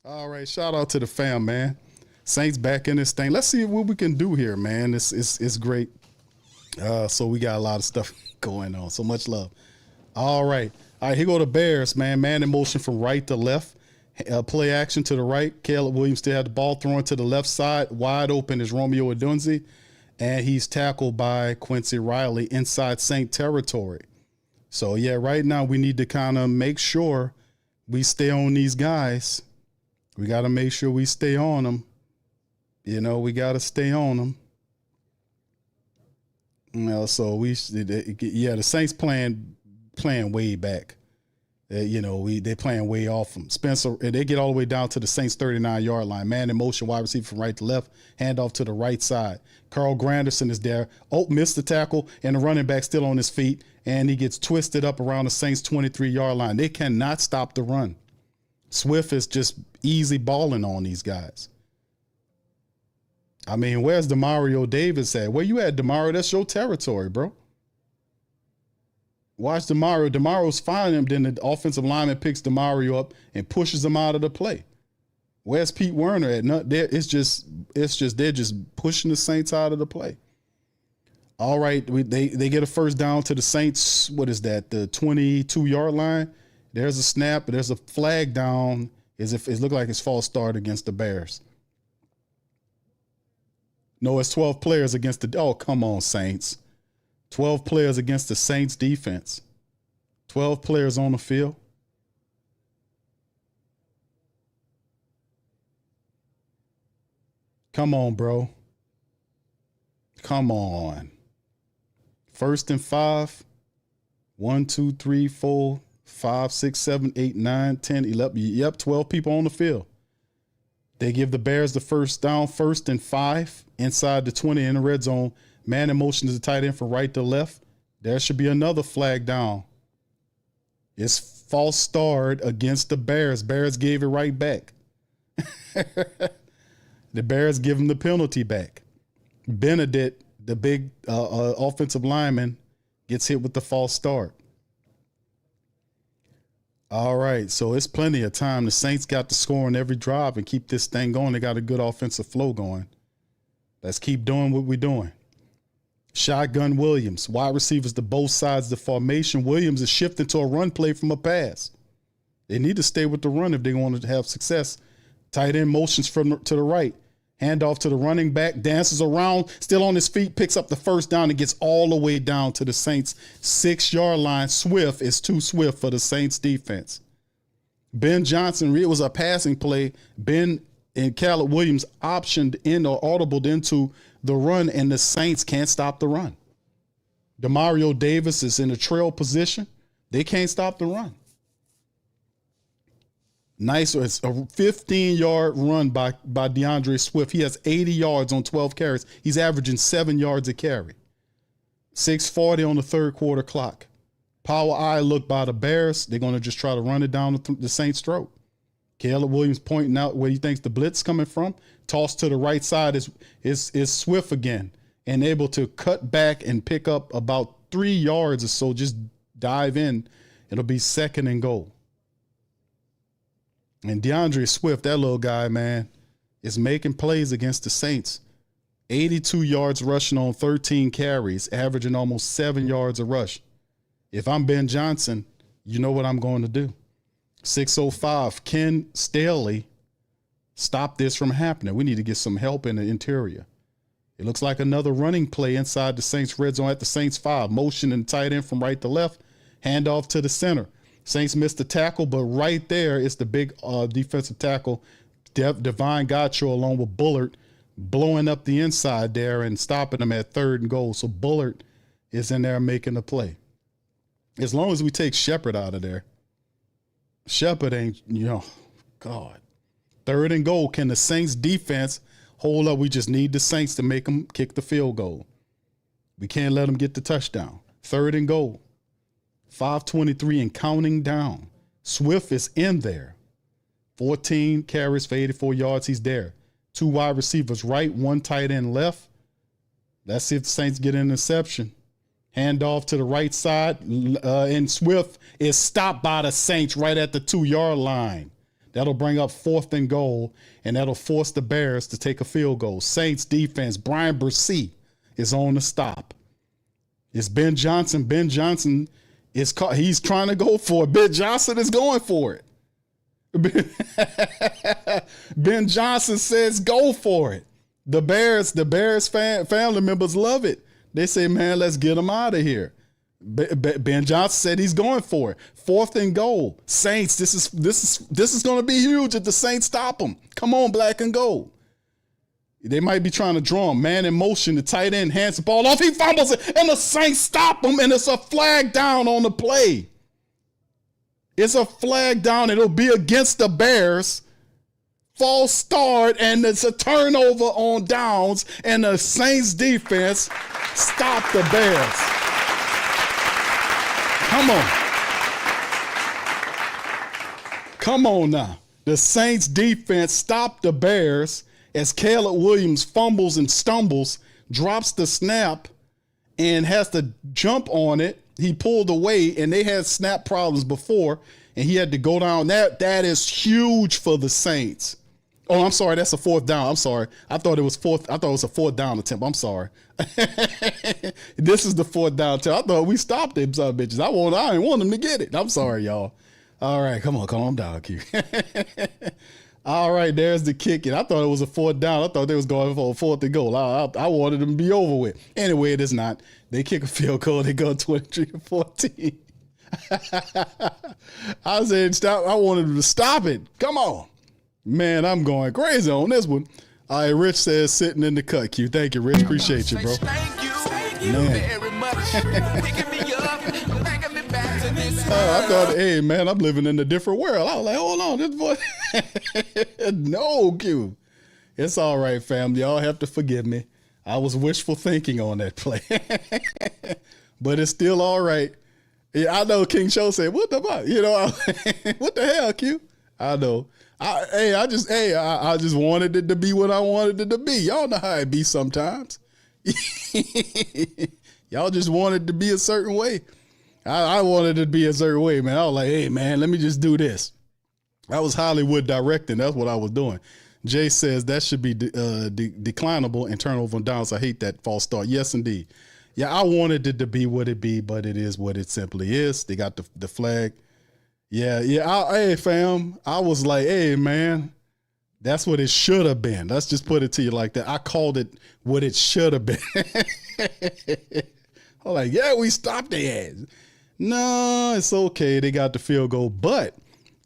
All right, shout out to the fam, man. Saints back in this thing. Let's see what we can do here, man. It's great. So we got a lot of stuff going on. So much love. All right, here go the Bears, man. Man in motion from right to left. Play action to the right. Caleb Williams still had the ball thrown to the left side. Wide open is Romeo Odunze, and he's tackled by Quincy Riley inside Saint territory. So yeah, right now we need to kind of make sure we stay on these guys. We got to make sure we stay on them. We got to stay on them. So the Saints playing way back. They playing way off them. Spencer, they get all the way down to the Saints 39-yard line. Man in motion, wide receiver from right to left, handoff to the right side. Carl Granderson is there. Missed the tackle, and the running back still on his feet, and he gets twisted up around the Saints 23-yard line. They cannot stop the run. Swift is just easy balling on these guys. I mean, where's Demario Davis at? Where you at, Demario? That's your territory, bro. Watch Demario. Demario's finding him. Then the offensive lineman picks Demario up and pushes him out of the play. Where's Pete Werner at? It's just they're just pushing the Saints out of the play. All right, they get a first down to the Saints. What is that? The 22-yard line. There's a snap, but there's a flag down. It looked like it's false start against the Bears. No, it's 12 players against the. Oh, come on, Saints. 12 players against the Saints defense. 12 players on the field. Come on, bro. Come on. 1st and 5. 1, 2, 3, 4, 5, 6, 7, 8, 9, 10, 11. Yep, 12 people on the field. They give the Bears the first down, 1st and 5, inside the 20 in the red zone. Man in motion is the tight end from right to left. There should be another flag down. It's false start against the Bears. Bears gave it right back. The Bears give him the penalty back. Benedict, the big offensive lineman, gets hit with the false start. All right, so it's plenty of time. The Saints got to score on every drive and keep this thing going. They got a good offensive flow going. Let's keep doing what we're doing. Shotgun Williams. Wide receivers to both sides of the formation. Williams is shifting to a run play from a pass. They need to stay with the run if they want to have success. Tight end motions to the right. Handoff to the running back. Dances around. Still on his feet. Picks up the first down and gets all the way down to the Saints 6-yard line. Swift is too swift for the Saints defense. Ben Johnson, it was a passing play. Ben and Caleb Williams optioned in or audibled into the run, and the Saints can't stop the run. Demario Davis is in a trail position. They can't stop the run. Nice. It's a 15-yard run by DeAndre Swift. He has 80 yards on 12 carries. He's averaging 7 yards a carry. 6:40 on the third quarter clock. Power eye look by the Bears. They're going to just try to run it down the Saints' throat. Caleb Williams pointing out where he thinks the blitz coming from. Toss to the right side is Swift again, and able to cut back and pick up about 3 yards or so. Just dive in. It'll be 2nd and goal. And DeAndre Swift, that little guy, man, is making plays against the Saints. 82 yards rushing on 13 carries, averaging almost 7 yards a rush. If I'm Ben Johnson, you know what I'm going to do. 6:05, Ken Staley, stop this from happening. We need to get some help in the interior. It looks like another running play inside the Saints red zone at the Saints 5. Motion and tight end from right to left. Handoff to the center. Saints missed the tackle, but right there is the big defensive tackle, Divine Gotcho, along with Bullard, blowing up the inside there and stopping them at 3rd and goal. So Bullard is in there making the play. As long as we take Shepard out of there, Shepard ain't, God. 3rd and goal. Can the Saints defense hold up? We just need the Saints to make them kick the field goal. We can't let them get the touchdown. 3rd and goal. 5:23 and counting down. Swift is in there. 14 carries for 84 yards. He's there. 2 wide receivers right, 1 tight end left. Let's see if the Saints get an interception. Handoff to the right side, and Swift is stopped by the Saints right at the 2-yard line. That'll bring up 4th and goal, and that'll force the Bears to take a field goal. Saints defense, Brian Bursey is on the stop. It's Ben Johnson. Ben Johnson he's trying to go for it. Ben Johnson is going for it. Ben Johnson says go for it. The Bears family members love it. They say, man, let's get him out of here. Ben Johnson said he's going for it. 4th and goal. Saints, this is going to be huge if the Saints stop them. Come on, black and gold. They might be trying to draw him. Man in motion, the tight end hands the ball off. He fumbles it, and the Saints stop him, and it's a flag down on the play. It's a flag down. It'll be against the Bears. False start, and it's a turnover on downs, and the Saints defense stopped the Bears. Come on. Come on now. The Saints defense stopped the Bears as Caleb Williams fumbles and stumbles, drops the snap, and has to jump on it. He pulled away, and they had snap problems before, and he had to go down. That is huge for the Saints. Oh, I'm sorry. That's a 4th down. I'm sorry. I thought it was a 4th down attempt. I'm sorry. This is the 4th down attempt. I thought we stopped them son of bitches. I didn't want them to get it. I'm sorry, y'all. All right, come on, calm down, Q. All right, there's the kicking. I thought it was a 4th down. I thought they was going for a 4th and goal. I wanted them to be over with. Anyway, it is not. They kick a field goal. They go 23-14. I said stop. I wanted them to stop it. Come on. Man, I'm going crazy on this one. All right, Rich says sitting in the cut, Q. Thank you, Rich. Appreciate you, bro. Thank you very much. Picking me up, bringing me back to this I thought, hey, man, I'm living in a different world. I was like, hold on, this boy. No, Q. It's all right, family. Y'all have to forgive me. I was wishful thinking on that play. But it's still all right. Yeah, I know King Show said, what the fuck? What the hell, Q? I know. I just wanted it to be what I wanted it to be. Y'all know how it be sometimes. Y'all just wanted it to be a certain way. I wanted it to be a certain way, man. I was like, hey, man, let me just do this. I was Hollywood directing. That's what I was doing. Jay says that should be declinable and turnover on downs. I hate that false start. Yes, indeed. Yeah, I wanted it to be what it be, but it is what it simply is. They got the flag. Yeah. Hey, fam, I was like, hey, man, that's what it should have been. Let's just put it to you like that. I called it what it should have been. I'm like, yeah, we stopped their ass. No, it's okay. They got the field goal. But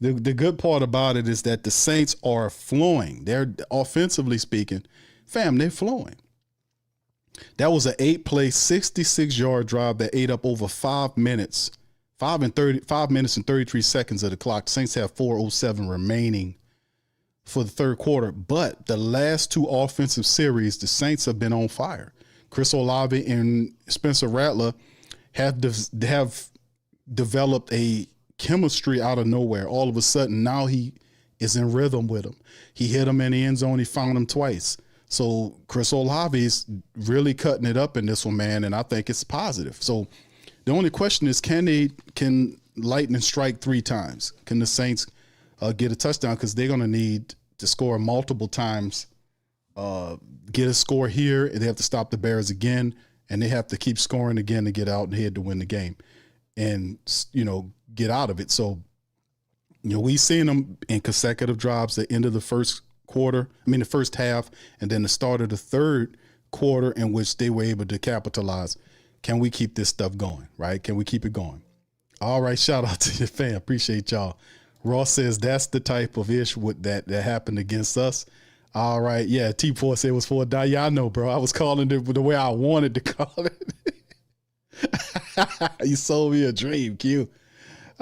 the good part about it is that the Saints are flowing. They're offensively speaking, fam, they're flowing. That was an 8-play, 66-yard drive that ate up over 5 minutes. 5 minutes and 33 seconds of the clock. The Saints have 4:07 remaining for the third quarter. But the last two offensive series, the Saints have been on fire. Chris Olave and Spencer Rattler have developed a chemistry out of nowhere. All of a sudden, now he is in rhythm with him. He hit him in the end zone. He found him twice. So Chris Olave is really cutting it up in this one, man, and I think it's positive. So the only question is, can lightning strike 3 times? Can the Saints get a touchdown? Because they're going to need to score multiple times, get a score here, and they have to stop the Bears again, and they have to keep scoring again to get out and head to win the game and, get out of it. So, we've seen them in consecutive drives at the end of the first half, and then the start of the third quarter in which they were able to capitalize. Can we keep this stuff going, right? Can we keep it going? All right, shout out to your fan. Appreciate y'all. Ross says that's the type of issue that happened against us. All right, yeah, T4 said it was for a die. Yeah, I know, bro. I was calling it the way I wanted to call it. You sold me a dream, Q.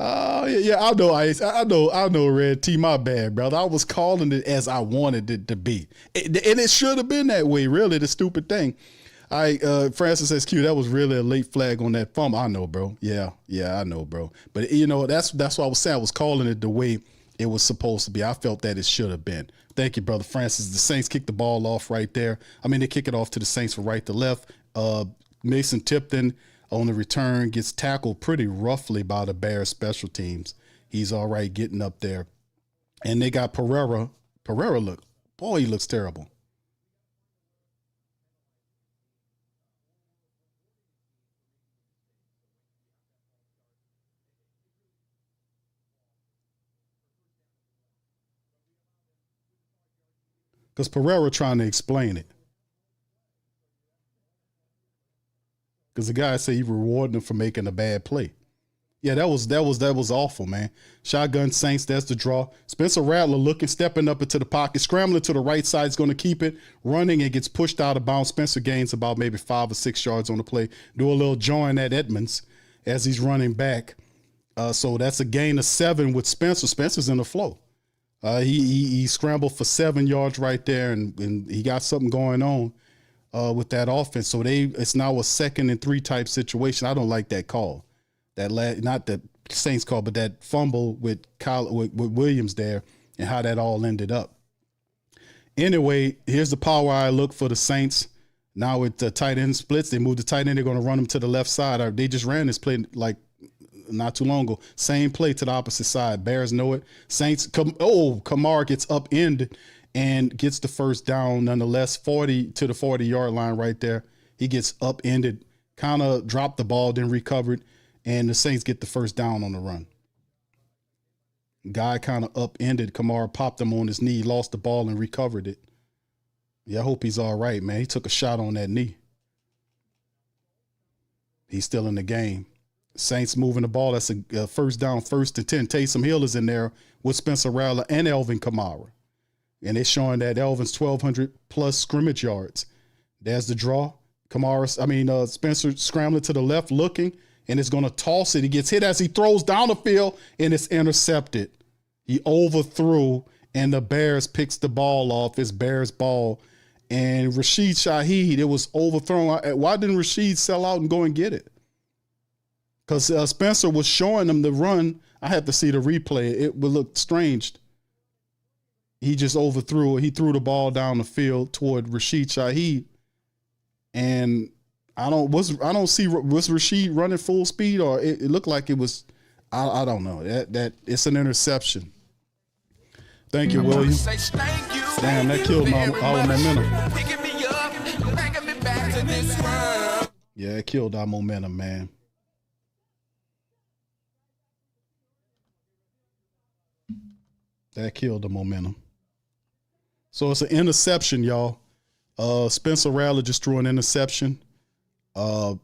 Oh, yeah, I know, Ice. I know, Red T. My bad, brother. I was calling it as I wanted it to be. And it should have been that way, really, the stupid thing. Francis says, Q, that was really a late flag on that fumble. I know, bro. Yeah, I know, bro. But, that's what I was saying. I was calling it the way it was supposed to be. I felt that it should have been. Thank you, brother Francis. The Saints kicked the ball off right there. They kick it off to the Saints from right to left. Mason Tipton on the return gets tackled pretty roughly by the Bears special teams. He's all right getting up there. And they got Pereira. He looks terrible. Because Pereira trying to explain it. Because the guy said he rewarded him for making a bad play. Yeah, that was awful, man. Shotgun Saints, that's the draw. Spencer Rattler stepping up into the pocket, scrambling to the right side, is going to keep it, running, and gets pushed out of bounds. Spencer gains about maybe 5 or 6 yards on the play. Do a little join at Edmonds as he's running back. So that's a gain of 7 with Spencer. Spencer's in the flow. He scrambled for 7 yards right there, and he got something going on with that offense. So it's now a 2nd and 3 type situation. I don't like that call. Not the Saints call, but that fumble with Williams there and how that all ended up. Anyway, here's the power eye look for the Saints. Now with the tight end splits, they move the tight end. They're going to run them to the left side. They just ran this play like not too long ago. Same play to the opposite side. Bears know it. Saints, Kamara gets upended and gets the first down nonetheless, 40 to the 40-yard line right there. He gets upended, kind of dropped the ball, then recovered, and the Saints get the first down on the run. Guy kind of upended. Kamara popped him on his knee, lost the ball, and recovered it. Yeah, I hope he's all right, man. He took a shot on that knee. He's still in the game. Saints moving the ball. That's a first down, 1st and 10. Taysom Hill is in there with Spencer Rattler and Alvin Kamara. And it's showing that Alvin's 1,200 plus scrimmage yards. There's the draw. Spencer scrambling to the left looking, and it's going to toss it. He gets hit as he throws down the field, and it's intercepted. He overthrew, and the Bears picks the ball off. It's Bears ball. And Rashid Shaheed, it was overthrown. Why didn't Rashid sell out and go and get it? Because Spencer was showing them the run. I had to see the replay. It would look strange. He just overthrew it. He threw the ball down the field toward Rashid Shaheed. And was Rashid running full speed, or it looked like it was, I don't know. That it's an interception. Thank you, William. Damn, that killed our momentum. Yeah, it killed our momentum, man. That killed the momentum. So it's an interception, y'all. Spencer Rattler just threw an interception. He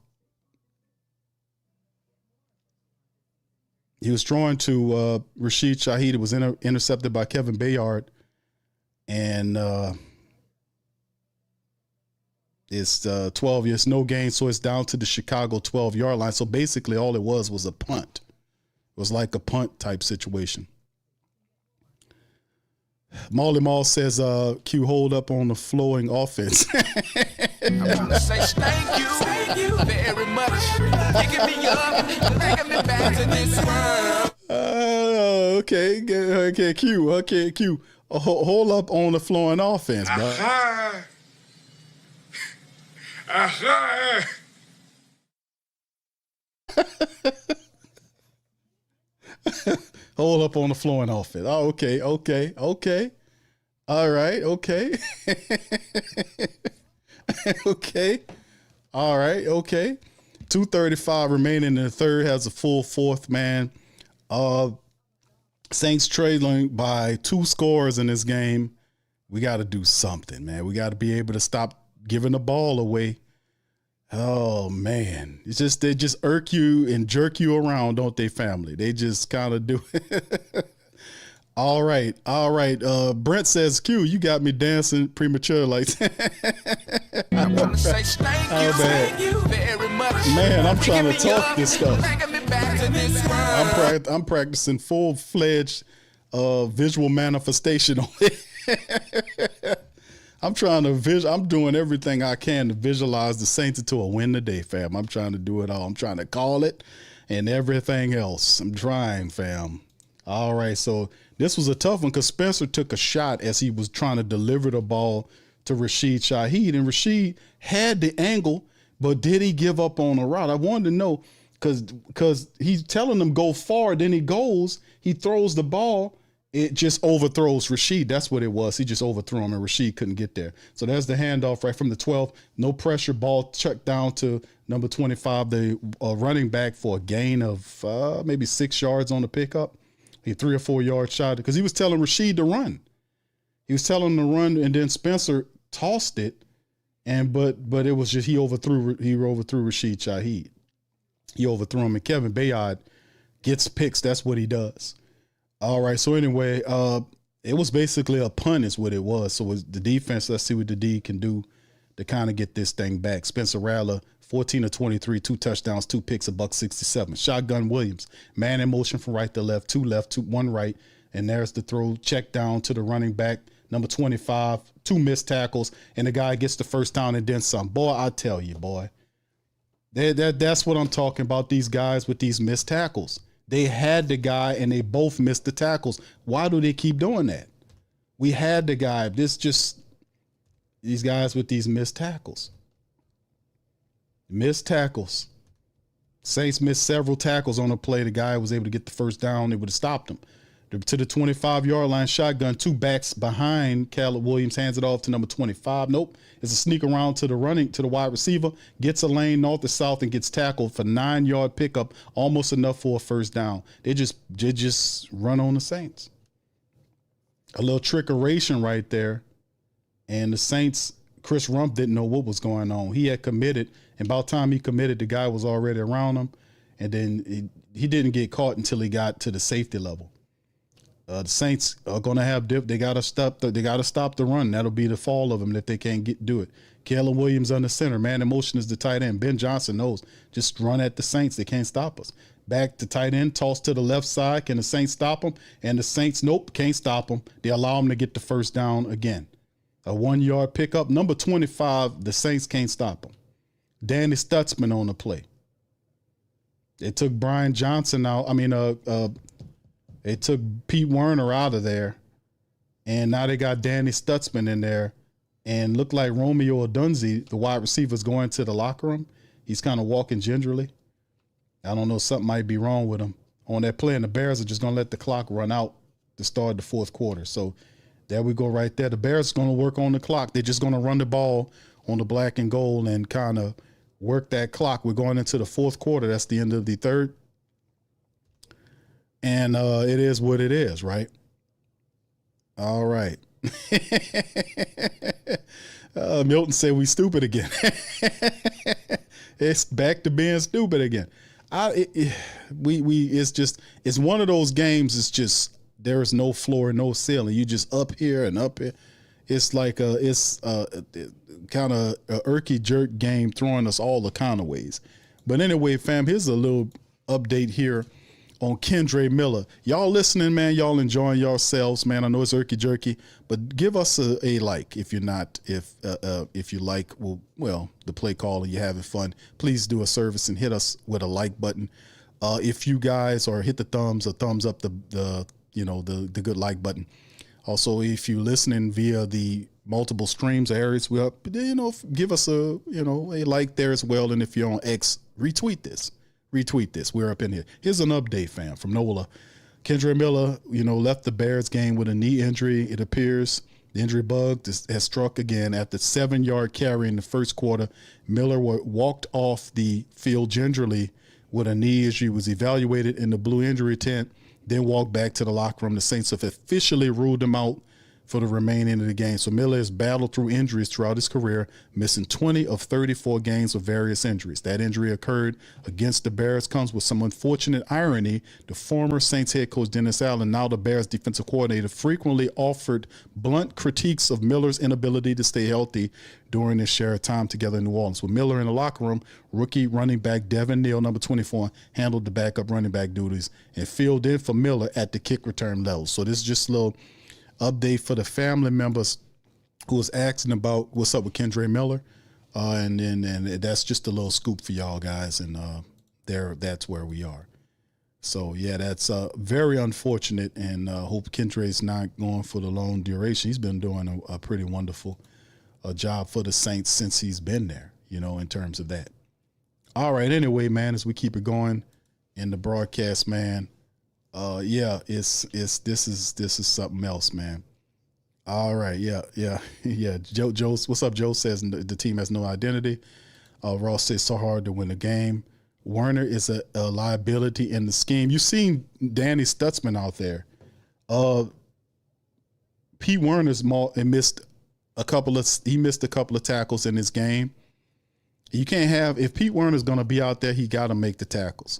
was throwing to Rashid Shaheed. It was intercepted by Kevin Bayard. And it's 12 years, no gain. So it's down to the Chicago 12-yard line. So basically all it was a punt. It was like a punt type situation. Marley Mall says, Q, hold up on the flowing offense. I'm trying to say thank you very much. Picking me up, bringing me back to this world. Okay, Q. Hold up on the flowing offense, bro. Hold up on the flowing offense. Oh, okay. All right, okay. Okay. All right, okay. 2:35 remaining in the third, has a full fourth, man. Saints trailing by 2 scores in this game. We got to do something, man. We got to be able to stop giving the ball away. Oh, man. It's just, they just irk you and jerk you around, don't they, family? They just kind of do it. All right. Brent says, Q, you got me dancing premature like that. I want to say thank you very much. Man, I'm trying to talk this stuff. Bringing me back to this world. I'm practicing full-fledged visual manifestation on it. I'm doing everything I can to visualize the Saints into a win today, fam. I'm trying to do it all. I'm trying to call it and everything else. I'm trying, fam. All right, so this was a tough one because Spencer took a shot as he was trying to deliver the ball to Rashid Shaheed, and Rashid had the angle, but did he give up on a route? I wanted to know because he's telling him go far, then he goes, he throws the ball, it just overthrows Rashid. That's what it was. He just overthrew him, and Rashid couldn't get there. So there's the handoff right from the 12. No pressure, ball checked down to number 25, the running back, for a gain of maybe 6 yards on the pickup. He 3 or 4 yard shot because he was telling Rashid to run. He was telling him to run, and then Spencer tossed it, but it was just he overthrew Rashid Shaheed. He overthrew him, and Kevin Bayard gets picks. That's what he does. All right. So anyway, it was basically a punt is what it was. So it was the defense. Let's see what the D can do to kind of get this thing back. Spencer Rattler, 14 of 23, 2 touchdowns, 2 picks, $167. Shotgun Williams, man in motion from right to left, 2 left, 1 right. And there's the throw, check down to the running back, number 25, 2 missed tackles, and the guy gets the first down and then some. Boy, I tell you, boy, that's what I'm talking about, these guys with these missed tackles. They had the guy, and they both missed the tackles. Why do they keep doing that? We had the guy. These guys with these missed tackles. Missed tackles. Saints missed several tackles on a play. The guy was able to get the first down. It would have stopped him. To the 25-yard line, shotgun, 2 backs behind. Caleb Williams hands it off to number 25. Nope. It's a sneak around to the wide receiver, gets a lane north to south and gets tackled for 9-yard pickup, almost enough for a first down. They just run on the Saints. A little trickeration right there. And the Saints, Chris Rump didn't know what was going on. He had committed, and by the time he committed, the guy was already around him. And then he didn't get caught until he got to the safety level. The Saints are going to have they got to stop the run. That'll be the fall of them if they can't do it. Kellen Williams on the center, man in motion is the tight end. Ben Johnson knows, just run at the Saints. They can't stop us. Back to tight end, toss to the left side. Can the Saints stop them? And the Saints, nope, can't stop them. They allow them to get the first down again. A 1-yard pickup. Number 25, the Saints can't stop them. Danny Stutzman on the play. They took Brian Johnson out. They took Pete Werner out of there, and now they got Danny Stutzman in there, and looked like Romeo Odunze, the wide receiver, is going to the locker room. He's kind of walking gingerly. I don't know, something might be wrong with him on that play, and the Bears are just going to let the clock run out to start the fourth quarter. So there we go right there. The Bears are going to work on the clock. They're just going to run the ball on the black and gold and kind of work that clock. We're going into the fourth quarter. That's the end of the third. And it is what it is, right? All right. Milton said we stupid again. It's back to being stupid again. It's one of those games. It's just, there is no floor, no ceiling. You just up here and up here. It's like it's kind of a irky jerk game, throwing us all the kind of ways. But anyway, fam, here's a little update here on Kendre Miller. Y'all listening, man? Y'all enjoying yourselves, man? I know it's irky jerky, but give us a like if you're not. If you like, well, the play call and you're having fun, please do a service and hit us with a like button. If you guys are, hit the thumbs up, the good like button. Also, if you're listening via the multiple streams or areas, give us a like there as well. And if you're on X, retweet this. We're up in here. Here's an update, fam, from NOLA. Kendre Miller, left the Bears game with a knee injury. It appears the injury bug has struck again after 7-yard carry in the first quarter. Miller walked off the field gingerly with a knee injury, was evaluated in the blue injury tent, then walked back to the locker room. The Saints have officially ruled him out for the remaining of the game. So Miller has battled through injuries throughout his career, missing 20 of 34 games with various injuries. That injury occurred against the Bears, comes with some unfortunate irony. The former Saints head coach Dennis Allen, now the Bears defensive coordinator, frequently offered blunt critiques of Miller's inability to stay healthy during his share of time together in New Orleans. With Miller in the locker room, rookie running back Devin Neal, number 24, handled the backup running back duties and filled in for Miller at the kick return level. So this is just a little update for the family members who was asking about what's up with Kendre Miller, and that's just a little scoop for y'all guys, and that's where we are. So yeah, that's very unfortunate, and hope Kendre's not going for the long duration. He's been doing a pretty wonderful job for the Saints since he's been there, in terms of that. All right, anyway, man, as we keep it going in the broadcast, man. This is something else, man. All right, yeah. Joe, what's up? Joe says the team has no identity. Ross says so hard to win the game. Werner is a liability in the scheme. You've seen Danny Stutzman out there. Pete Werner's missed a couple of tackles in this game. You can't have, if Pete Werner's going to be out there, he got to make the tackles.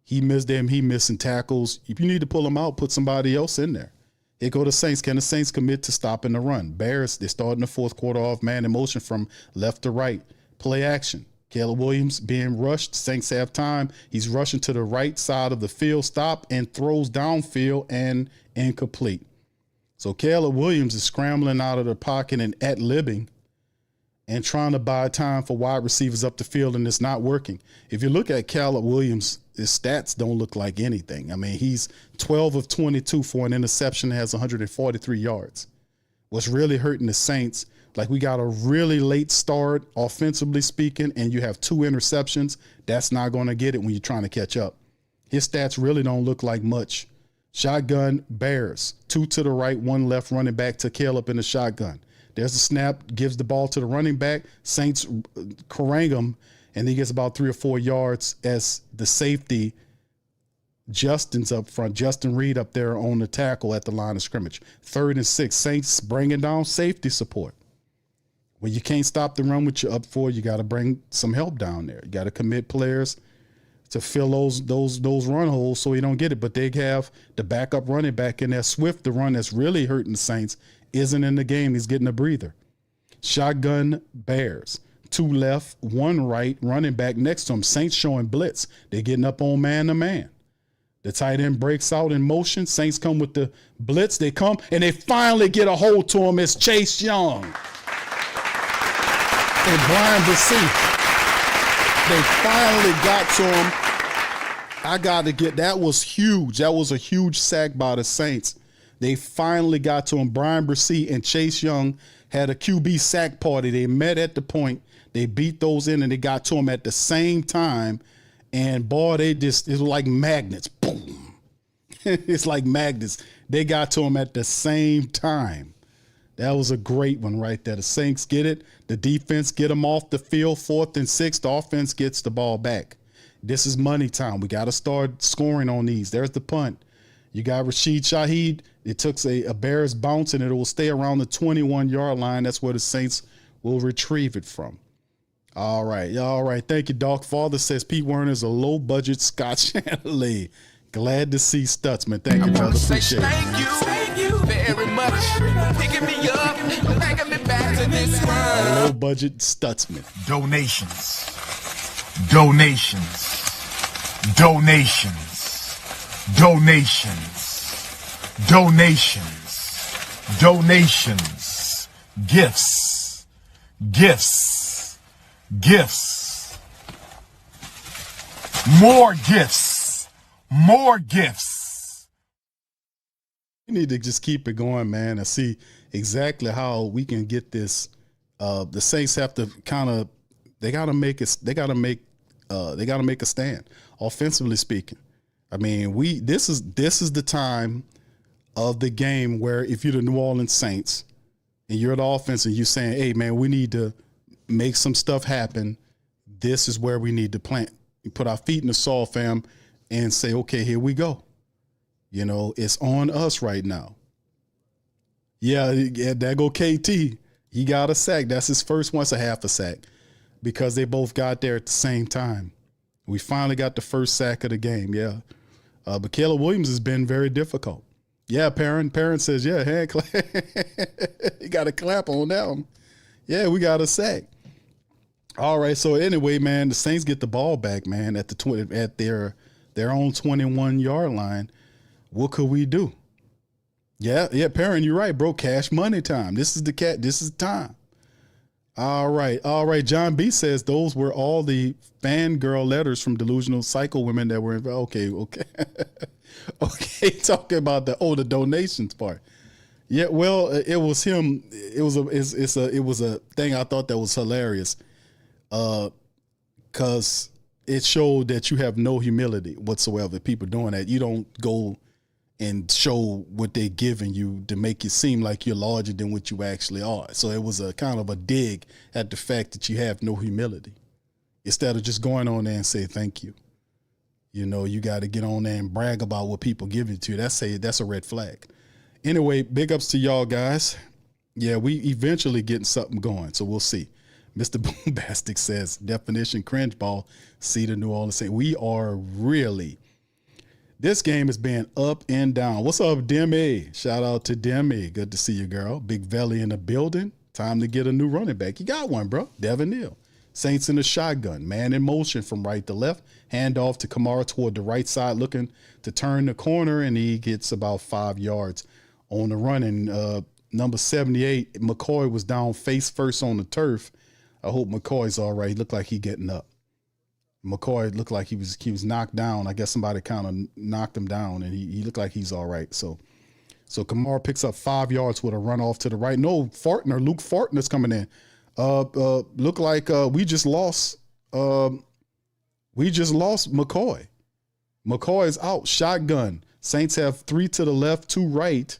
He missed them. He missing tackles. If you need to pull them out, put somebody else in there. Here go the Saints. Can the Saints commit to stopping the run? Bears, they start in the fourth quarter off man in motion from left to right. Play action. Caleb Williams being rushed. Saints have time. He's rushing to the right side of the field. Stop and throws downfield and incomplete. So Caleb Williams is scrambling out of the pocket and ad-libbing and trying to buy time for wide receivers up the field, and it's not working. If you look at Caleb Williams, his stats don't look like anything. I mean, he's 12 of 22 for an interception, has 143 yards. What's really hurting the Saints, like we got a really late start, offensively speaking, and you have 2 interceptions. That's not going to get it when you're trying to catch up. His stats really don't look like much. Shotgun, Bears, 2 to the right, 1 left, running back to Caleb in the shotgun. There's a snap, gives the ball to the running back. Saints harangue him, and he gets about 3 or 4 yards as the safety, Justin's up front. Justin Reed up there on the tackle at the line of scrimmage. 3rd and 6. Saints bringing down safety support. When you can't stop the run with your up 4, you got to bring some help down there. You got to commit players to fill those run holes so you don't get it. But they have the backup running back in there. Swift, the run that's really hurting the Saints, isn't in the game. He's getting a breather. Shotgun, Bears. 2 left, 1 right, running back next to him. Saints showing blitz. They're getting up on man-to-man. The tight end breaks out in motion. Saints come with the blitz. They come, and they finally get a hold to him. It's Chase Young and Brian Bresee. They finally got to him. I got to get, that was huge. That was a huge sack by the Saints. They finally got to him. Brian Bresee and Chase Young had a QB sack party. They met at the point. They beat those in, and they got to him at the same time. And boy, it was like magnets. Boom. It's like magnets. They got to him at the same time. That was a great one right there. The Saints get it. The defense get them off the field, 4th and 6. The offense gets the ball back. This is money time. We got to start scoring on these. There's the punt. You got Rashid Shaheed. It took a Bears bounce, and it will stay around the 21-yard line. That's where the Saints will retrieve it from. All right. All right. Thank you, Doc. Father says Pete Werner's a low-budget Scotch Chandelier. Glad to see Stutzman. Thank you, brother. Appreciate it. Thank you very much. Picking me up, bringing me back to this world. Low-budget Stutzman. Donations. Donations. Donations. Donations. Donations. Donations. Gifts. Gifts. Gifts. More gifts. More gifts. We need to just keep it going, man, and see exactly how we can get this. The Saints have to they got to make a stand, offensively speaking. I mean, this is the time of the game where if you're the New Orleans Saints and you're the offense and you're saying, hey, man, we need to make some stuff happen. This is where we need to plant. We put our feet in the soil, fam, and say, okay, here we go. You know, it's on us right now. Yeah, there go KT. He got a sack. That's his first one. It's a half a sack because they both got there at the same time. We finally got the first sack of the game, yeah. But Caleb Williams has been very difficult. Yeah, Parent says, yeah, hand clap. You got a clap on that one. Yeah, we got a sack. All right, so anyway, man, the Saints get the ball back, man, at their own 21-yard line. What could we do? Yeah, Parent, you're right, bro. Cash money time. This is the time. All right. John B says those were all the fangirl letters from delusional psycho women that were involved. Okay. Okay, talking about the donations part. Yeah, well, it was him. It was a thing I thought that was hilarious. Cause it showed that you have no humility whatsoever. People doing that. You don't go and show what they're giving you to make it seem like you're larger than what you actually are. So it was a kind of a dig at the fact that you have no humility. Instead of just going on there and say thank you. You know, you got to get on there and brag about what people give you to. That's a red flag. Anyway, big ups to y'all guys. Yeah, we eventually getting something going, so we'll see. Mr. Boombastic says, definition cringe ball, see the New Orleans Saints. We are really, this game has been up and down. What's up, Demi? Shout out to Demi. Good to see you, girl. Big Velly in the building. Time to get a new running back. You got one, bro. Devin Neal. Saints in the shotgun. Man in motion from right to left. Hand off to Kamara toward the right side, looking to turn the corner, and he gets about 5 yards on the run. And number 78, McCoy was down face first on the turf. I hope McCoy's all right. He looked like he getting up. McCoy looked like he was knocked down. I guess somebody kind of knocked him down, and he looked like he's all right. So Kamara picks up 5 yards with a run off to the right. No, Luke Fortner's coming in. Look like we just lost McCoy. McCoy is out. Shotgun. Saints have 3 to the left, 2 right.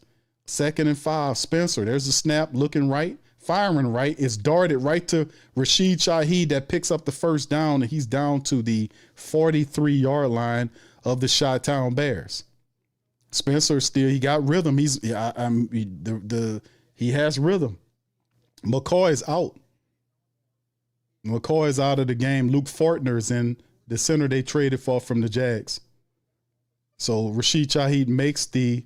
2nd and 5. Spencer. There's a snap looking right. Firing right. It's darted right to Rashid Shaheed that picks up the first down, and he's down to the 43-yard line of the Chi-Town Bears. Spencer still, he got rhythm. He has rhythm. McCoy is out. McCoy is out of the game. Luke Fortner is in the center they traded for from the Jags. So Rashid Shaheed makes the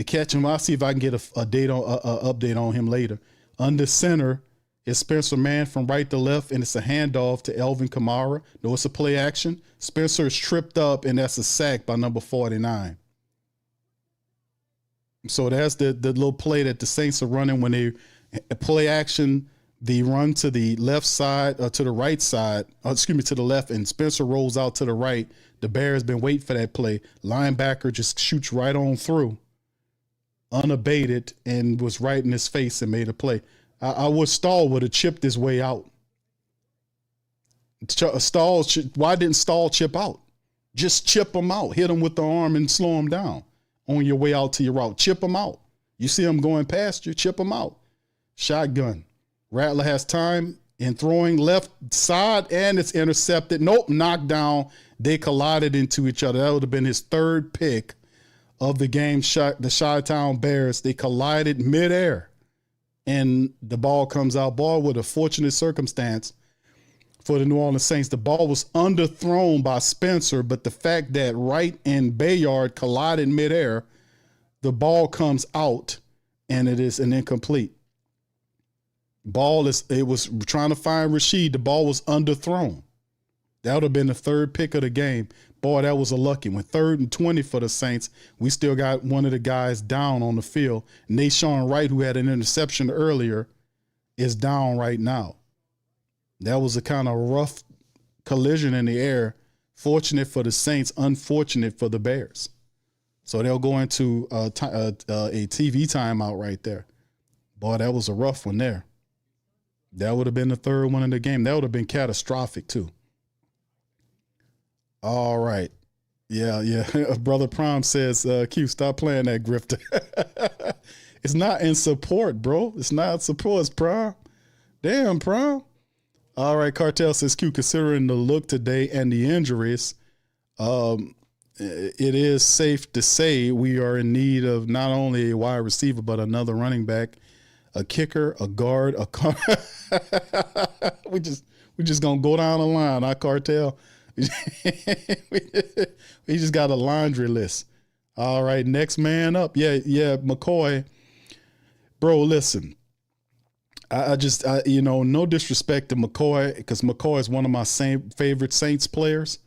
catch, and I'll see if I can get a update on him later. Under center is Spencer Mann from right to left, and it's a handoff to Elvin Kamara. No, it's a play action. Spencer is tripped up, and that's a sack by number 49. So that's the little play that the Saints are running when they play action. The run to the left side, to the right side, to the left, and Spencer rolls out to the right. The Bears been waiting for that play. Linebacker just shoots right on through, unabated, and was right in his face and made a play. I would have chipped his way out. Why didn't Stahl chip out? Just chip him out. Hit him with the arm and slow him down on your way out to your route. Chip him out. You see him going past you, chip him out. Shotgun. Rattler has time in throwing left side, and it's intercepted. Nope, knocked down. They collided into each other. That would have been his third pick of the game. The Chi-Town Bears, they collided midair, and the ball comes out. Ball with a fortunate circumstance for the New Orleans Saints. The ball was underthrown by Spencer, but the fact that Wright and Bayard collided midair, the ball comes out, and it is an incomplete. It was trying to find Rashid. The ball was underthrown. That would have been the third pick of the game. Boy, that was a lucky one. 3rd and 20 for the Saints. We still got one of the guys down on the field. Nashawn Wright, who had an interception earlier, is down right now. That was a kind of rough collision in the air. Fortunate for the Saints, unfortunate for the Bears. So they'll go into a TV timeout right there. Boy, that was a rough one there. That would have been the third one in the game. That would have been catastrophic too. All right. Yeah. Brother Prom says, Q, stop playing that grifter. It's not in support, bro. It's not support. It's Prom. Damn, Prom. All right. Cartel says, Q, considering the look today and the injuries, it is safe to say we are in need of not only a wide receiver, but another running back, a kicker, a guard, we just gonna go down the line, our Cartel. we just got a laundry list. All right, next man up. Yeah, McCoy. Bro, listen. I no disrespect to McCoy, because McCoy is one of my favorite Saints players.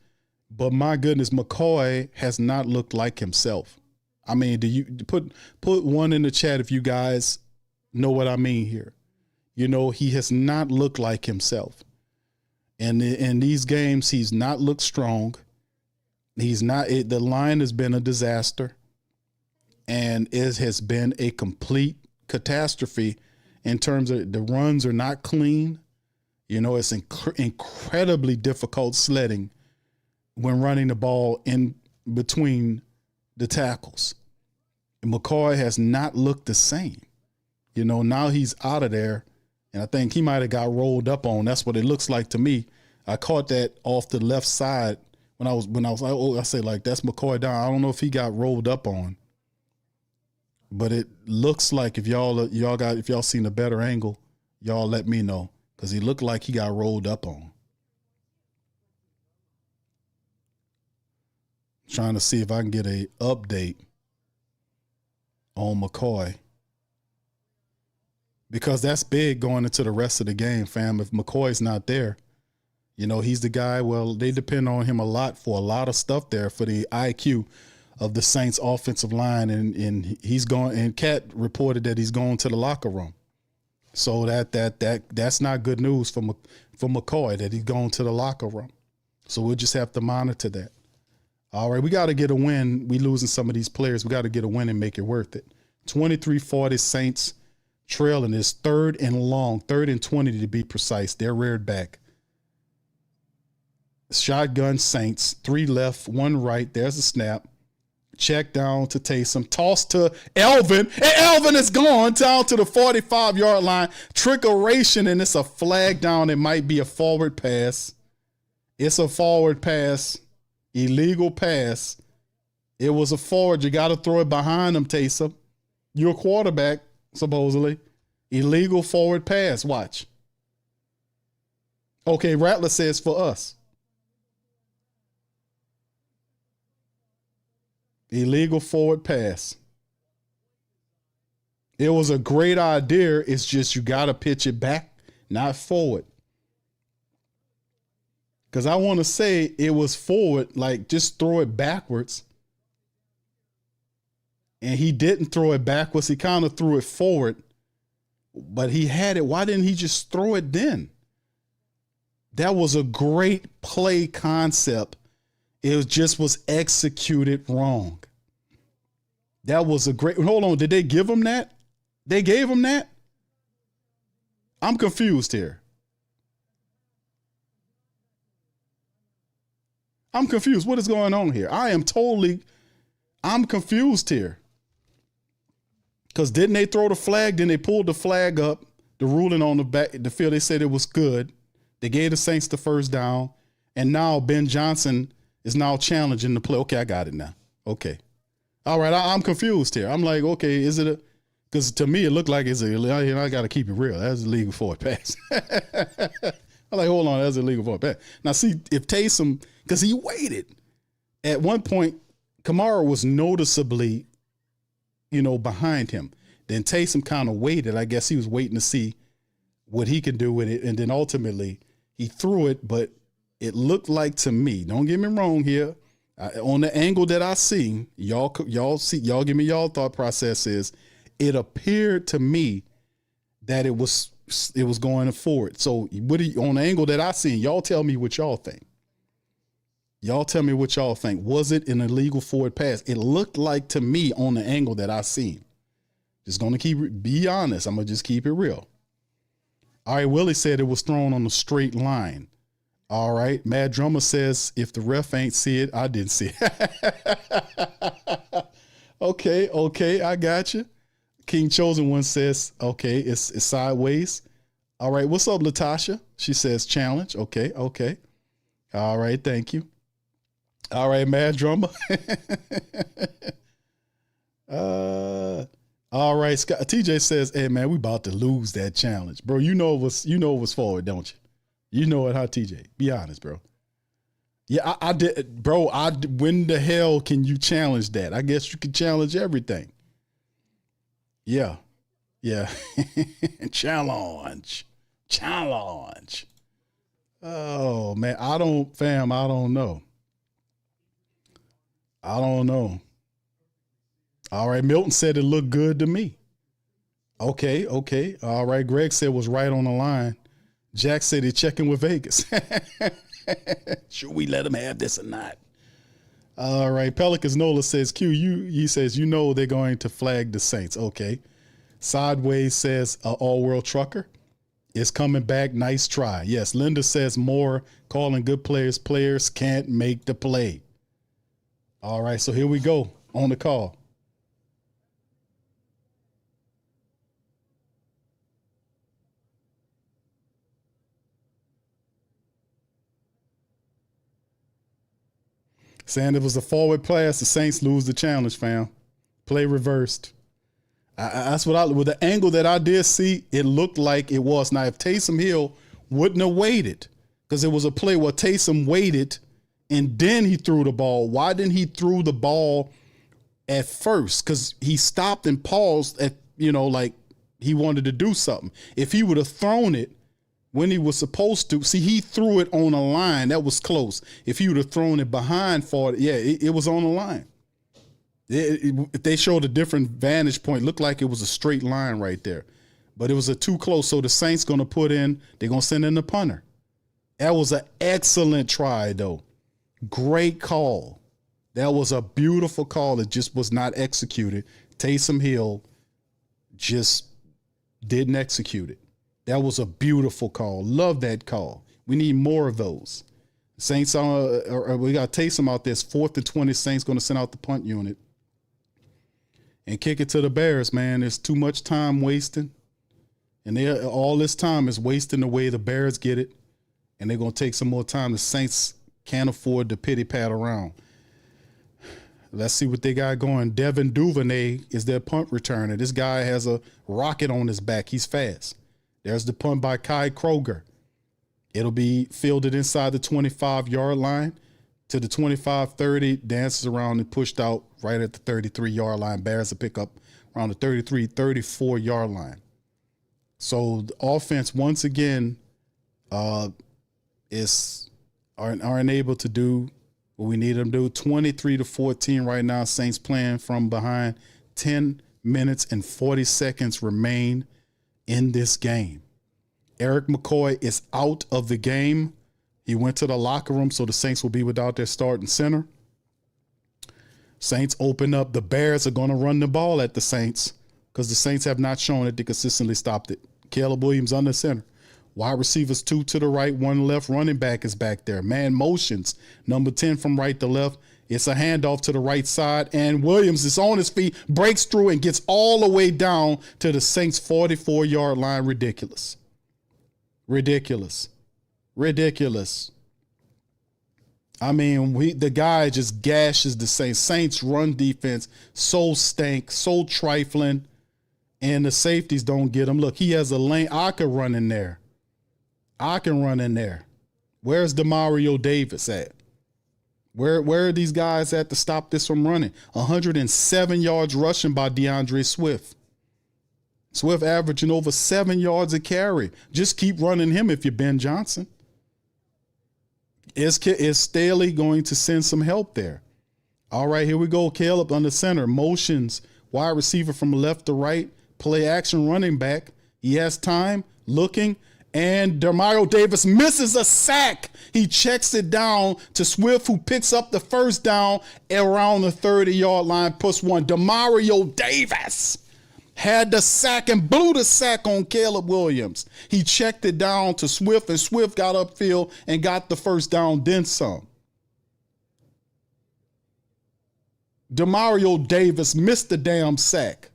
But my goodness, McCoy has not looked like himself. I mean, do you put one in the chat if you guys know what I mean here? He has not looked like himself. And in these games, he's not looked strong. He's not. The line has been a disaster, and it has been a complete catastrophe in terms of the runs are not clean. It's incredibly difficult sledding when running the ball in between the tackles. And McCoy has not looked the same. Now he's out of there, and I think he might have got rolled up on. That's what it looks like to me. I caught that off the left side when I was like, I said, like, that's McCoy down. I don't know if he got rolled up on, but it looks like if y'all seen a better angle, y'all let me know, because he looked like he got rolled up on. Trying to see if I can get a update on McCoy, because that's big going into the rest of the game, fam. If McCoy's not there, he's the guy. Well, they depend on him a lot for a lot of stuff there for the IQ of the Saints offensive line. And he's going, and Cat reported that he's going to the locker room. So that's not good news for McCoy, that he's going to the locker room. So we'll just have to monitor that. All right, we got to get a win. We losing some of these players. We got to get a win and make it worth it. 23-40 Saints trailing is 3rd and long, 3rd and 20 to be precise. They're reared back. Shotgun Saints, 3 left, 1 right. There's a snap. Check down to Taysom. Toss to Elvin. And Elvin is gone down to the 45-yard line. Trickeration, and it's a flag down. It might be a forward pass. It's a forward pass. Illegal pass. It was a forward. You got to throw it behind him, Taysom. You're a quarterback, supposedly. Illegal forward pass. Watch. Okay, Rattler says for us. Illegal forward pass. It was a great idea. It's just you got to pitch it back, not forward. Because I want to say it was forward, like just throw it backwards. And he didn't throw it backwards. He kind of threw it forward. But he had it. Why didn't he just throw it then? That was a great play concept. It was executed wrong. That was a great. Hold on. Did they give him that? They gave him that? I'm confused here. I'm confused. What is going on here? I'm confused here. Because didn't they throw the flag? Then they pulled the flag up. the ruling on the field. They said it was good. They gave the Saints the first down, and now Ben Johnson is now challenging the play. Okay, I got it now. Okay. All right, I'm confused here. I'm like, okay, is it because to me it looked like it's I got to keep it real. That's illegal for a pass. I'm like, hold on, that's illegal for a pass. Now, see, if Taysom, because he waited. At one point, Kamara was noticeably, behind him. Then Taysom kind of waited. I guess he was waiting to see what he could do with it. And then ultimately, he threw it, but it looked like to me, don't get me wrong here, on the angle that I see, y'all give me y'all thought process is, it appeared to me that it was going forward. So on the angle that I see, y'all tell me what y'all think. Y'all tell me what y'all think. Was it an illegal forward pass? It looked like to me on the angle that I seen. Just going to be honest. I'm going to just keep it real. All right, Willie said it was thrown on a straight line. All right, Mad Drummer says if the ref ain't see it, I didn't see it. Okay, I got you. King Chosen One says, okay, it's sideways. All right, what's up, Latasha? She says challenge. Okay. All right, thank you. All right, Mad Drummer. All right, Scott. TJ says, "Hey man, we about to lose that challenge, bro. You know it was forward, don't you? You know it, huh, TJ? Be honest, bro. Yeah, I did, bro. When the hell can you challenge that? I guess you can challenge everything. Yeah. Challenge. Oh man, I don't know. All right, Milton said it looked good to me. Okay. All right, Greg said was right on the line. Jack said he's checking with Vegas. Should we let him have this or not? All right, Pelicans Nola says he says they're going to flag the Saints. Okay. Sideways says all-world trucker is coming back. Nice try. Yes, Linda says Moore calling good players. Players can't make the play. All right, so here we go on the call. Saying it was a forward pass, the Saints lose the challenge, fam. Play reversed. That's with the angle that I did see, it looked like it was. Now, if Taysom Hill wouldn't have waited, because it was a play where Taysom waited and then he threw the ball. Why didn't he throw the ball at first? Because he stopped and paused at, like he wanted to do something. If he would have thrown it when he was supposed to, see, he threw it on a line. That was close. If he would have thrown it behind for it, it was on the line. If they showed a different vantage point, looked like it was a straight line right there. But it was too close. So the Saints they're going to send in the punter. That was an excellent try, though. Great call. That was a beautiful call. It just was not executed. Taysom Hill just didn't execute it. That was a beautiful call. Love that call. We need more of those. Saints, we got Taysom out there. It's 4th and 20. Saints going to send out the punt unit and kick it to the Bears, man. There's too much time wasting. And all this time is wasting the way the Bears get it. And they're going to take some more time. The Saints can't afford to pity-pat around. Let's see what they got going. Devin Duvernay is their punt returner. This guy has a rocket on his back. He's fast. There's the punt by Kai Kroger. It'll be fielded inside the 25-yard line to the 25-30, dances around and pushed out right at the 33-yard line. Bears will pick up around the 33, 34-yard line. So the offense, once again, aren't able to do what we need them to do. 23-14 right now. Saints playing from behind. 10 minutes and 40 seconds remain in this game. Eric McCoy is out of the game. He went to the locker room, so the Saints will be without their starting center. Saints open up. The Bears are going to run the ball at the Saints because the Saints have not shown that they consistently stopped it. Caleb Williams under center. Wide receivers 2 to the right, 1 left. Running back is back there. Man motions. Number 10 from right to left. It's a handoff to the right side, and Williams is on his feet, breaks through, and gets all the way down to the Saints' 44-yard line. Ridiculous. Ridiculous. Ridiculous. I mean, the guy just gashes the Saints. Saints run defense so stank, so trifling, and the safeties don't get him. Look, he has a lane. I could run in there. I can run in there. Where's Demario Davis at? Where are these guys at to stop this from running? 107 yards rushing by DeAndre Swift. Swift averaging over 7 yards a carry. Just keep running him if you're Ben Johnson. Is Staley going to send some help there? All right, here we go. Caleb under center. Motions. Wide receiver from left to right. Play action running back. He has time. Looking. And Demario Davis misses a sack. He checks it down to Swift, who picks up the first down around the 30-yard line, puts one. Demario Davis had the sack and blew the sack on Caleb Williams. He checked it down to Swift, and Swift got upfield and got the first down, then some. Demario Davis missed the damn sack.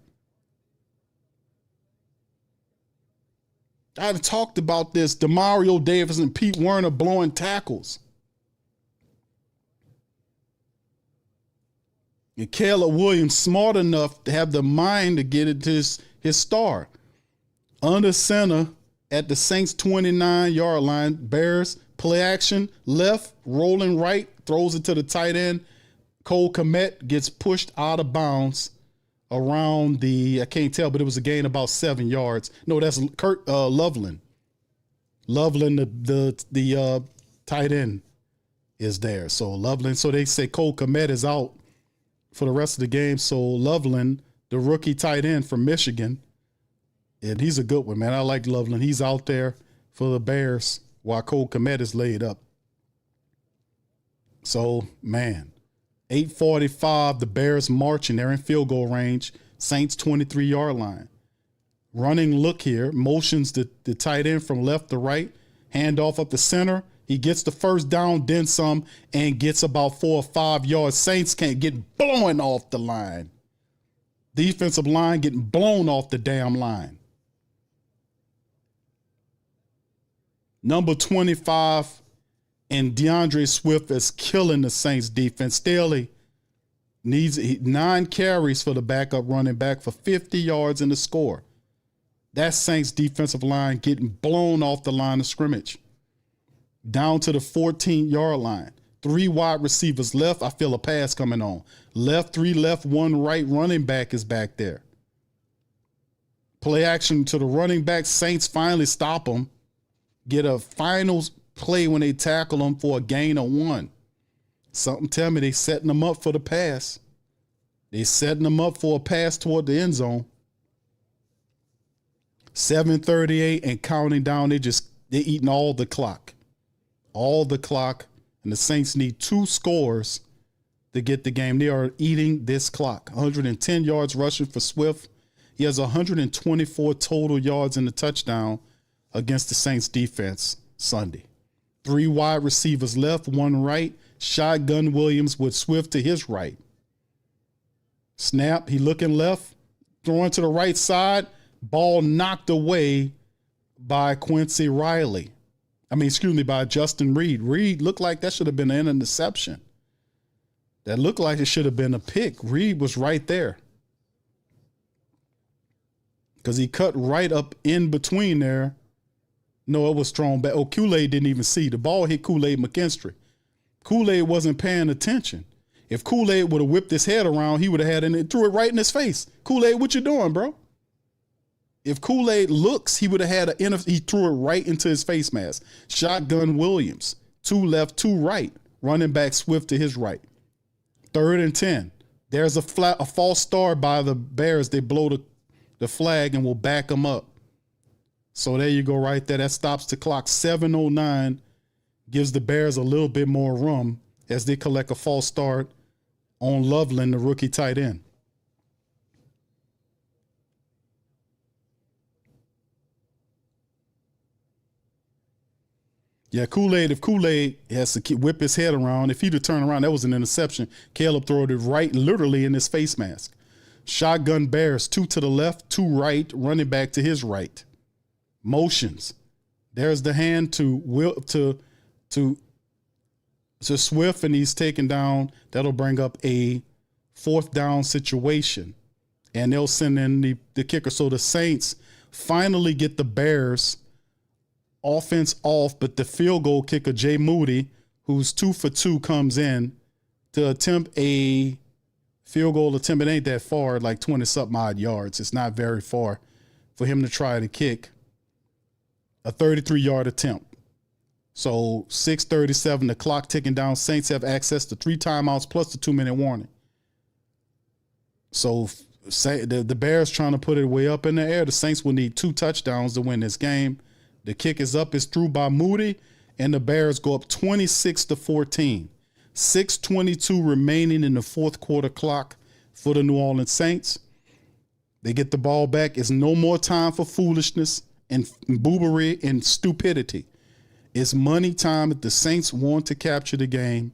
I've talked about this. Demario Davis and Pete Werner blowing tackles. And Caleb Williams smart enough to have the mind to get it to his star. Under center at the Saints 29-yard line, Bears play action, left, rolling right, throws it to the tight end. Cole Kmet gets pushed out of bounds around I can't tell, but it was a gain about 7 yards. No, that's Kurt Loveland. Loveland, the tight end, is there. So Loveland, so they say Cole Kmet is out for the rest of the game. So Loveland, the rookie tight end from Michigan, and he's a good one, man. I like Loveland. He's out there for the Bears while Cole Kmet is laid up. So, man, 8:45, the Bears marching. They're in field goal range. Saints 23-yard line. Running look here. Motions the tight end from left to right. Handoff up the center. He gets the first down, then some, and gets about 4 or 5 yards. Saints can't get blown off the line. Defensive line getting blown off the damn line. Number 25 and DeAndre Swift is killing the Saints defense. Staley needs 9 carries for the backup running back for 50 yards in the score. That Saints defensive line getting blown off the line of scrimmage. Down to the 14-yard line. 3 wide receivers left. I feel a pass coming on. Left, 3 left, 1 right. Running back is back there. Play action to the running back. Saints finally stop them. Get a final play when they tackle them for a gain of 1. Something tell me they setting them up for the pass. They setting them up for a pass toward the end zone. 7:38 and counting down. They're eating all the clock. All the clock. And the Saints need 2 scores to get the game. They are eating this clock. 110 yards rushing for Swift. He has 124 total yards in the touchdown against the Saints defense Sunday. 3 wide receivers left, 1 right. Shotgun Williams with Swift to his right. Snap, he looking left, throwing to the right side. Ball knocked away by Quincy Riley. By Justin Reed. Reed looked like that should have been an interception. That looked like it should have been a pick. Reed was right there. Because he cut right up in between there. No, it was thrown back. Oh, Kool-Aid didn't even see. The ball hit Kool-Aid McKinstry. Kool-Aid wasn't paying attention. If Kool-Aid would have whipped his head around, he would have had it and threw it right in his face. Kool-Aid, what you doing, bro? If Kool-Aid looks, he would have had he threw it right into his face mask. Shotgun Williams, 2 left, 2 right. Running back Swift to his right. 3rd and 10. There's a false start by the Bears. They blow the flag and will back them up. So there you go right there. That stops the clock. 7:09 gives the Bears a little bit more room as they collect a false start on Loveland, the rookie tight end. Yeah, Kool-Aid, if Kool-Aid has to whip his head around, if he'd have turned around, that was an interception. Caleb threw it right, literally in his face mask. Shotgun Bears, 2 to the left, 2 right, running back to his right. Motions. There's the hand to Swift, and he's taken down. That'll bring up a 4th down situation. And they'll send in the kicker. So the Saints finally get the Bears offense off, but the field goal kicker, Jay Moody, who's 2 for 2, comes in to attempt a field goal attempt. It ain't that far, like 20-something odd yards. It's not very far for him to try to kick a 33-yard attempt. So 6:37, the clock ticking down. Saints have access to 3 timeouts plus the 2-minute warning. So the Bears trying to put it way up in the air. The Saints will need 2 touchdowns to win this game. The kick is up, it's through by Moody, and the Bears go up 26-14. 6:22 remaining in the 4th quarter clock for the New Orleans Saints. They get the ball back. It's no more time for foolishness and boobery and stupidity. It's money time. If the Saints want to capture the game,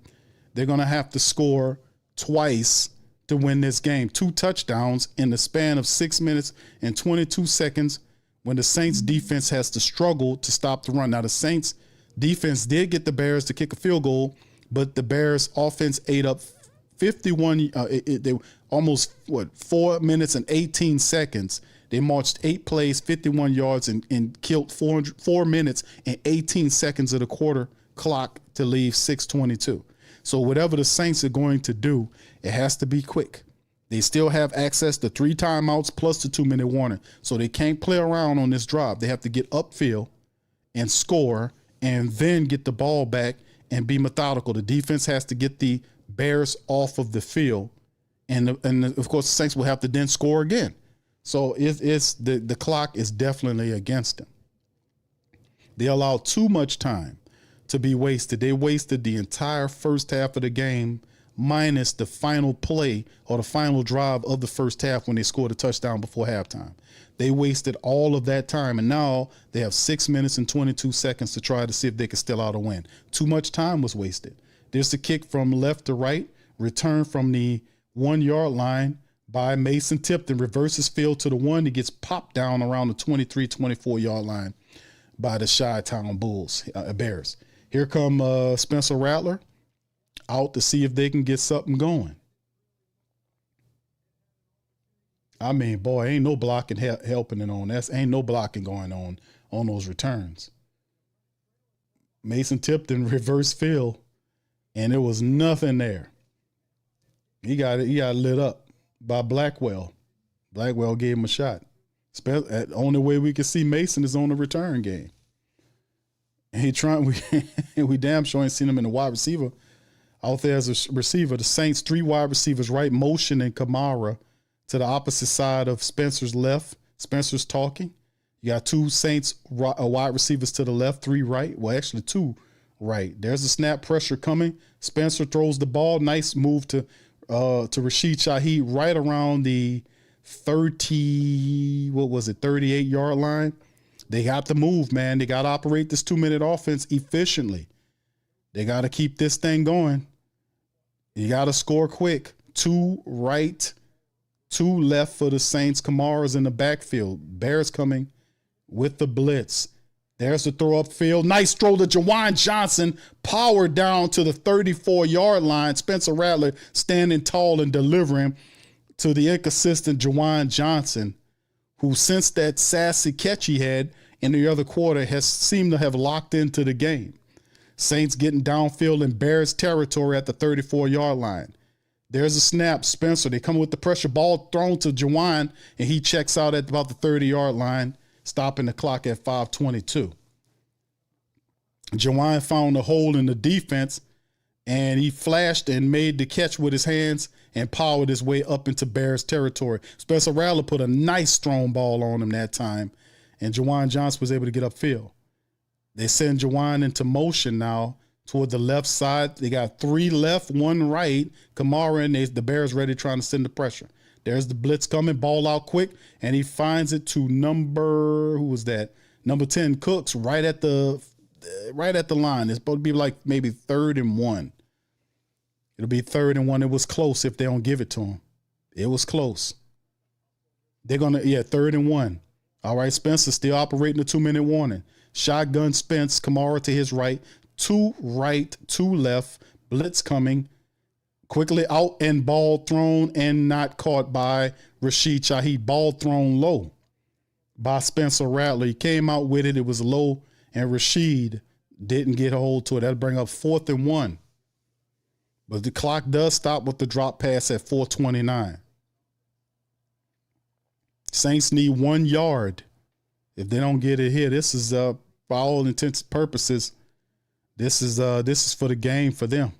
they're going to have to score twice to win this game. 2 touchdowns in the span of 6 minutes and 22 seconds when the Saints defense has to struggle to stop the run. Now, the Saints defense did get the Bears to kick a field goal, but the Bears offense ate up 51, they almost 4 minutes and 18 seconds. They marched 8 plays, 51 yards, and killed 4 minutes and 18 seconds of the quarter clock to leave 6:22. So whatever the Saints are going to do, it has to be quick. They still have access to 3 timeouts plus the 2-minute warning. So they can't play around on this drive. They have to get upfield and score and then get the ball back and be methodical. The defense has to get the Bears off of the field. And of course, the Saints will have to then score again. So the clock is definitely against them. They allowed too much time to be wasted. They wasted the entire first half of the game minus the final play or the final drive of the first half when they scored a touchdown before halftime. They wasted all of that time, and now they have 6 minutes and 22 seconds to try to see if they can still out a win. Too much time was wasted. There's the kick from left to right, return from the 1-yard line by Mason Tipton, reverses field to the 1. He gets popped down around the 23, 24-yard line by the Chi-Town Bears. Here come Spencer Rattler out to see if they can get something going. I mean, boy, ain't no blocking helping it on. Ain't no blocking going on those returns. Mason Tipton reverse field, and there was nothing there. He got lit up by Blackwell. Blackwell gave him a shot. The only way we can see Mason is on the return game. And we damn sure ain't seen him in the wide receiver out there as a receiver. The Saints, 3 wide receivers right, Motion and Kamara to the opposite side of Spencer's left. Spencer's talking. You got 2 Saints wide receivers to the left, 3 right. Well, actually 2 right. There's a snap pressure coming. Spencer throws the ball. Nice move to Rashid Shaheed right around the 38-yard line. They got to move, man. They got to operate this 2-minute offense efficiently. They got to keep this thing going. You got to score quick. 2 right, 2 left for the Saints. Kamara's in the backfield. Bears coming with the blitz. There's the throw upfield. Nice throw to Jawan Johnson. Power down to the 34-yard line. Spencer Rattler standing tall and delivering to the inconsistent Jawan Johnson, who since that sassy catch he had in the other quarter has seemed to have locked into the game. Saints getting downfield in Bears territory at the 34-yard line. There's a snap. Spencer, they come with the pressure. Ball thrown to Jawan, and he checks out at about the 30-yard line, stopping the clock at 5:22. Jawan found a hole in the defense, and he flashed and made the catch with his hands and powered his way up into Bears territory. Spencer Rattler put a nice thrown ball on him that time, and Jawan Johnson was able to get upfield. They send Jawan into motion now toward the left side. They got 3 left, 1 right. Kamara and the Bears ready trying to send the pressure. There's the blitz coming, ball out quick, and he finds it to number 10, Cooks, right at the right at the line. It's supposed to be like maybe 3rd and 1. It'll be 3rd and 1. It was close if they don't give it to him. It was close. They're going to, 3rd and 1. All right, Spencer still operating the 2-minute warning. Shotgun Spence, Kamara to his right, 2 right, 2 left, blitz coming. Quickly out and ball thrown and not caught by Rashid Shaheed. Ball thrown low by Spencer Rattler. He came out with it. It was low, and Rashid didn't get a hold to it. That'll bring up 4th and 1. But the clock does stop with the drop pass at 4:29. Saints need 1 yard. If they don't get it here, this is for all intents and purposes, this is for the game for them.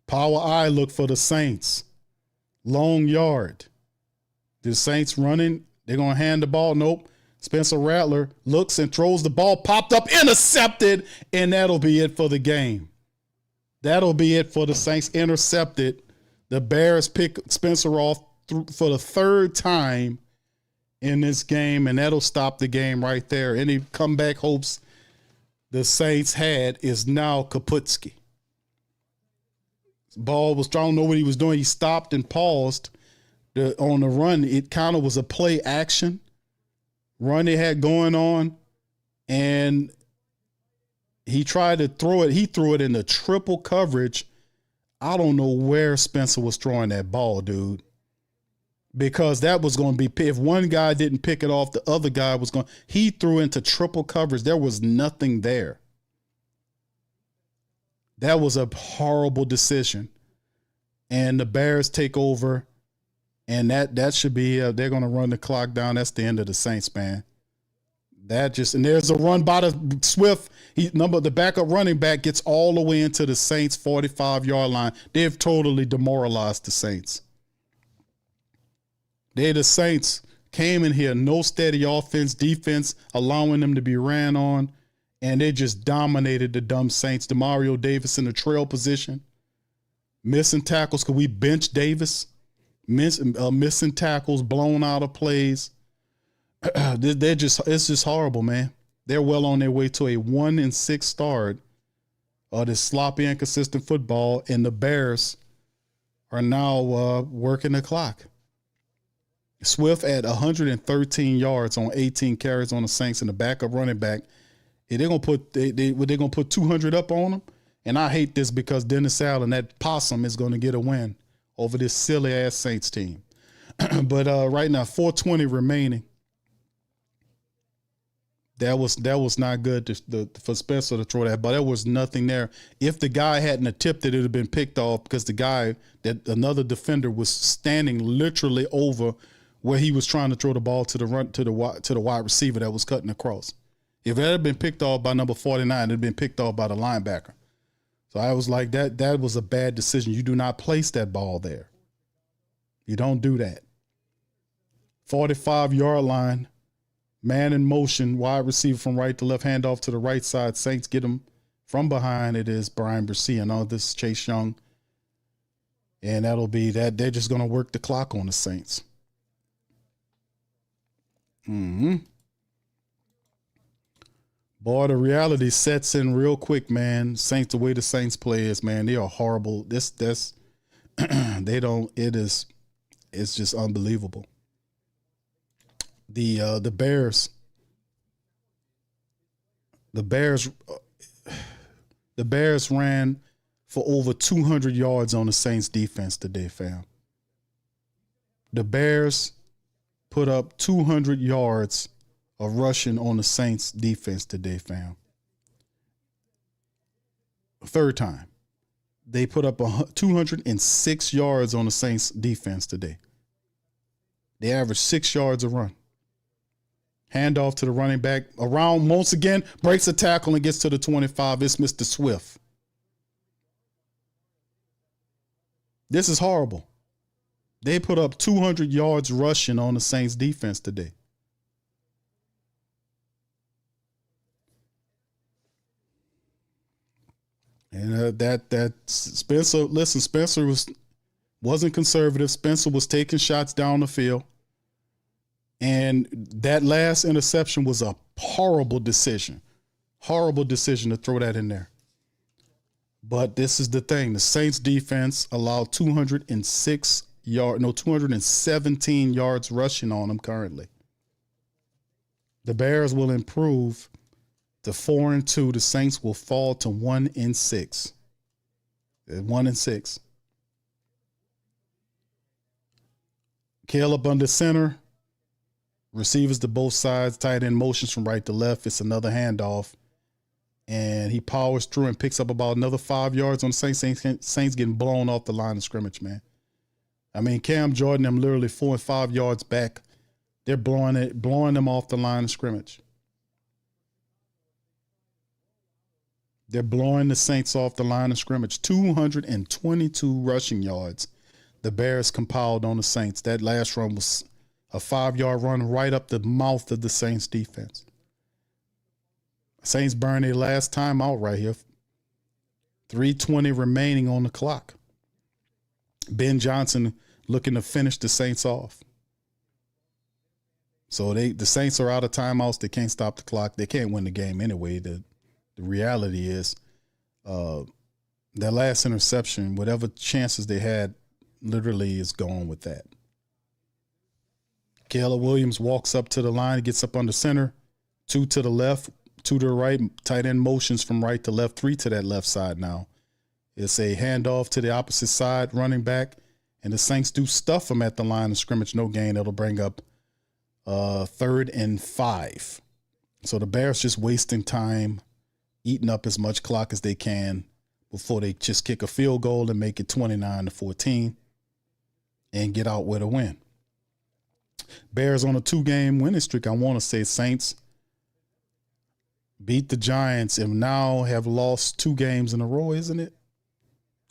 Power I look for the Saints. Long yard. The Saints running. They're going to hand the ball. Nope. Spencer Rattler looks and throws the ball. Popped up. Intercepted. And that'll be it for the game. That'll be it for the Saints. Intercepted. The Bears pick Spencer off for the 3rd time in this game. And that'll stop the game right there. Any comeback hopes the Saints had is now Kaputski. Ball was, I don't know what he was doing. He stopped and paused on the run. It kind of was a play action run they had going on. And he tried to throw it. He threw it into triple coverage. I don't know where Spencer was throwing that ball, dude. Because that was going to be, if one guy didn't pick it off, the other guy was going, he threw into triple coverage. There was nothing there. That was a horrible decision. And the Bears take over. And that should be, they're going to run the clock down. That's the end of the Saints, man. And there's a run by the Swift. The backup running back gets all the way into the Saints 45-yard line. They've totally demoralized the Saints. The Saints came in here, no steady offense, defense, allowing them to be ran on. And they just dominated the dumb Saints. Demario Davis in the trail position. Missing tackles. Could we bench Davis? Missing tackles, blown out of plays. It's just horrible, man. They're well on their way to a 1-6 start of this sloppy, inconsistent football. And the Bears are now working the clock. Swift at 113 yards on 18 carries on the Saints and the backup running back. They're gonna put 200 up on them, and I hate this because Dennis Allen, that possum, is gonna get a win over this silly ass Saints team. But right now, 4:20 remaining. That was not good for Spencer to throw that, but there was nothing there. If the guy hadn't tipped it, it'd have been picked off because another defender was standing literally over where he was trying to throw the ball to the wide receiver that was cutting across. If it had been picked off by number 49, it had been picked off by the linebacker. So I was like, that was a bad decision. You do not place that ball there. You don't do that. 45-yard line, man in motion, wide receiver from right to left, handoff to the right side. Saints get him from behind. It is Brian Bresee, and all this Chase Young. And that'll be that. They're just going to work the clock on the Saints. Boy, the reality sets in real quick, man. Saints, the way the Saints play is, man, they are horrible. It's just unbelievable. The Bears ran for over 200 yards on the Saints defense today, fam. The Bears put up 200 yards of rushing on the Saints defense today, fam. 3rd time. They put up 206 yards on the Saints defense today. They averaged 6 yards a run. Handoff to the running back. Around once again, breaks a tackle and gets to the 25. It's Mr. Swift. This is horrible. They put up 200 yards rushing on the Saints defense today. And that Spencer, listen, Spencer wasn't conservative. Spencer was taking shots down the field. And that last interception was a horrible decision. Horrible decision to throw that in there. But this is the thing. The Saints defense allowed 217 yards rushing on them currently. The Bears will improve to 4-2. The Saints will fall to 1-6. 1-6. Caleb under center. Receivers to both sides. Tight end motions from right to left. It's another handoff. And he powers through and picks up about another 5 yards on the Saints. Saints getting blown off the line of scrimmage, man. I mean, Cam Jordan, them literally 4 and 5 yards back. They're blowing them off the line of scrimmage. They're blowing the Saints off the line of scrimmage. 222 rushing yards the Bears compiled on the Saints. That last run was a 5-yard run right up the mouth of the Saints defense. Saints burn their last time out right here. 3:20 remaining on the clock. Ben Johnson looking to finish the Saints off. So the Saints are out of timeouts. They can't stop the clock. They can't win the game anyway. The reality is that last interception, whatever chances they had, literally is gone with that. Caleb Williams walks up to the line, gets up under center, 2 to the left, 2 to the right, tight end motions from right to left, 3 to that left side now. It's a handoff to the opposite side, running back, and the Saints do stuff them at the line of scrimmage, no gain. That'll bring up 3rd and 5. So the Bears just wasting time, eating up as much clock as they can before they just kick a field goal and make it 29-14 and get out with a win. Bears on a 2-game winning streak. I want to say Saints beat the Giants and now have lost 2 games in a row, isn't it?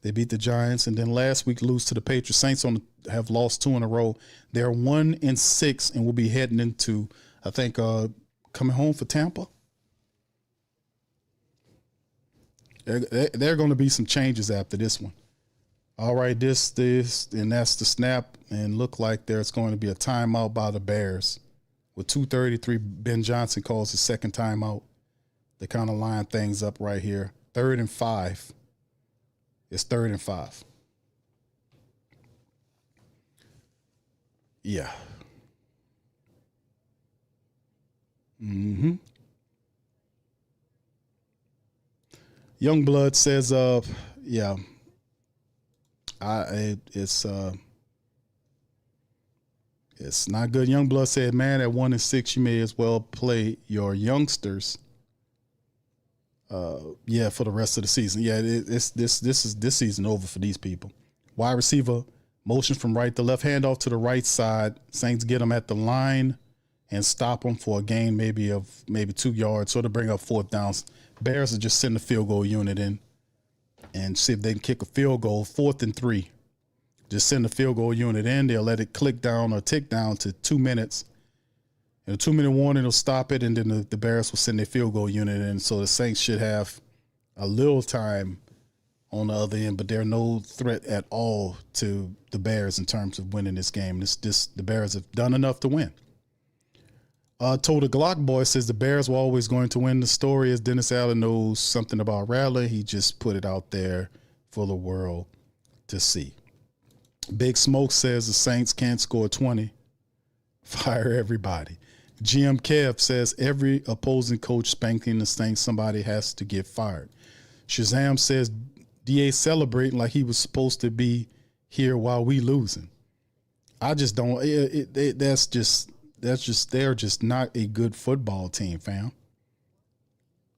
They beat the Giants and then last week lose to the Patriots. Saints have lost 2 in a row. They're 1-6 and will be heading into, I think, coming home for Tampa. There are going to be some changes after this one. All right, this, and that's the snap, and look like there's going to be a timeout by the Bears. With 2:33, Ben Johnson calls his second timeout. They kind of line things up right here. 3rd and 5. It's 3rd and 5. Yeah. Mm-hmm. Youngblood says, yeah. It's not good. Youngblood said, man, at 1-6, you may as well play your youngsters. For the rest of the season. Yeah, this season over for these people. Wide receiver motion from right to left, handoff to the right side. Saints get them at the line and stop them for a gain maybe 2 yards, so to bring up 4th downs. Bears are just sending the field goal unit in and see if they can kick a field goal. 4th and 3. Just send the field goal unit in. They'll let it click down or tick down to 2 minutes. And a 2-minute warning will stop it, and then the Bears will send their field goal unit in. So the Saints should have a little time on the other end, but they're no threat at all to the Bears in terms of winning this game. The Bears have done enough to win. Total Glock Boy says the Bears were always going to win. The story is Dennis Allen knows something about Rattler. He just put it out there for the world to see. Big Smoke says the Saints can't score 20. Fire everybody. GM Kev says every opposing coach spanking the Saints, somebody has to get fired. Shazam says DA celebrating like he was supposed to be here while we losing. I just don't. They're just not a good football team, fam.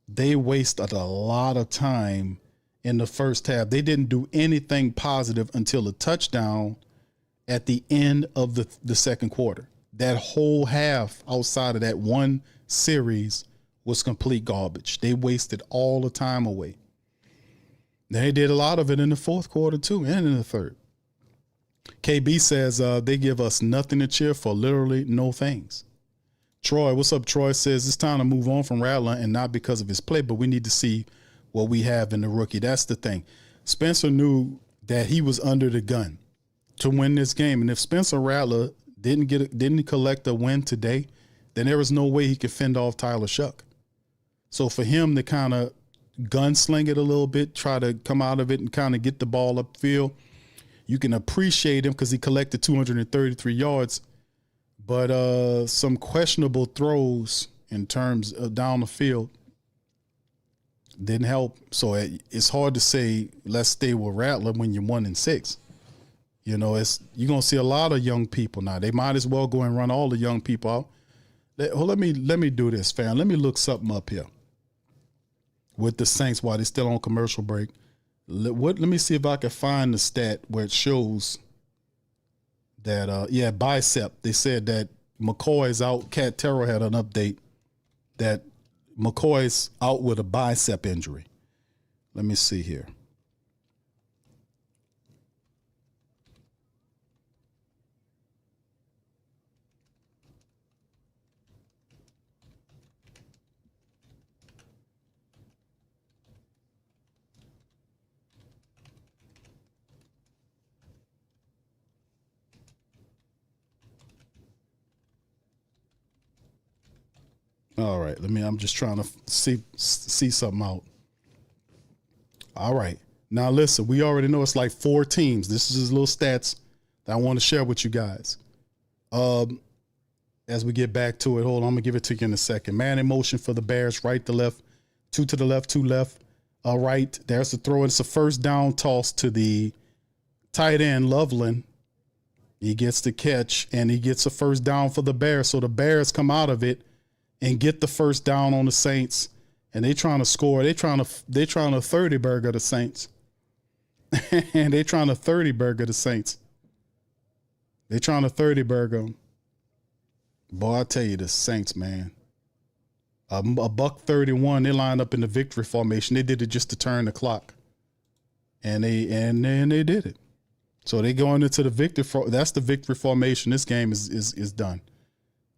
They wasted a lot of time in the first half. They didn't do anything positive until a touchdown at the end of the second quarter. That whole half outside of that one series was complete garbage. They wasted all the time away. They did a lot of it in the fourth quarter too, and in the third. KB says they give us nothing to cheer for, literally no things. Troy, what's up, Troy, says it's time to move on from Rattler, and not because of his play, but we need to see what we have in the rookie. That's the thing. Spencer knew that he was under the gun to win this game, and if Spencer Rattler didn't collect a win today, then there was no way he could fend off Tyler Shuck. So for him to kind of gunsling it a little bit, try to come out of it and kind of get the ball upfield, you can appreciate him because he collected 233 yards, but some questionable throws in terms of down the field didn't help. So it's hard to say let's stay with Rattler when you're 1-6. You know, you're gonna see a lot of young people now. They might as well go and run all the young people out. Let me do this, fam. Let me look something up here with the Saints while they're still on commercial break. Let me see if I can find the stat where it shows that bicep. They said that McCoy's out. Cat Terrell had an update that McCoy's out with a bicep injury. Let me see here. All right, I'm just trying to see something out. All right. Now listen, we already know it's like 4 teams. This is just little stats that I want to share with you guys. As we get back to it, hold on, I'm gonna give it to you in a second. Man in motion for the Bears, right to left, 2 to the left, 2 left. Right, there's the throw. It's a first down toss to the tight end, Loveland. He gets the catch, and he gets a first down for the Bears. So the Bears come out of it and get the first down on the Saints, and they trying to score. They trying to 30-burger the Saints. And they trying to 30-burger the Saints. They trying to 30-burger them. Boy, I tell you, the Saints, man. A $1:31. They lined up in the victory formation. They did it just to turn the clock, and they did it. So they going into the victory. That's the victory formation. This game is done.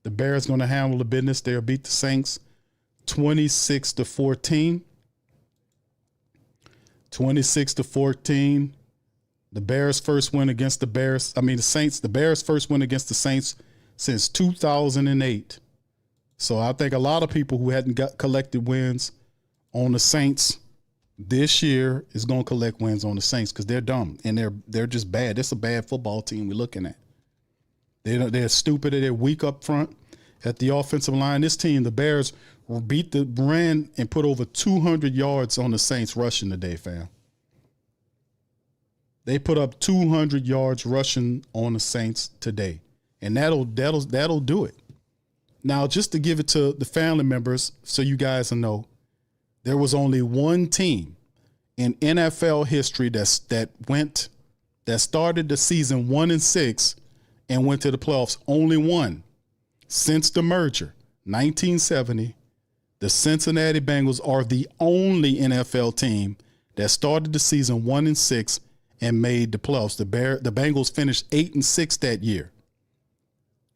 The Bears going to handle the business. They'll beat the Saints 26-14. 26-14. The Bears' first win against the Saints. The Bears' first win against the Saints since 2008. So I think a lot of people who hadn't collected wins on the Saints this year is going to collect wins on the Saints because they're dumb and they're just bad. It's a bad football team we're looking at. They're stupid. They're weak up front at the offensive line. This team, the Bears, ran and put over 200 yards on the Saints rushing today, fam. They put up 200 yards rushing on the Saints today, and that'll do it. Now, just to give it to the family members, so you guys know, there was only one team in NFL history that started the season 1-6. And went to the playoffs. Only one since the merger, 1970. The Cincinnati Bengals are the only NFL team that started the season 1-6 and made the playoffs. The Bengals finished 8-6 that year.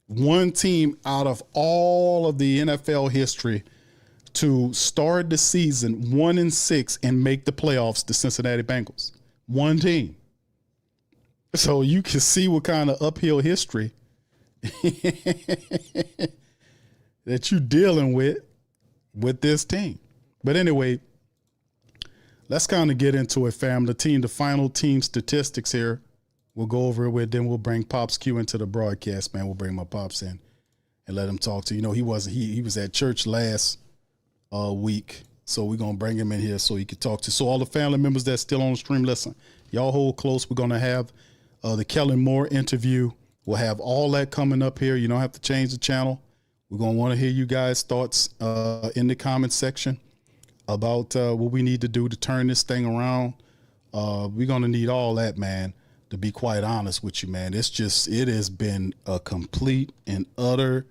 One team out of all of the NFL history to start the season 1-6 and make the playoffs, the Cincinnati Bengals. One team. So you can see what kind of uphill history that you're dealing with this team. But anyway, let's kind of get into it, fam. The final team statistics here. We'll go over it with, then we'll bring Pops Q into the broadcast, man. We'll bring my Pops in and let him talk to you. He was at church last week. So we're going to bring him in here so he can talk to. So all the family members that's still on the stream, listen, y'all hold close. We're going to have the Kellen Moore interview. We'll have all that coming up here. You don't have to change the channel. We're going to want to hear you guys' thoughts in the comment section about what we need to do to turn this thing around. We're going to need all that, man, to be quite honest with you, man. It has been a complete and utter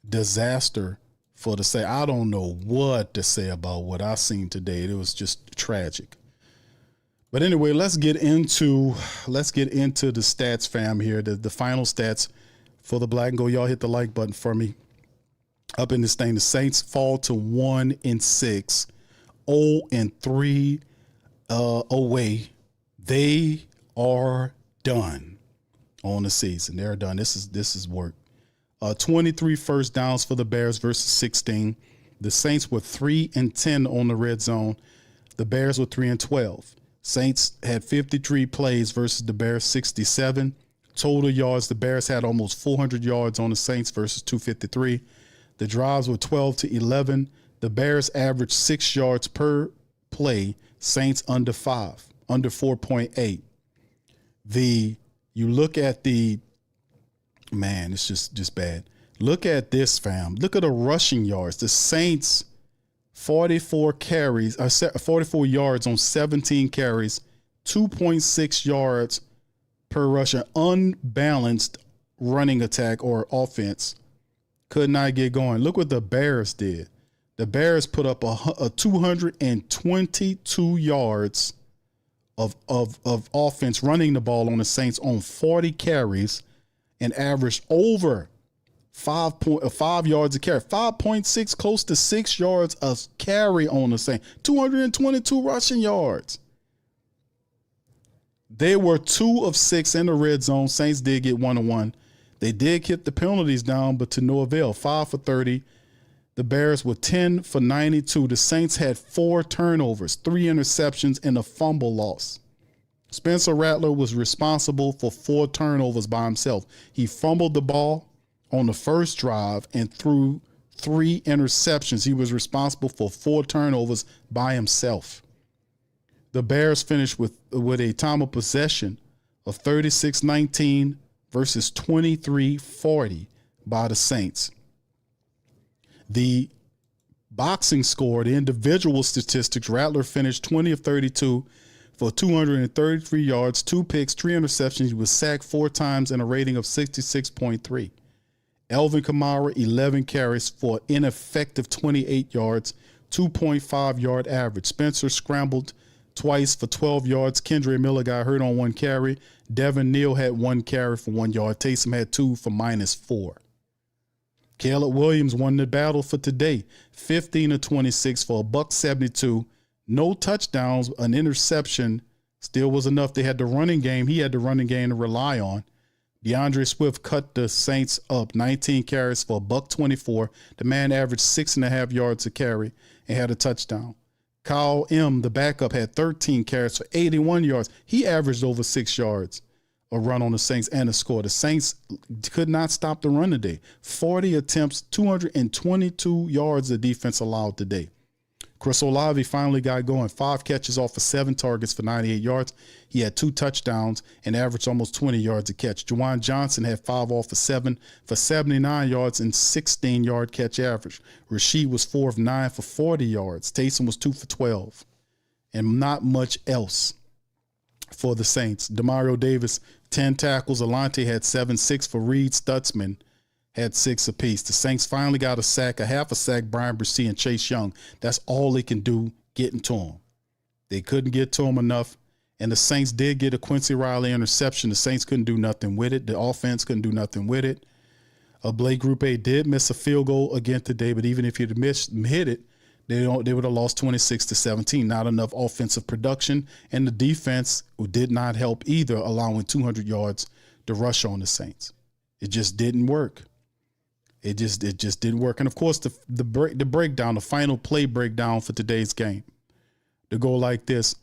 disaster I don't know what to say about what I seen today. It was just tragic. But anyway, let's get into the stats, fam, here. The final stats for the Black and Gold. Y'all hit the like button for me. Up in this thing, the Saints fall to 1-6, 0-3 away. They are done on the season. They're done. This is work. 23 first downs for the Bears versus 16. The Saints were 3-10 on the red zone. The Bears were 3-12. Saints had 53 plays versus the Bears 67. Total yards, the Bears had almost 400 yards on the Saints versus 253. The drives were 12-11. The Bears averaged 6 yards per play. Saints under 4.8. You look at the, man, it's just bad. Look at this, fam. Look at the rushing yards. The Saints, 44 yards on 17 carries, 2.6 yards per rusher. Unbalanced running attack or offense. Could not get going. Look what the Bears did. The Bears put up a 222 yards of offense running the ball on the Saints on 40 carries and averaged over 5 yards a carry, 5.6, close to 6 yards a carry on the Saints, 222 rushing yards. They were 2 of 6 in the red zone. Saints did get 1-1. They did get the penalties down, but to no avail. 5 for 30. The Bears were 10 for 92. The Saints had 4 turnovers, 3 interceptions, and a fumble loss. Spencer Rattler was responsible for 4 turnovers by himself. He fumbled the ball on the first drive and threw 3 interceptions. He was responsible for 4 turnovers by himself. The Bears finished with a time of possession of 36-19 versus 23-40 by the Saints. The boxing score, the individual statistics, Rattler finished 20 of 32 for 233 yards, 2 picks, 3 interceptions. He was sacked 4 times and a rating of 66.3. Alvin Kamara, 11 carries for ineffective 28 yards, 2.5 yard average. Spencer scrambled twice for 12 yards. Kendre Miller got hurt on 1 carry. Devin Neal had 1 carry for 1 yard. Taysom had 2 for -4. Caleb Williams won the battle for today, 15 of 26 for $172. No touchdowns, an interception still was enough. They had the running game. He had the running game to rely on. DeAndre Swift cut the Saints up, 19 carries for $124. The man averaged 6.5 yards a carry and had a touchdown. Kyle M., the backup, had 13 carries for 81 yards. He averaged over 6 yards a run on the Saints and a score. The Saints could not stop the run today. 40 attempts, 222 yards the defense allowed today. Chris Olave finally got going. 5 catches off of 7 targets for 98 yards. He had 2 touchdowns and averaged almost 20 yards a catch. Juwan Johnson had 5 off of 7 for 79 yards and 16-yard catch average. Rasheed was 4 of 9 for 40 yards. Taysom was 2 for 12. And not much else for the Saints. Demario Davis, 10 tackles. Alante had 7, 6 for Reed. Stutzman had 6 apiece. The Saints finally got a sack, a half a sack, Brian Bresee and Chase Young. That's all they can do, getting to him. They couldn't get to him enough, and the Saints did get a Quincy Riley interception. The Saints couldn't do nothing with it. The offense couldn't do nothing with it. Blake Grupe did miss a field goal again today, but even if he'd hit it, they would have lost 26-17. Not enough offensive production, and the defense did not help either, allowing 200 yards to rush on the Saints. It just didn't work. It just didn't work. And of course, the breakdown, the final play breakdown for today's game, to go like this: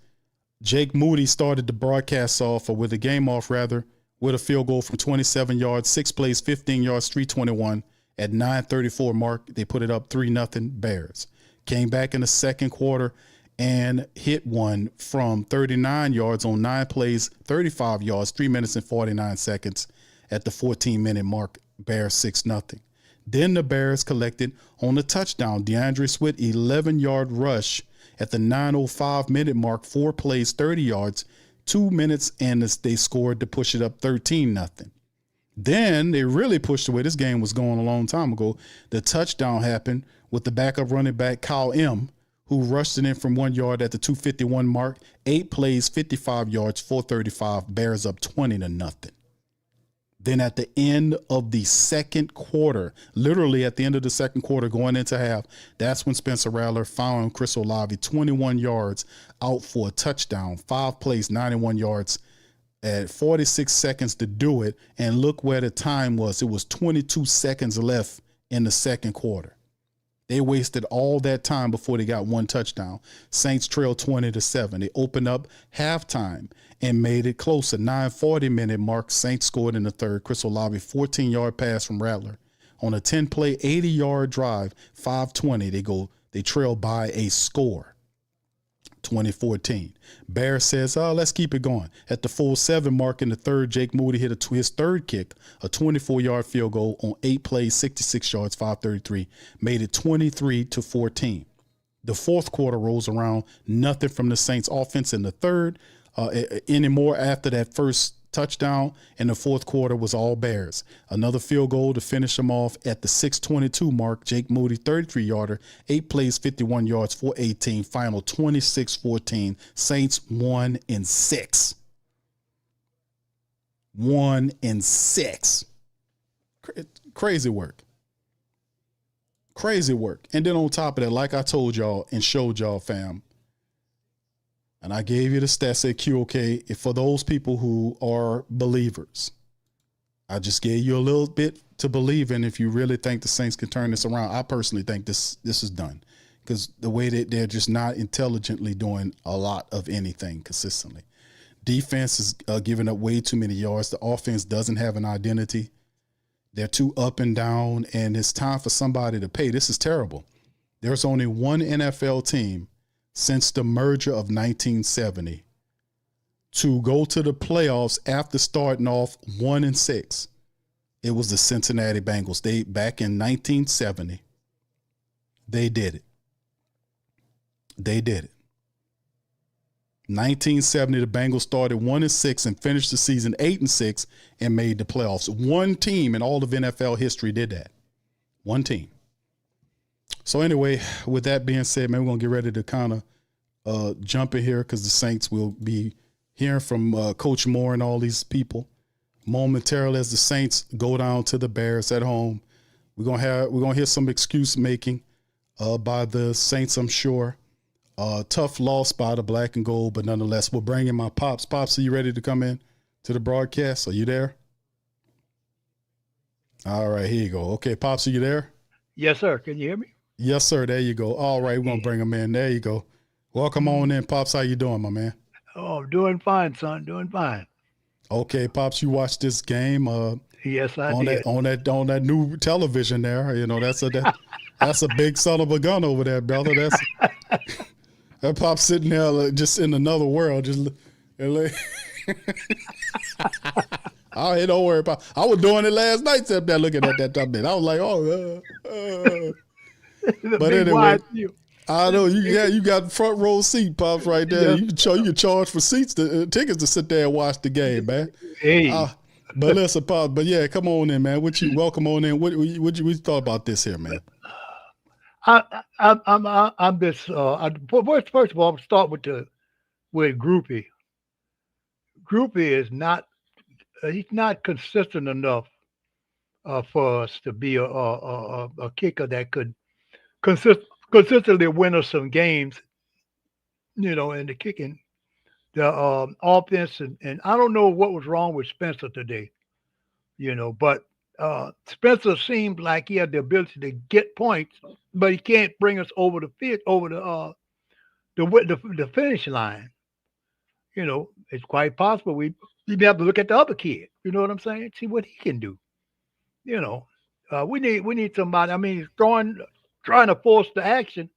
Jake Moody started the broadcast off, or with the game off rather, with a field goal from 27 yards, 6 plays, 15 yards, 321 at 9:34 mark. They put it up 3-0 Bears. Came back in the second quarter and hit one from 39 yards on 9 plays, 35 yards, 3 minutes and 49 seconds at the 14-minute mark. Bears 6-0. Then the Bears collected on the touchdown. DeAndre Swift, 11-yard rush at the 9:05-minute mark, 4 plays, 30 yards, 2 minutes, and they scored to push it up 13-0. Then they really pushed away. This game was going a long time ago. The touchdown happened with the backup running back, Kyle M., who rushed it in from 1 yard at the 2:51 mark. 8 plays, 55 yards, 435. Bears up 20-0. Then at the end of the second quarter, literally at the end of the second quarter going into half, that's when Spencer Rattler found Chris Olave 21 yards out for a touchdown. 5 plays, 91 yards at 46 seconds to do it. And look where the time was. It was 22 seconds left in the second quarter. They wasted all that time before they got one touchdown. Saints trailed 20-7. They opened up halftime and made it closer. 9:40 minute mark. Saints scored in the third. Chris Olave, 14-yard pass from Rattler. On a 10-play, 80-yard drive, 5:20. They trail by a score. 2014. Bear says, let's keep it going. At the full 7 mark in the third, Jake Moody hit his third kick, a 24-yard field goal on 8 plays, 66 yards, 5:33, made it 23-14. The fourth quarter rolls around, nothing from the Saints offense in the third anymore after that first touchdown, and the fourth quarter was all Bears. Another field goal to finish them off at the 6:22 mark. Jake Moody, 33-yarder, 8 plays, 51 yards, 4:18. Final 26-14. Saints 1-6. 1-6. Crazy work. Crazy work. And then on top of that, like I told y'all and showed y'all, fam, and I gave you the stats at QOK. For those people who are believers, I just gave you a little bit to believe in if you really think the Saints can turn this around. I personally think this is done because the way that they're just not intelligently doing a lot of anything consistently. Defense is giving up way too many yards. The offense doesn't have an identity. They're too up and down, and it's time for somebody to pay. This is terrible. There's only one NFL team since the merger of 1970 to go to the playoffs after starting off 1-6. It was the Cincinnati Bengals. Back in 1970, they did it. They did it. 1970, the Bengals started 1-6 and finished the season 8-6 and made the playoffs. One team in all of NFL history did that. One team. So anyway, with that being said, man, we're going to get ready to kind of jump in here because the Saints will be hearing from Coach Moore and all these people momentarily as the Saints go down to the Bears at home. We're gonna hear some excuse making by the Saints, I'm sure. Tough loss by the black and gold, but nonetheless, we'll bring in my Pops. Pops, are you ready to come in to the broadcast? Are you there? All right, here you go. Okay, Pops, are you there? Yes, sir. Can you hear me? Yes, sir. There you go. All right, we're going to bring him in. There you go. Welcome on in, Pops. How you doing, my man? Oh, I'm doing fine, son. Doing fine. Okay, Pops, you watched this game Yes, I did. on that new television there. You know, that's a big son of a gun over there, brother. That Pop's sitting there just in another world. Oh, don't worry about. I was doing it last night. Up there looking at that bit. I was like, but anyway, I know you got front row seat, Pops, right there. Yeah. You can charge for seats, tickets to sit there and watch the game, man. Hey, but listen, Pops. But yeah, come on in, man. Welcome on in. What you thought about this here, man? I'm this. First of all, I'll start with Groupie. Groupie is not. He's not consistent enough for us to be a kicker that could consistently win us some games. You know, in the kicking, the offense, and I don't know what was wrong with Spencer today. You know, but Spencer seemed like he had the ability to get points, but he can't bring us over the finish line. You know, it's quite possible we'd have to look at the other kid. You know what I'm saying? See what he can do. You know, we need somebody. I mean, trying to force the action.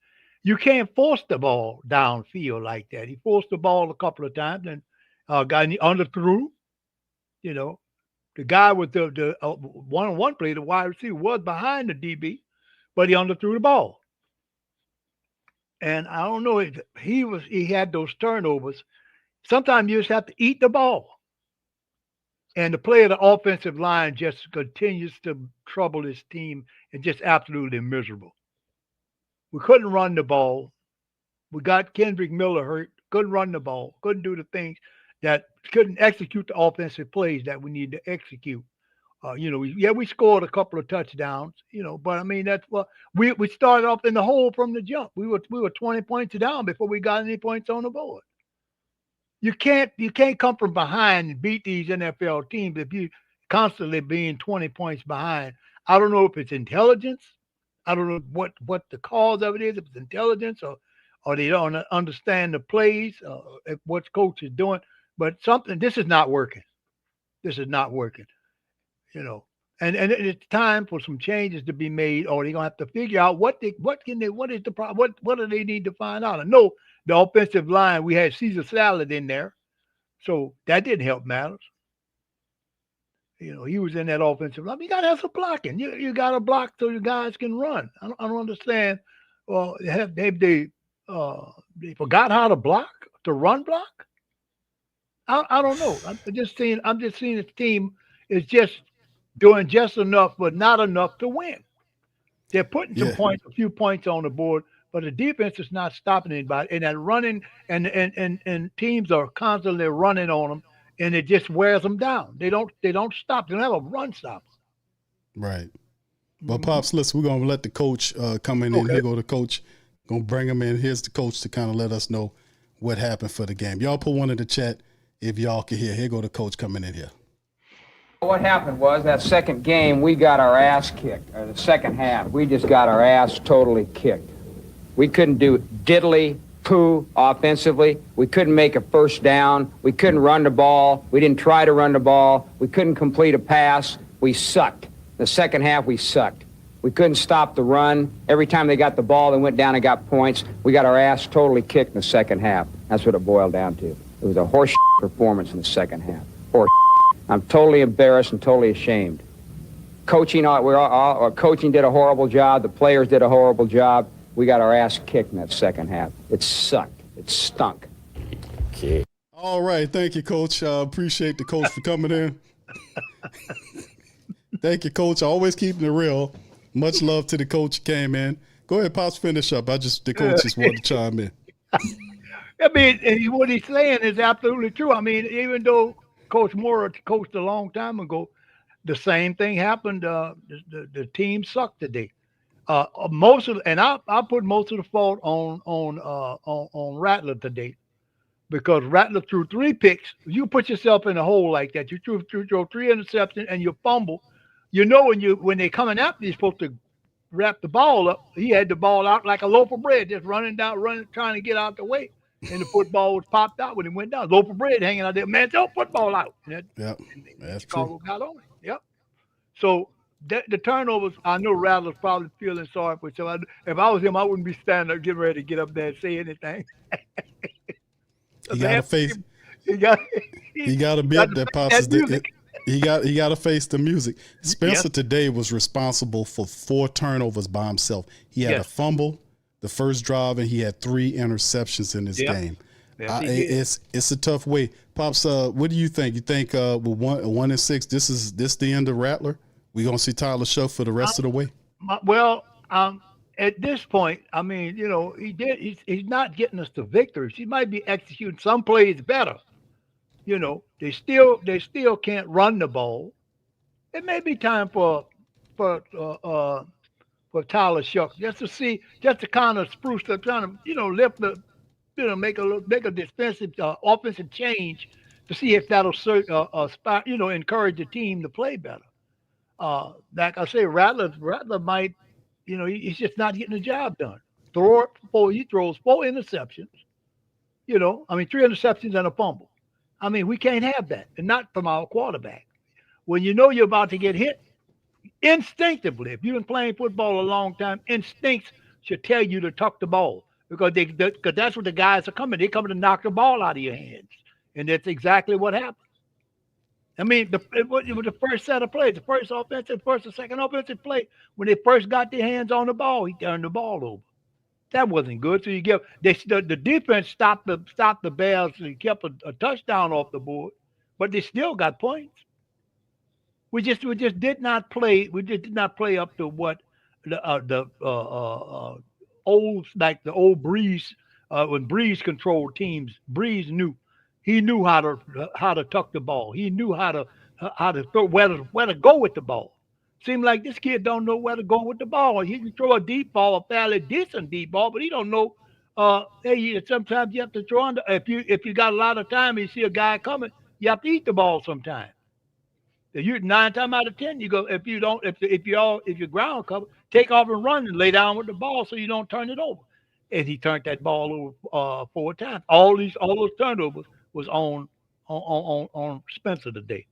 You can't force the ball downfield like that. He forced the ball a couple of times and got underthrew. You know, the guy with the one-on-one play, the wide receiver, was behind the DB, but he underthrew the ball. And I don't know if he had those turnovers. Sometimes you just have to eat the ball. And the play of the offensive line just continues to trouble his team and just absolutely miserable. We couldn't run the ball. We got Kendrick Miller hurt. Couldn't run the ball. Couldn't do the things that couldn't execute the offensive plays that we need to execute. You know, we scored a couple of touchdowns, you know, but I mean, that's what we started off in the hole from the jump. We were 20 points down before we got any points on the board. You can't come from behind and beat these NFL teams if you constantly being 20 points behind. I don't know if it's intelligence. I don't know what the cause of it is. If it's intelligence or they don't understand the plays, if what coach is doing. But something this is not working. This is not working. You know, and it's time for some changes to be made, or they're gonna have to figure out what is the problem, what do they need to find out. I know the offensive line we had Caesar Salad in there, so that didn't help matters. You know, he was in that offensive line. You got to have some blocking. You got to block so your guys can run. I don't understand. Well, they forgot how to block to run block? I don't know. I'm just seeing this team is just doing just enough, but not enough to win. They're putting some Yeah. points, a few points on the board, but the defense is not stopping anybody. And that running and teams are constantly running on them, and it just wears them down. They don't stop. They don't have a run stopper. Right. Well, Pops, listen, we're gonna let the coach come in. Okay. Here go the coach. Gonna bring him in. Here's the coach to kind of let us know what happened for the game. Y'all put one in the chat if y'all can hear. Here go the coach coming in here. What happened was that second game, we got our ass kicked. Or the second half, we just got our ass totally kicked. We couldn't do diddly poo offensively. We couldn't make a first down. We couldn't run the ball. We didn't try to run the ball. We couldn't complete a pass. We sucked. The second half, we sucked. We couldn't stop the run. Every time they got the ball, they went down and got points. We got our ass totally kicked in the second half. That's what it boiled down to. It was a horse performance in the second half. Horse. I'm totally embarrassed and totally ashamed. Coaching did a horrible job. The players did a horrible job. We got our ass kicked in that second half. It sucked. It stunk. All right, thank you, Coach. Appreciate the coach for coming in. Thank you, Coach. Always keeping it real. Much love to the coach who came in. Go ahead, Pops, finish up. The coach just wanted to chime in. I mean, and what he's saying is absolutely true. I mean, even though Coach Moore coached a long time ago, the same thing happened. The team sucked today. I'll put most of the fault on Rattler today, because Rattler threw 3 picks. You put yourself in a hole like that. You threw 3 interceptions and you fumble. You know when they're coming after you, you're supposed to wrap the ball up. He had the ball out like a loaf of bread, just running, trying to get out the way. And the football was popped out when it went down. Loaf of bread hanging out there. Man, throw football out. Yep, that's Chicago true. got on it. Yep. So the turnovers, I know Rattler's probably feeling sorry for himself. If I was him, I wouldn't be standing there getting ready to get up there and say anything. He got to face. He got to be up there, Pops. that music. He got to face the music. Spencer today was responsible for 4 turnovers by himself. He had a fumble the first drive, and he had 3 interceptions in this game. Yes, it's a tough way. Pops, what do you think? You think with 1-6, this is the end of Rattler? We gonna see Tyler Show for the rest of the way? Well, at this point, I mean, you know, he's not getting us to victories. He might be executing some plays better. You know, they still can't run the ball. It may be time for Tyler Shucks just to kind of spruce up, trying to, you know, make a defensive offensive change to see if that'll encourage the team to play better. Like I say, Rattler might, you know, he's just not getting the job done. He throws 4 interceptions. You know, I mean, 3 interceptions and a fumble. I mean, we can't have that, and not from our quarterback. When you know you're about to get hit, instinctively, if you've been playing football a long time, instincts should tell you to tuck the ball, because that's what the guys are coming. They're coming to knock the ball out of your hands, and that's exactly what happened. I mean, it was the first set of plays, the second offensive play. When they first got their hands on the ball, he turned the ball over. That wasn't good. So the defense stopped the Bears and kept a touchdown off the board, but they still got points. We just did not play. We just did not play up to what the old Breeze when Breeze controlled teams. Breeze knew. He knew how to tuck the ball. He knew how to throw, where to go with the ball. Seemed like this kid don't know where to go with the ball. He can throw a deep ball, a fairly decent deep ball, but he don't know Hey, sometimes you have to throw under. If you got a lot of time, and you see a guy coming, you have to eat the ball sometime. You 9 times out of 10, you go if you don't if your ground cover, take off and run and lay down with the ball so you don't turn it over. And he turned that ball over 4 times. All those turnovers was on Spencer today.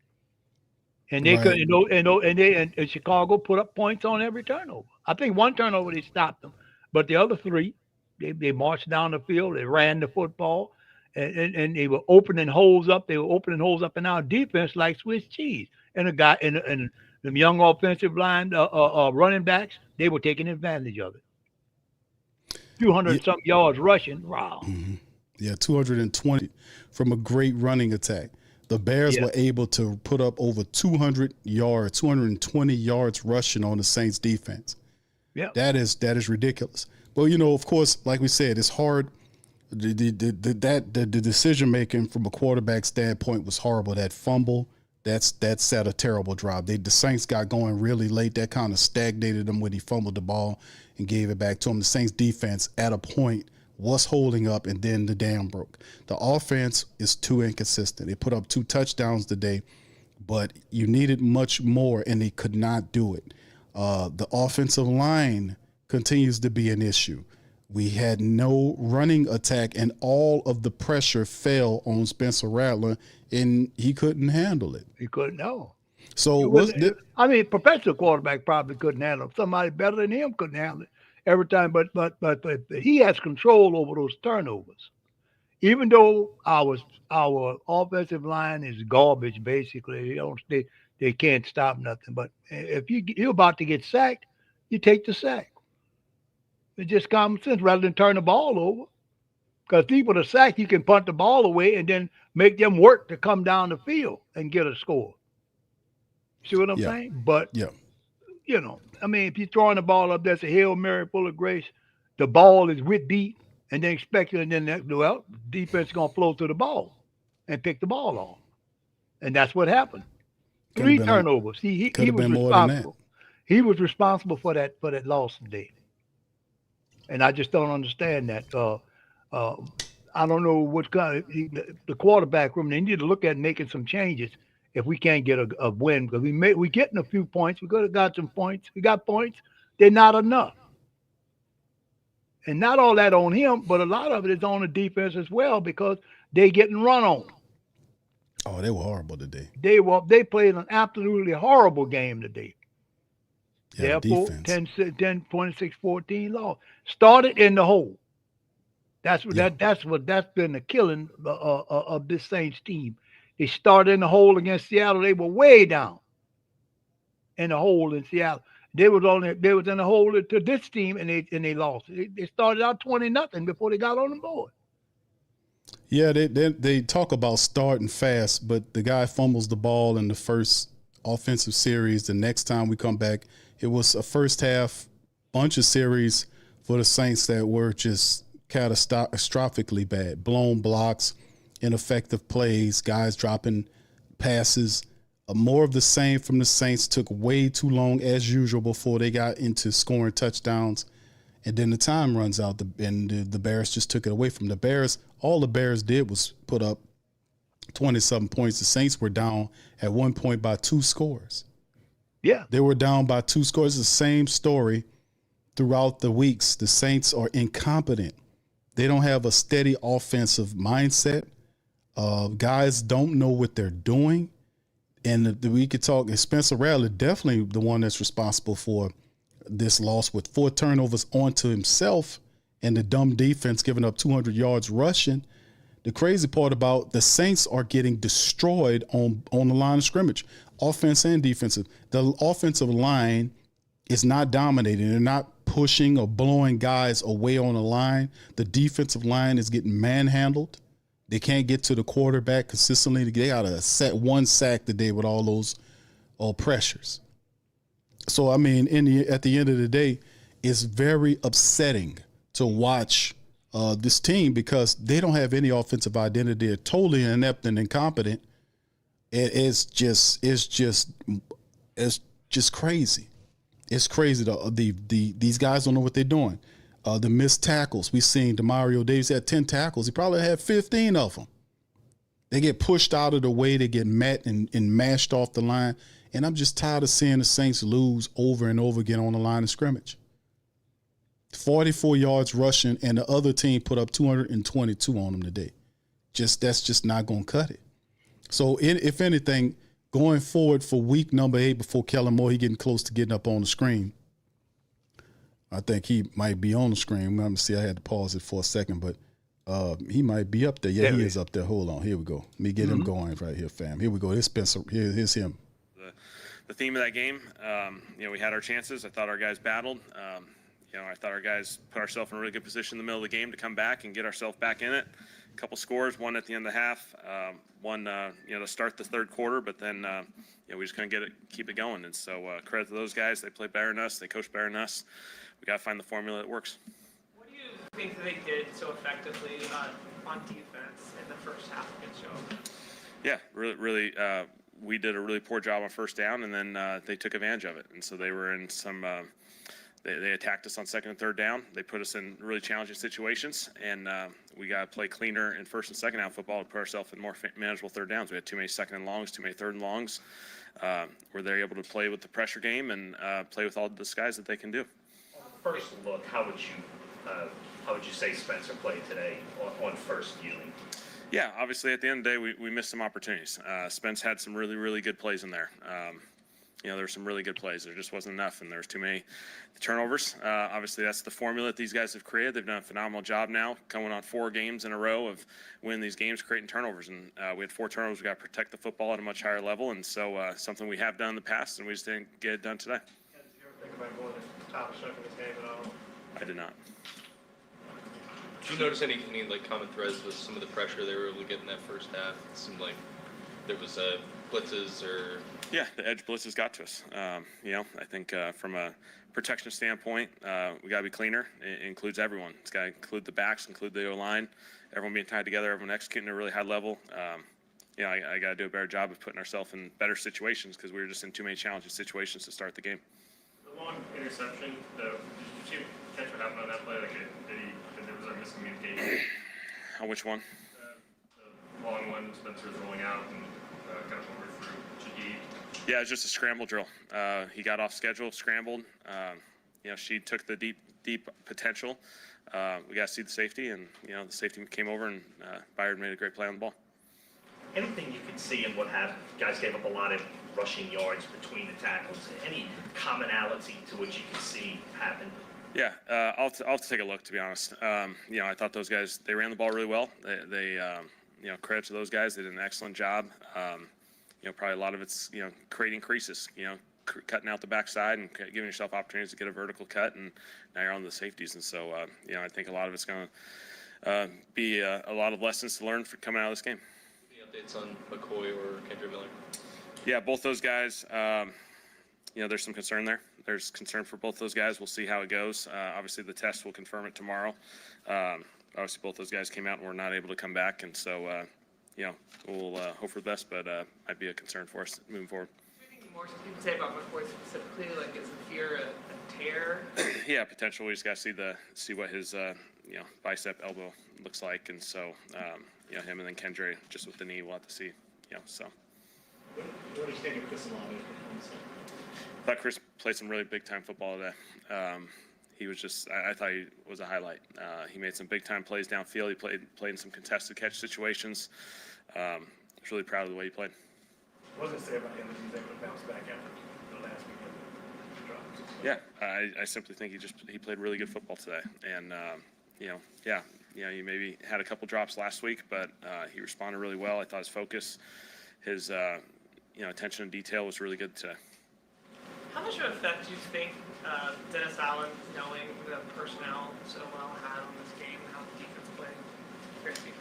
And they could Right. and Chicago put up points on every turnover. I think one turnover they stopped them, but the other three they marched down the field, they ran the football, and they were opening holes up. They were opening holes up in our defense like Swiss cheese. And the guy and the young offensive line running backs, they were taking advantage of it. 200 Yeah, some yards rushing. Wow. yeah, 220 from a great running attack. The Bears Yeah. were able to put up over 200 yards, 220 yards rushing on the Saints defense. Yeah. That is ridiculous. Well, of course, like we said, it's hard. The decision making from a quarterback standpoint was horrible. That fumble, that set a terrible drive. The Saints got going really late. That kind of stagnated them when he fumbled the ball and gave it back to him. The Saints defense at a point was holding up, and then the dam broke. The offense is too inconsistent. They put up 2 touchdowns today, but you needed much more, and they could not do it. The offensive line continues to be an issue. We had no running attack, and all of the pressure fell on Spencer Rattler, and he couldn't handle it. He couldn't know. So I mean, professional quarterback probably couldn't handle it. Somebody better than him couldn't handle it every time. But he has control over those turnovers. Even though our offensive line is garbage, basically, they can't stop nothing. But if you're about to get sacked, you take the sack. It's just common sense rather than turn the ball over. Because people to sack, you can punt the ball away and then make them work to come down the field and get a score. See what I'm yeah, saying? But, yeah, I mean, if you're throwing the ball up, that's a Hail Mary full of grace. The ball is with deep and then expecting, and then, defense is going to flow to the ball and pick the ball off. And that's what happened. could 3 have been turnovers. He could have was been more than that. responsible. He was responsible for that loss today. And I just don't understand that. I don't know what kind of the quarterback room. They need to look at making some changes if we can't get a win, because we getting a few points. We could have got some points. We got points. They're not enough. And not all that on him, but a lot of it is on the defense as well, because they getting run on. Oh, they were horrible today. They played an absolutely horrible game today. Yeah, the Therefore, defense. 26-14 loss. Started in the hole. That's been the killing of this Saints team. They started in the hole against Seattle. They were way down in the hole in Seattle. They was in the hole to this team, and they lost. They started out 20-0 before they got on the board. Yeah, they talk about starting fast, but the guy fumbles the ball in the first offensive series. The next time we come back, it was a first half bunch of series for the Saints that were just catastrophically bad. Blown blocks, ineffective plays, guys dropping passes. More of the same from the Saints. Took way too long as usual before they got into scoring touchdowns. And then the time runs out, and the Bears just took it away from the Bears. All the Bears did was put up 27 points. The Saints were down at one point by 2 scores. Yeah. They were down by 2 scores. It's the same story throughout the weeks. The Saints are incompetent. They don't have a steady offensive mindset. Guys don't know what they're doing. And we could talk, and Spencer Rattler, definitely the one that's responsible for this loss with 4 turnovers onto himself and the dumb defense giving up 200 yards rushing. The crazy part about the Saints are getting destroyed on the line of scrimmage, offense and defensive. The offensive line is not dominating. They're not pushing or blowing guys away on the line. The defensive line is getting manhandled. They can't get to the quarterback consistently. They got one sack today with all those pressures. So, I mean, at the end of the day, it's very upsetting to watch this team because they don't have any offensive identity. They're totally inept and incompetent. It's just crazy. It's crazy. These guys don't know what they're doing. The missed tackles. We seen Demario Davis had 10 tackles. He probably had 15 of them. They get pushed out of the way. They get met and mashed off the line. And I'm just tired of seeing the Saints lose over and over again on the line of scrimmage. 44 yards rushing, and the other team put up 222 on them today. That's just not going to cut it. So if anything, going forward for week number 8 before Kellen Moore, he getting close to getting up on the screen. I think he might be on the screen. Let me see. I had to pause it for a second, but he might be up there. Yeah, he is up there. Hold on. Here we go. Let me get him going right here, fam. Here we go. Here's Spencer. Here's him. The theme of that game, we had our chances. I thought our guys battled. I thought our guys put ourselves in a really good position in the middle of the game to come back and get ourselves back in it. A couple scores, one at the end of the half, one to start the third quarter, but then we just couldn't keep it going. And so credit to those guys. They played better than us. They coached better than us. We got to find the formula that works. What do you think they did so effectively on defense in the first half against you? Yeah, really. We did a really poor job on first down, and then they took advantage of it. And so they were in some. They attacked us on second and third down. They put us in really challenging situations, and we got to play cleaner in first and second down football to put ourselves in more manageable third downs. We had too many second and longs, too many third and longs. Where they're able to play with the pressure game and play with all the disguise that they can do. First look, how would you say Spencer played today on first viewing? Yeah, obviously at the end of the day, we missed some opportunities. Spence had some really, really good plays in there. There were some really good plays. There just wasn't enough, and there was too many turnovers. Obviously, that's the formula that these guys have created. They've done a phenomenal job now, going on 4 games in a row of winning these games, creating turnovers. And we had 4 turnovers. We got to protect the football at a much higher level, and so something we have done in the past, and we just didn't get it done today. Did you ever think about going to top shot in this game at all? I did not. Did you notice any common threads with some of the pressure they were able to get in that first half? It seemed like there was blitzes or... Yeah, the edge blitzes got to us. I think from a protection standpoint, we got to be cleaner. It includes everyone. It's got to include the backs, include the O-line, everyone being tied together, everyone executing at a really high level. I got to do a better job of putting ourselves in better situations because we were just in too many challenging situations to start the game. The long interception, did you catch what happened on that play? There was a miscommunication. On which one? The long one, Spencer was rolling out and kind of over through Shaheed. Yeah, it was just a scramble drill. He got off schedule, scrambled. She took the deep potential. We got to see the safety, and the safety came over, and Byard made a great play on the ball. Anything you could see in what happened? Guys gave up a lot of rushing yards between the tackles. Any commonality to what you could see happen? Yeah, I'll have to take a look, to be honest. I thought those guys, they ran the ball really well. They credit to those guys. They did an excellent job. Probably a lot of it's, creating creases, cutting out the backside and giving yourself opportunities to get a vertical cut, and now you're on the safeties. And so, I think a lot of it's going to be a lot of lessons to learn for coming out of this game. Any updates on McCoy or Kendra Miller? Yeah, both those guys, there's some concern there. There's concern for both those guys. We'll see how it goes. Obviously, the test will confirm it tomorrow. Obviously, both those guys came out and were not able to come back, and so, we'll hope for the best, but might be a concern for us moving forward. Anything more you can say about McCoy specifically? Like, is the fear a tear? Yeah, potential. We just got to see what his bicep elbow looks like, and so him and then Kendra just with the knee, we'll have to see. So. What do you think of Chris Olave? I thought Chris played some really big time football today. He was just, I thought he was a highlight. He made some big time plays downfield. He played in some contested catch situations. I was really proud of the way he played. What does it say about him that he's able to bounce back after the last weekend drops? Yeah, I simply think he played really good football today. And, he maybe had a couple drops last week, but he responded really well. I thought his focus, his, attention to detail was really good today. How much of an effect do you think Dennis Allen, knowing the personnel so well, had on this game and how the defense played? Great defense.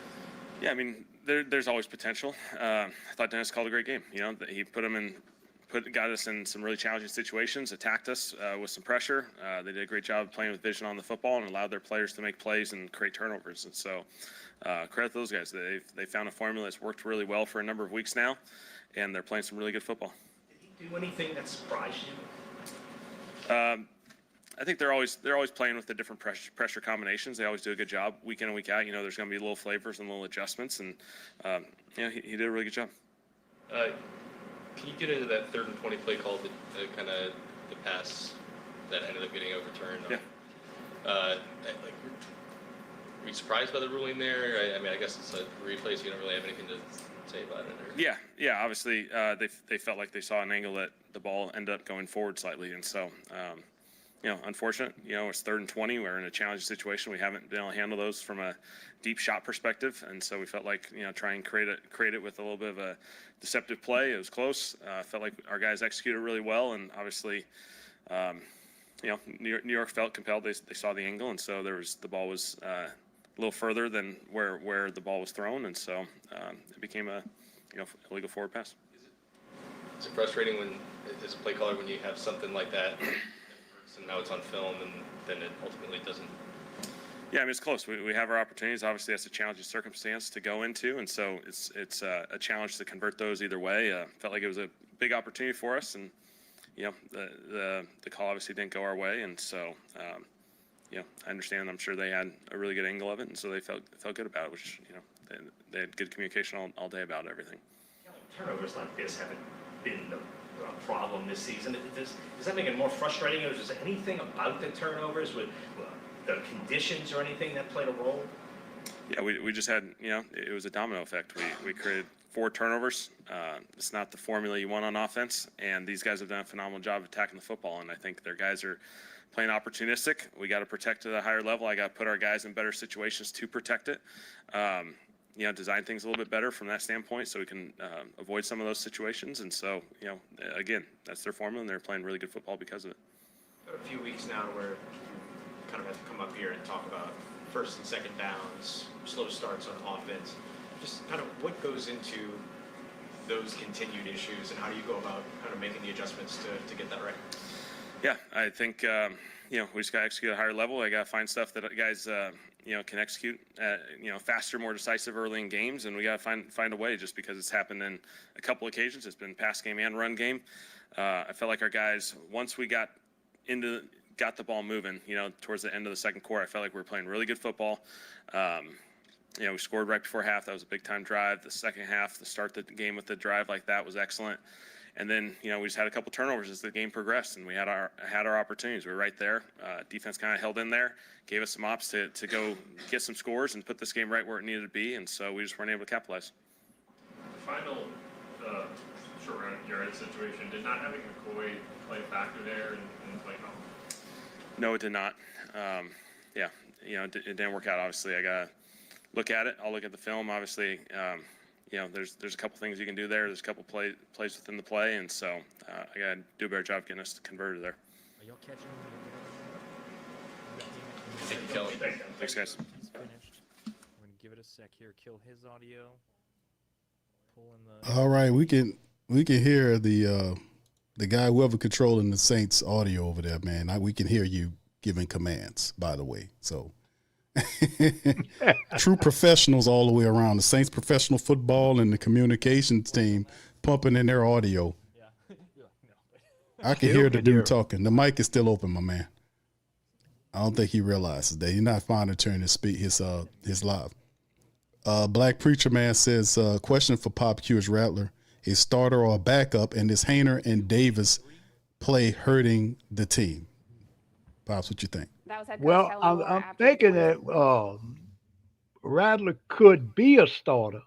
Yeah, I mean, there's always potential. I thought Dennis called a great game. He got us in some really challenging situations, attacked us with some pressure. They did a great job of playing with vision on the football and allowed their players to make plays and create turnovers. And so, credit to those guys. They found a formula that's worked really well for a number of weeks now, and they're playing some really good football. Did he do anything that surprised you? I think they're always playing with the different pressure combinations. They always do a good job week in and week out. There's going to be little flavors and little adjustments, and he did a really good job. Can you get into that 3rd and 20 play call, the kind of the pass that ended up getting overturned? Yeah. Were you surprised by the ruling there? I mean, I guess it's a replay, so you don't really have anything to say about it. Or... Yeah. Obviously, they felt like they saw an angle that the ball ended up going forward slightly, and so unfortunate. It's 3rd and 20. We're in a challenging situation. We haven't been able to handle those from a deep shot perspective, and so we felt like try and create it with a little bit of a deceptive play. It was close. Felt like our guys executed really well, and obviously, New York felt compelled. They saw the angle, and so the ball was a little further than where the ball was thrown, and so it became a illegal forward pass. Is it frustrating as a play caller when you have something like that? And now it's on film, and then it ultimately doesn't. Yeah, I mean, it's close. We have our opportunities. Obviously, that's a challenging circumstance to go into, and so it's a challenge to convert those either way. Felt like it was a big opportunity for us, and the call obviously didn't go our way, and so I understand. I'm sure they had a really good angle of it, and so they felt good about it. Which they had good communication all day about everything. Turnovers like this haven't been the problem this season. Does that make it more frustrating, or is there anything about the turnovers with the conditions or anything that played a role? Yeah, we just had, it was a domino effect. We created 4 turnovers. It's not the formula you want on offense, and these guys have done a phenomenal job of attacking the football, and I think their guys are playing opportunistic. We got to protect at a higher level. I got to put our guys in better situations to protect it. Design things a little bit better from that standpoint so we can avoid some of those situations. And so, again, that's their formula, and they're playing really good football because of it. A few weeks now where you kind of have to come up here and talk about 1st and 2nd downs, slow starts on offense. Just kind of what goes into those continued issues, and how do you go about kind of making the adjustments to get that right? Yeah, I think, we just got to execute at a higher level. I got to find stuff that guys, can execute at, faster, more decisive early in games, and we got to find a way. Just because it's happened in a couple occasions, it's been pass game and run game. I felt like our guys, once we got the ball moving, towards the end of the 2nd quarter, I felt like we were playing really good football. We scored right before half. That was a big time drive. The 2nd half, to start the game with the drive like that was excellent. And then, we just had a couple turnovers as the game progressed, and we had our opportunities. We were right there. Defense kind of held in there, gave us some ops to go get some scores and put this game right where it needed to be, and so we just weren't able to capitalize. The final short yard situation, did not having McCoy play a factor there in the play call? No, it did not. It didn't work out, obviously. I got to look at it. I'll look at the film, obviously. There's a couple things you can do there. There's a couple plays within the play, and so I got to do a better job getting us converted there. Are y'all catching? Thank you, Kellen. Thanks, guys. He's finished. We're gonna give it a sec here. Kill his audio. Pull in the. All right, we can hear the guy, whoever controlling the Saints audio over there, man. We can hear you giving commands, by the way. So. True professionals all the way around. The Saints professional football and the communications team pumping in their audio. I can hear the dude talking. The mic is still open, my man. I don't think he realizes that. He's not fine to turn his live. Black Preacher Man says, question for Pop Q is Rattler, a starter or a backup, and is Hayner and Davis play hurting the team? Pops, what you think? Well, I'm thinking that Rattler could be a starter,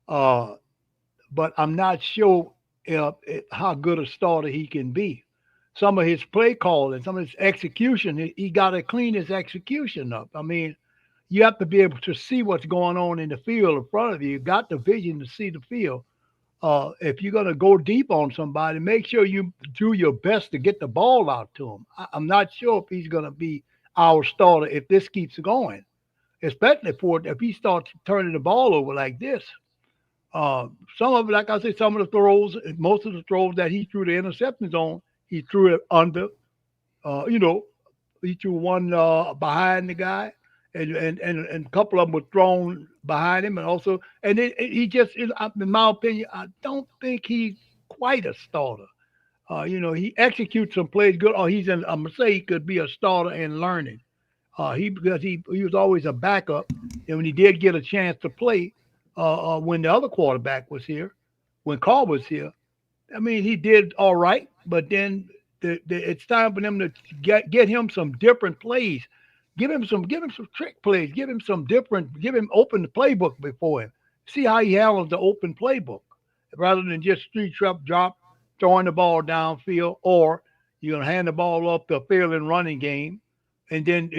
but I'm not sure how good a starter he can be. Some of his play calling, some of his execution, he got to clean his execution up. I mean, you have to be able to see what's going on in the field in front of you. You got the vision to see the field. If you're going to go deep on somebody, make sure you do your best to get the ball out to him. I'm not sure if he's going to be our starter if this keeps going, especially if he starts turning the ball over like this. Some of it, like I said, some of the throws, most of the throws that he threw the interceptions on, he threw it under. He threw one behind the guy, and a couple of them were thrown behind him, and he just, in my opinion, I don't think he's quite a starter. He executes some plays good. Or I'm gonna say he could be a starter and learning. Because he was always a backup, and when he did get a chance to play, when the other quarterback was here, when Carr was here, I mean, he did all right. But then it's time for them to get him some different plays. Give him some trick plays. Give him open the playbook before him. See how he handles the open playbook rather than just street trap drop, throwing the ball downfield, or you're gonna hand the ball up the field in running game, and then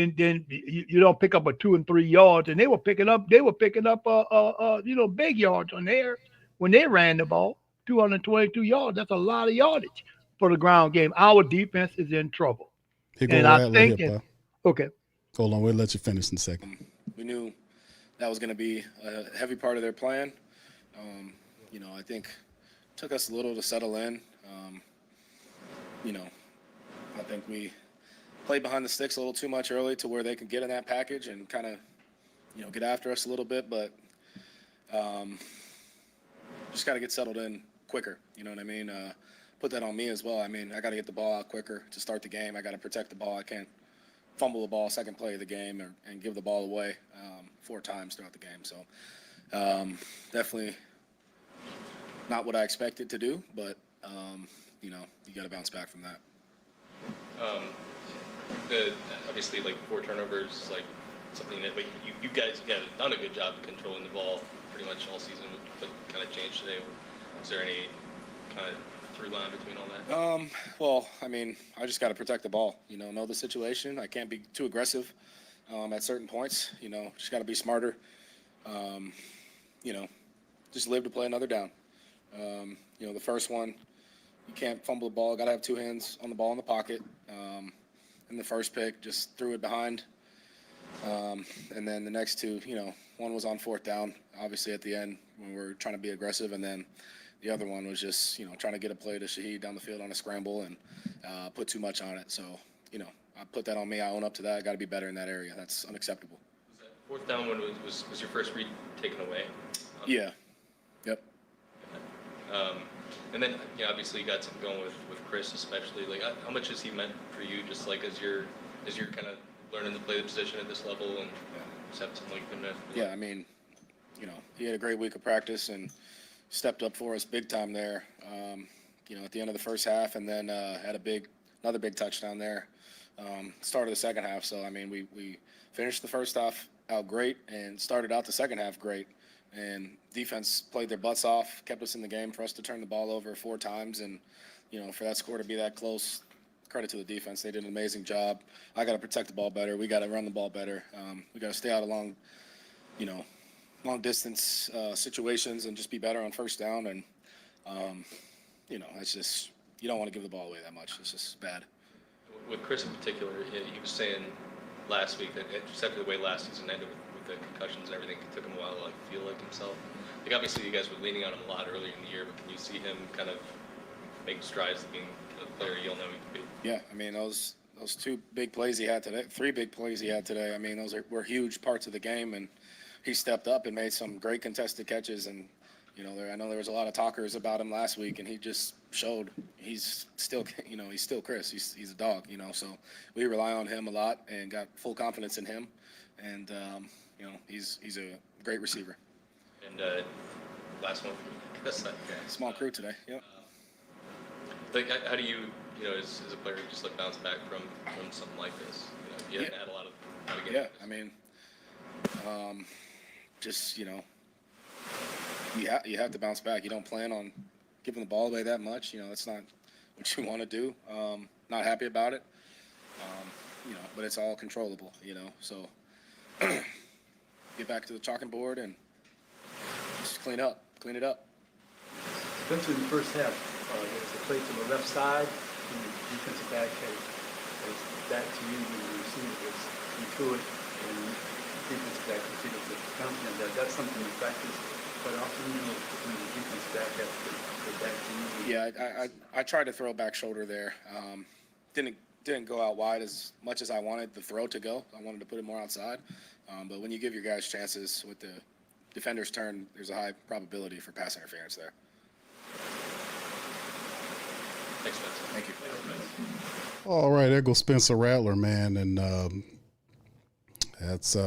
you don't pick up a 2 and 3 yards. And they were picking up big yards on there when they ran the ball, 222 yards. That's a lot of yardage for the ground game. Our defense is in trouble, Here go and I Rattler think here, that Pa. okay. Hold on, we'll let you finish in a second. We knew that was going to be a heavy part of their plan. I think it took us a little to settle in. I think we played behind the sticks a little too much early to where they could get in that package and kind of, get after us a little bit. But just got to get settled in quicker. You know what I mean? Put that on me as well. I mean, I got to get the ball out quicker to start the game. I got to protect the ball. I can't fumble the ball second play of the game and give the ball away 4 times throughout the game. So definitely not what I expected to do, but you got to bounce back from that. Obviously, 4 turnovers, something that you guys have done a good job of controlling the ball pretty much all season. What kind of changed today? Was there any kind of through line between all that? Well, I mean, I just got to protect the ball. Know the situation. I can't be too aggressive at certain points. Just got to be smarter. Just live to play another down. The first one, you can't fumble the ball. Got to have 2 hands on the ball in the pocket. And the first pick, just threw it behind. And then the next 2, one was on 4th down, obviously at the end when we were trying to be aggressive, and then the other one was just, trying to get a play to Shaheed down the field on a scramble and put too much on it. So, I put that on me. I own up to that. I got to be better in that area. That's unacceptable. Was that 4th down one was your first read taken away? Yeah. Yep. And then, obviously you got something going with Chris, especially. How much has he meant for you, just as you're kind of learning to play the position at this level and just have something like him? Yeah, I mean, he had a great week of practice and stepped up for us big time there. At the end of the first half, and then had another big touchdown there. Start of the second half. So I mean, we finished the first half out great and started out the second half great. And defense played their butts off, kept us in the game for us to turn the ball over 4 times, and for that score to be that close. Credit to the defense. They did an amazing job. I got to protect the ball better. We got to run the ball better. We got to stay out of long distance situations and just be better on first down. And, it's just, you don't want to give the ball away that much. It's just bad. With Chris in particular, he was saying last week that just after the way last season ended with the concussions and everything, it took him a while to feel like himself. Obviously you guys were leaning on him a lot earlier in the year, but can you see him kind of make strides to being the player you'll know he can be? Yeah, I mean, those 2 big plays he had today, 3 big plays he had today, I mean, those were huge parts of the game, and he stepped up and made some great contested catches. And I know there was a lot of talkers about him last week, and he just showed he's still Chris. He's a dog, So we rely on him a lot and got full confidence in him, and he's a great receiver. And last one for Chris. Small crew today. Yep. How do you, as a player, just bounce back from something like this? You haven't had a lot of games. Yeah, I mean, just you have to bounce back. You don't plan on giving the ball away that much. That's not what you want to do. Not happy about it. But it's all controllable. So get back to the chalking board and just clean it up. Especially in the first half, there was a play to the left side, and the defensive back had back to you when the receiver was threw it, and the defensive back considered the bounce on that. That's something you practice quite often, when the defensive back has to go back to you. Yeah, I tried to throw back shoulder there. Didn't go out wide as much as I wanted the throw to go. I wanted to put it more outside. But when you give your guys chances with the defender's turn, there's a high probability for pass interference there. Thanks, Spencer. Thank you. All right, there goes Spencer Rattler, man, and that's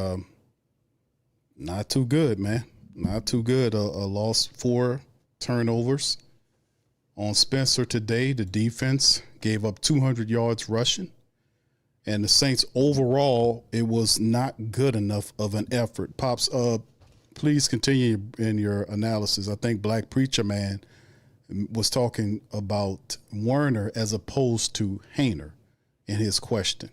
not too good, man. Not too good. A loss, 4 turnovers on Spencer today. The defense gave up 200 yards rushing, and the Saints overall, it was not good enough of an effort. Pops, please continue in your analysis. I think Black Preacher Man was talking about Werner as opposed to Hayner in his question,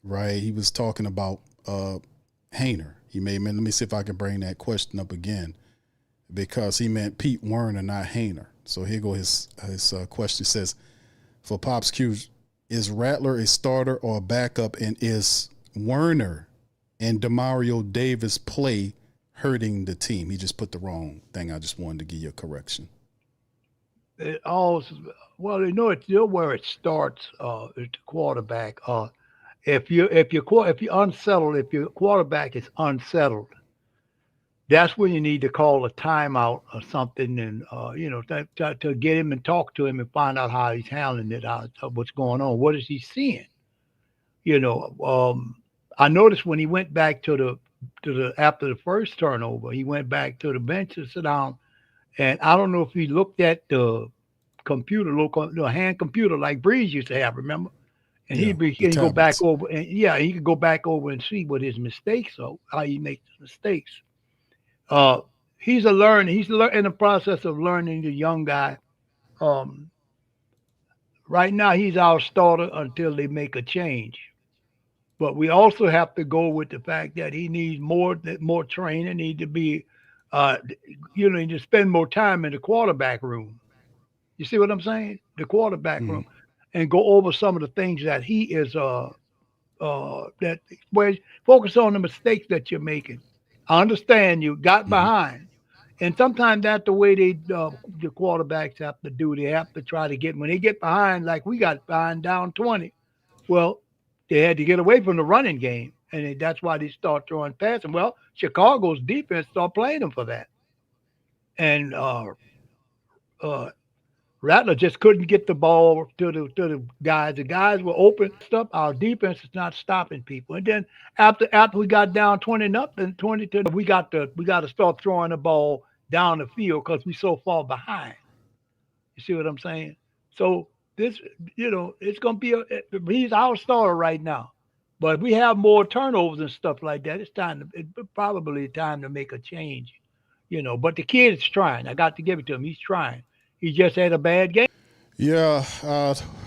right? He was talking about Hayner. He let me see if I can bring that question up again, because he meant Pete Werner, not Hayner. So here go his question. Says, for Pops Q, is Rattler a starter or a backup, and is Werner and Demario Davis play hurting the team? He just put the wrong thing. I just wanted to give you a correction. Well, it's still where it starts. It's the quarterback. If you're unsettled, if your quarterback is unsettled, that's when you need to call a timeout or something, and to get him and talk to him and find out how he's handling it, what's going on, what is he seeing. I noticed when he went back to the after the first turnover, he went back to the bench to sit down. And I don't know if he looked at the computer, the hand computer like Breeze used to have, remember? And he can go back over, and he could go back over and see what his mistakes are, how he makes mistakes. He's in the process of learning, the young guy. Right now, he's our starter until they make a change. But we also have to go with the fact that he needs more training, need to be need to spend more time in the quarterback room. You see what I'm saying? The quarterback room, and go over some of the things that he is where focus on the mistakes that you're making. I understand you got behind, and sometimes that's the way the quarterbacks have to do. They have to try to get, when they get behind, like we got behind down 20. Well, they had to get away from the running game. And that's why they start throwing passes. Well, Chicago's defense started playing them for that. And Rattler just couldn't get the ball to the guys. The guys were open stuff. Our defense is not stopping people. And then after we got down 20-20, we got to start throwing the ball down the field because we're so far behind. You see what I'm saying? So this, it's gonna be he's our starter right now. But if we have more turnovers and stuff like that, it's probably time to make a change, But the kid is trying. I got to give it to him. He's trying. He just had a bad game. Yeah,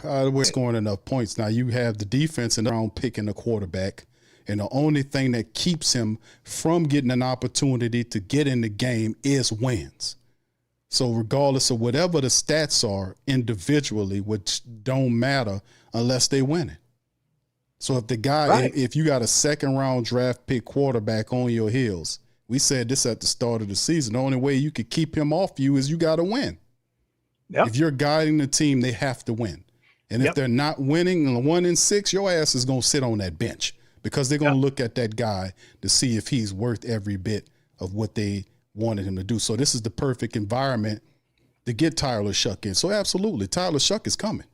we're scoring enough points. Now you have the defense and around picking the quarterback, and the only thing that keeps him from getting an opportunity to get in the game is wins. So regardless of whatever the stats are individually, which don't matter unless they win it. So if the guy, if you got a second-round draft pick quarterback on your heels, we said this at the start of the season, the only way you could keep him off you is you got to win. Yep. If you're guiding the team, they have to win. And if they're not winning 1-6, your ass is going to sit on that bench because they're going to look at that guy to see if he's worth every bit of what they wanted him to do. So this is the perfect environment to get Tyler Shuck in. So absolutely, Tyler Shuck is coming.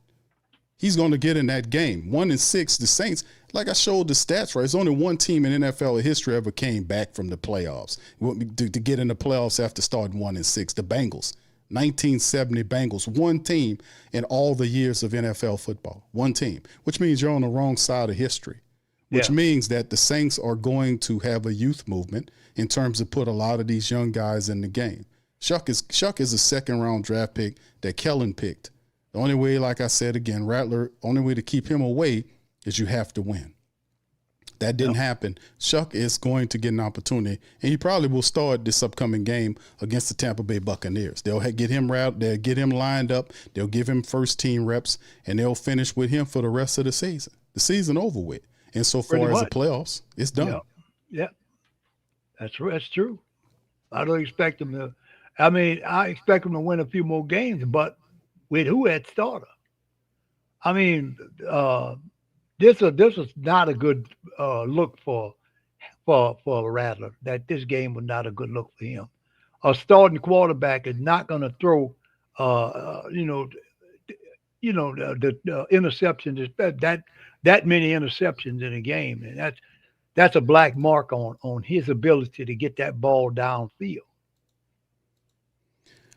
He's going to get in that game. 1-6, the Saints, like I showed the stats, right? There's only one team in NFL history ever came back from the playoffs to get in the playoffs after starting 1-6, the Bengals. 1970 Bengals, one team in all the years of NFL football, one team, which means you're on the wrong side of history, which means that the Saints are going to have a youth movement in terms of put a lot of these young guys in the game. Shuck is a second-round draft pick that Kellen picked. The only way, like I said again, Rattler, only way to keep him away is you have to win. That didn't happen. Shuck is going to get an opportunity, and he probably will start this upcoming game against the Tampa Bay Buccaneers. They'll get him they'll get him lined up, they'll give him first-team reps, and they'll finish with him for the rest of the season. The season over with. And so far as the playoffs, it's done. Yeah. That's true. I don't expect him to. I mean, I expect him to win a few more games, but with who at starter? I mean, this was not a good look for Rattler. That this game was not a good look for him. A starting quarterback is not going to throw, the interceptions is that many interceptions in a game, and that's a black mark on his ability to get that ball downfield.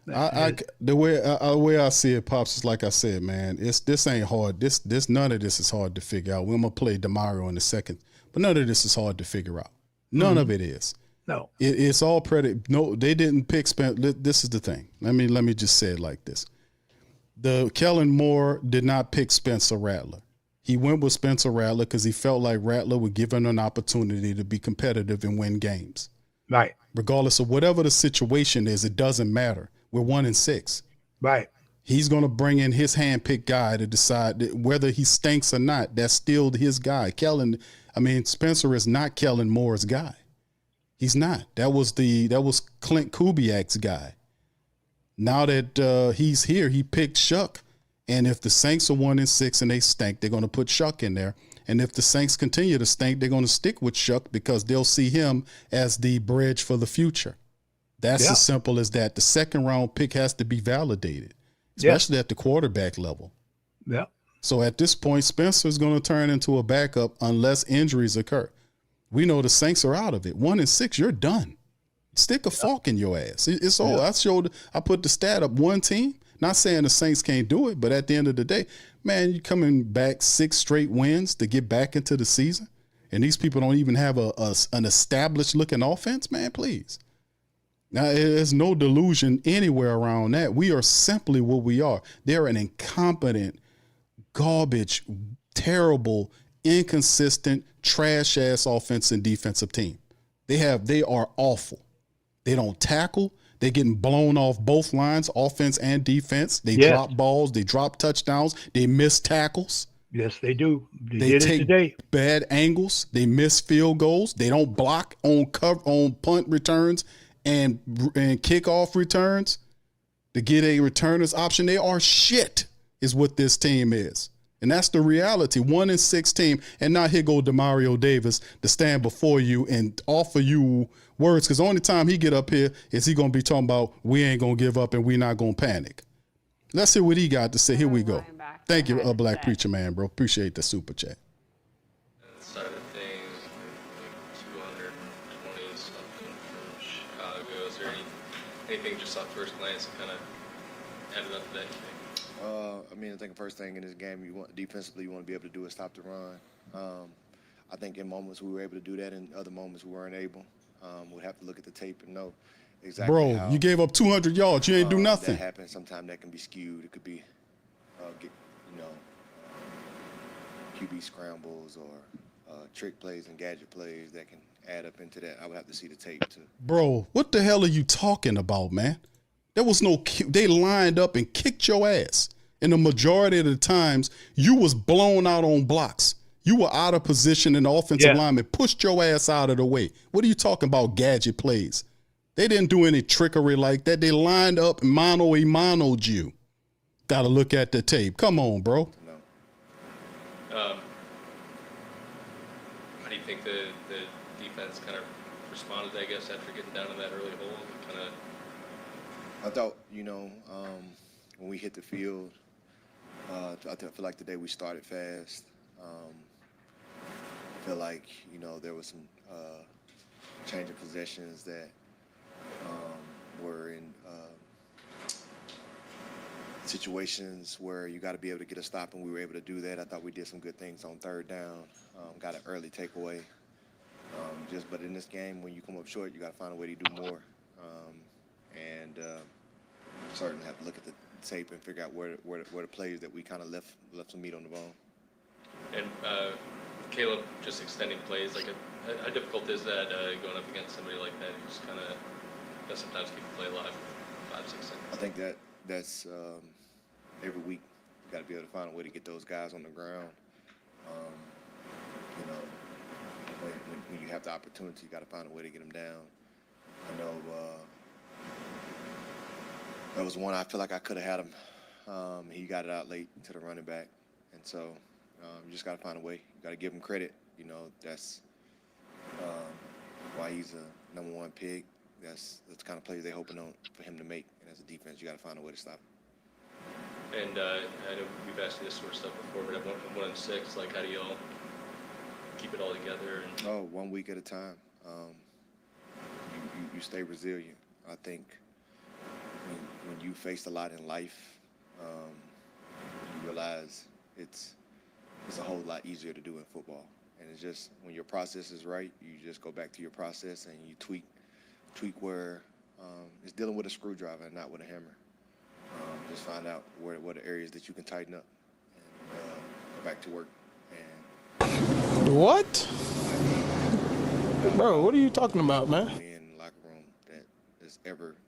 The way I see it, Pops, is like I said, man. This ain't hard. This none of this is hard to figure out. We're gonna play DeMario in a second, but none of this is hard to figure out. None of it is. No, it's all No, they didn't pick Spencer. This is the thing. Let me just say it like this: the Kellen Moore did not pick Spencer Rattler. He went with Spencer Rattler because he felt like Rattler would give him an opportunity to be competitive and win games. Right. Regardless of whatever the situation is, it doesn't matter. We're 1-6. Right. He's going to bring in his hand-picked guy to decide whether he stinks or not. That's still his guy. Spencer is not Kellen Moore's guy. He's not. That was Clint Kubiak's guy. Now that he's here, he picked Shuck. And if the Saints are 1-6 and they stink, they're going to put Shuck in there. And if the Saints continue to stink, they're going to stick with Shuck because they'll see him as the bridge for the future. That's as simple as that. The second round pick has to be validated, especially at the quarterback level. Yeah. So at this point, Spencer's going to turn into a backup unless injuries occur. We know the Saints are out of it. 1-6, you're done. Stick a fork in your ass. It's all. I put the stat up. One team. Not saying the Saints can't do it, but at the end of the day, man, you're coming back 6 straight wins to get back into the season, and these people don't even have an established looking offense. Man, please. Now, there's no delusion anywhere around that. We are simply what we are. They're an incompetent, garbage, terrible, inconsistent, trash-ass offense and defensive team. They are awful. They don't tackle. They're getting blown off both lines, offense and defense. They drop balls. They drop touchdowns. They miss tackles. Yes, they do. They take bad angles. They miss field goals. They don't block on punt returns and kickoff returns to get a returner's option. They are shit is what this team is. And that's the reality. 1-6 team. And now here go DeMario Davis to stand before you and offer you words. Because the only time he get up here is he going to be talking about we ain't going to give up and we not going to panic. Let's hear what he got to say. Here we go. Thank you, Black Preacher Man, bro. Appreciate the super chat. Side of things, 220 something from Chicago. Is there anything just off first glance that kind of added up to that? I think the first thing in this game defensively you want to be able to do is stop the run. I think in moments we were able to do that, in other moments we weren't able. We'd have to look at the tape and know exactly. Bro, you gave up 200 yards. You ain't do nothing. That happens. Sometimes that can be skewed. It could be, QB scrambles or trick plays and gadget plays that can add up into that. I would have to see the tape too. Bro, what the hell are you talking about, man? There was they lined up and kicked your ass. And the majority of the times, you was blown out on blocks. You were out of position and the offensive lineman pushed your ass out of the way. What are you talking about, gadget plays? They didn't do any trickery like that. They lined up and mano-a-mano'd you. Got to look at the tape. Come on, bro. How do you think the defense kind of responded, I guess, after getting down in that early hole? I thought, when we hit the field, I feel like today we started fast. I feel like, there was some change of possessions that were in situations where you got to be able to get a stop, and we were able to do that. I thought we did some good things on third down, got an early takeaway. But in this game, when you come up short, you got to find a way to do more. Certainly have to look at the tape and figure out where the plays that we kind of left some meat on the bone. And Caleb, just extending plays, like how difficult is that going up against somebody like that who just kind of does sometimes keep the play alive 5-6 seconds? I think that's every week you got to be able to find a way to get those guys on the ground. When you have the opportunity, you got to find a way to get them down. I know that was one I feel like I could have had him. He got it out late to the running back, and so you just got to find a way. You got to give him credit. That's why he's a #1 pick. That's the kind of plays they're hoping on for him to make. And as a defense, you got to find a way to stop him. And I know we've asked you this sort of stuff before, but at 1-6, like how do y'all keep it all together? And... Oh, 1 week at a time. You stay resilient. I think when you face a lot in life, you realize it's a whole lot easier to do in football. And it's just when your process is right, you just go back to your process and you tweak where it's dealing with a screwdriver and not with a hammer. Just find out what are areas that you can tighten up and go back to work. And what? Bro, what are you talking about, man? In the locker room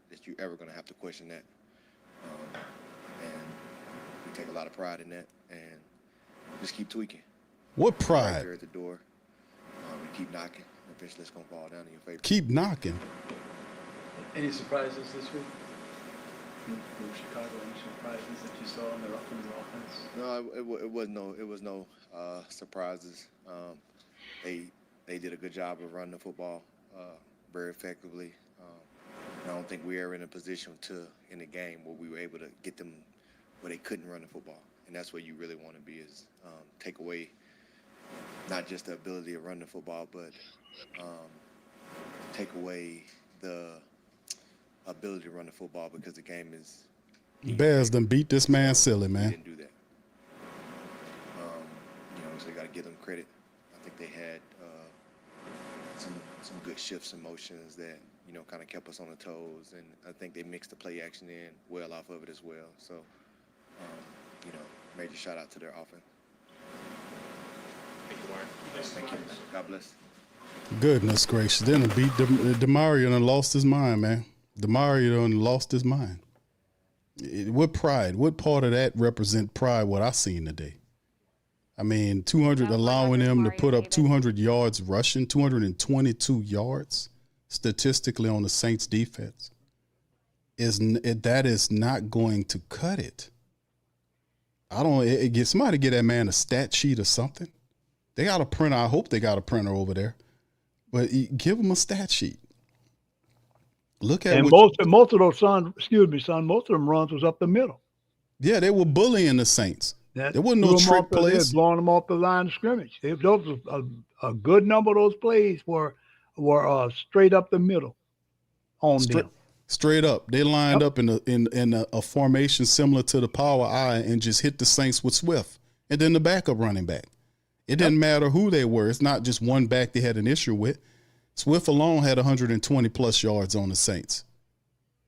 that you're ever gonna have to question that. And we take a lot of pride in that and just keep tweaking. What pride? Right there at the door. We keep knocking. Eventually it's gonna fall down in your favor. Keep knocking. Any surprises this week from Chicago? Any surprises that you saw in their offense? No, it was no surprises. They did a good job of running the football very effectively. I don't think we were in a position in the game where we were able to get them where they couldn't run the football, and that's where you really want to be is take away not just the ability to run the football, but take away the ability to run the football because the game is. Bears done beat this man silly, man. We didn't do that. So you got to give them credit. I think they had some good shifts and motions that kind of kept us on the toes, and I think they mixed the play action in well off of it as well. So, major shout out to their offense. Thank you. God bless. Goodness gracious. Then beat DeMario and lost his mind, man. DeMario and lost his mind. What pride? What part of that represent pride? What I seen today? I mean, 200 allowing them to put up 200 yards rushing, 222 yards statistically on the Saints defense. That is not going to cut it. Somebody get that man a stat sheet or something. They got a printer. I hope they got a printer over there, but give them a stat sheet. Look at most of those most of them runs was up the middle. Yeah, they were bullying the Saints. There wasn't no trick plays. Blowing them off the line of scrimmage. A good number of those plays were straight up the middle on them. Straight up, they lined up in a formation similar to the power I and just hit the Saints with Swift and then the backup running back. It didn't matter who they were. It's not just one back they had an issue with. Swift alone had 120 plus yards on the Saints,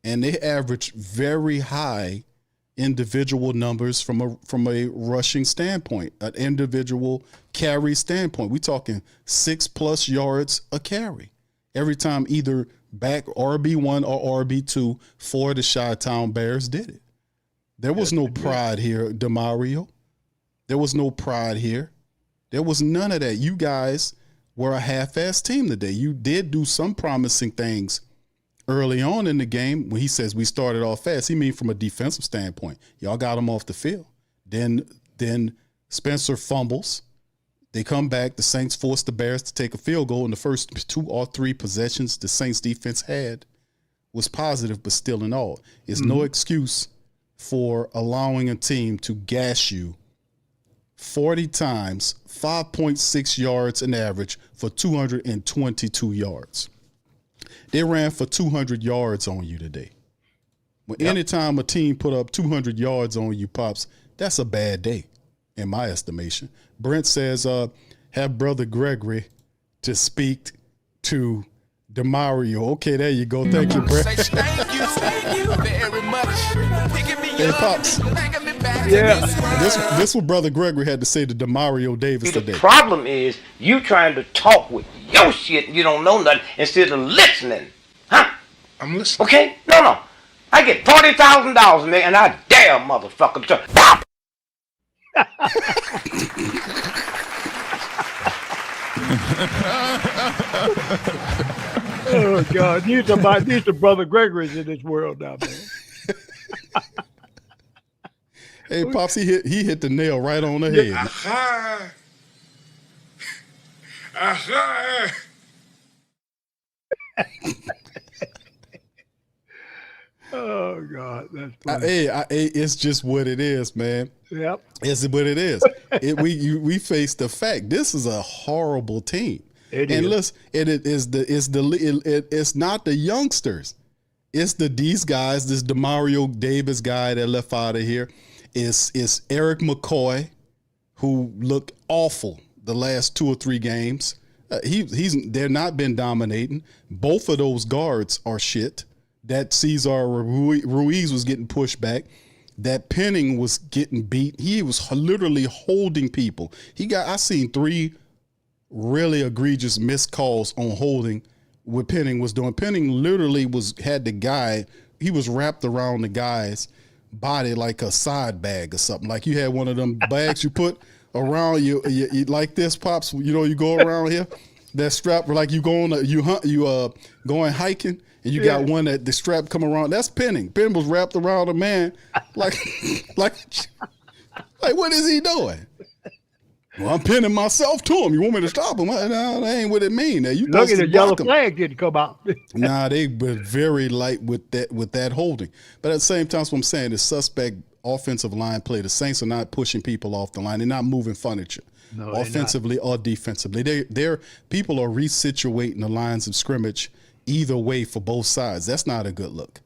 and they averaged very high individual numbers from a rushing standpoint, an individual carry standpoint. We're talking 6+ yards a carry every time either back RB1 or RB2 for the Chi-Town Bears did it. There was no pride here, DeMario. There was no pride here. There was none of that. You guys were a half-ass team today. You did do some promising things early on in the game. When he says we started off fast, he means from a defensive standpoint. Y'all got him off the field. Then Spencer fumbles. They come back. The Saints force the Bears to take a field goal. In the first 2 or 3 possessions the Saints defense had was positive, but still in all. It's no excuse for allowing a team to gash you 40 times, 5.6 yards an average for 222 yards. They ran for 200 yards on you today. Anytime a team put up 200 yards on you, Pops, that's a bad day, in my estimation. Brent says, have Brother Gregory to speak to DeMario. Okay, there you go. Thank you, Brent. Thank you very much. Hey, Pops. Yeah. This what Brother Gregory had to say to DeMario Davis today. The problem is you trying to talk with your shit and you don't know nothing instead of listening. Huh? I'm listening. Okay? No. I get $40,000, nigga, and I dare motherfucker to pop. Oh God, these are Brother Gregory's in this world now, man. Hey, Pops, he hit the nail right on the head. Aha! Aha! Oh God, that's funny. It's just what it is, man. Yep. It's what it is. We face the fact this is a horrible team. It and is. listen, it's not the youngsters. It's these guys. This Demario Davis guy that left out of here. It's Eric McCoy, who looked awful the last 2 or 3 games. They're not been dominating. Both of those guards are shit. That Cesar Ruiz was getting pushed back. That Penning was getting beat. He was literally holding people. I seen 3 really egregious missed calls on holding what Penning was doing. Penning literally had the guy, he was wrapped around the guy's body like a side bag or something. Like you had one of them bags you put around you like this, Pops, you go around here, that strap, like you going hiking, and you got one that the strap come around. That's Penning. Penning was wrapped around a man like what is he doing? Well, I'm pinning myself to him. You want me to stop him? No, that ain't what it mean. You look at the yellow flag didn't come out. Nah, they were very light with that holding. But at the same time, that's what I'm saying, the suspect offensive line play. The Saints are not pushing people off the line. They're not moving furniture. No, offensively or defensively. They're people are resituating the lines of scrimmage either way for both sides. That's not a good look.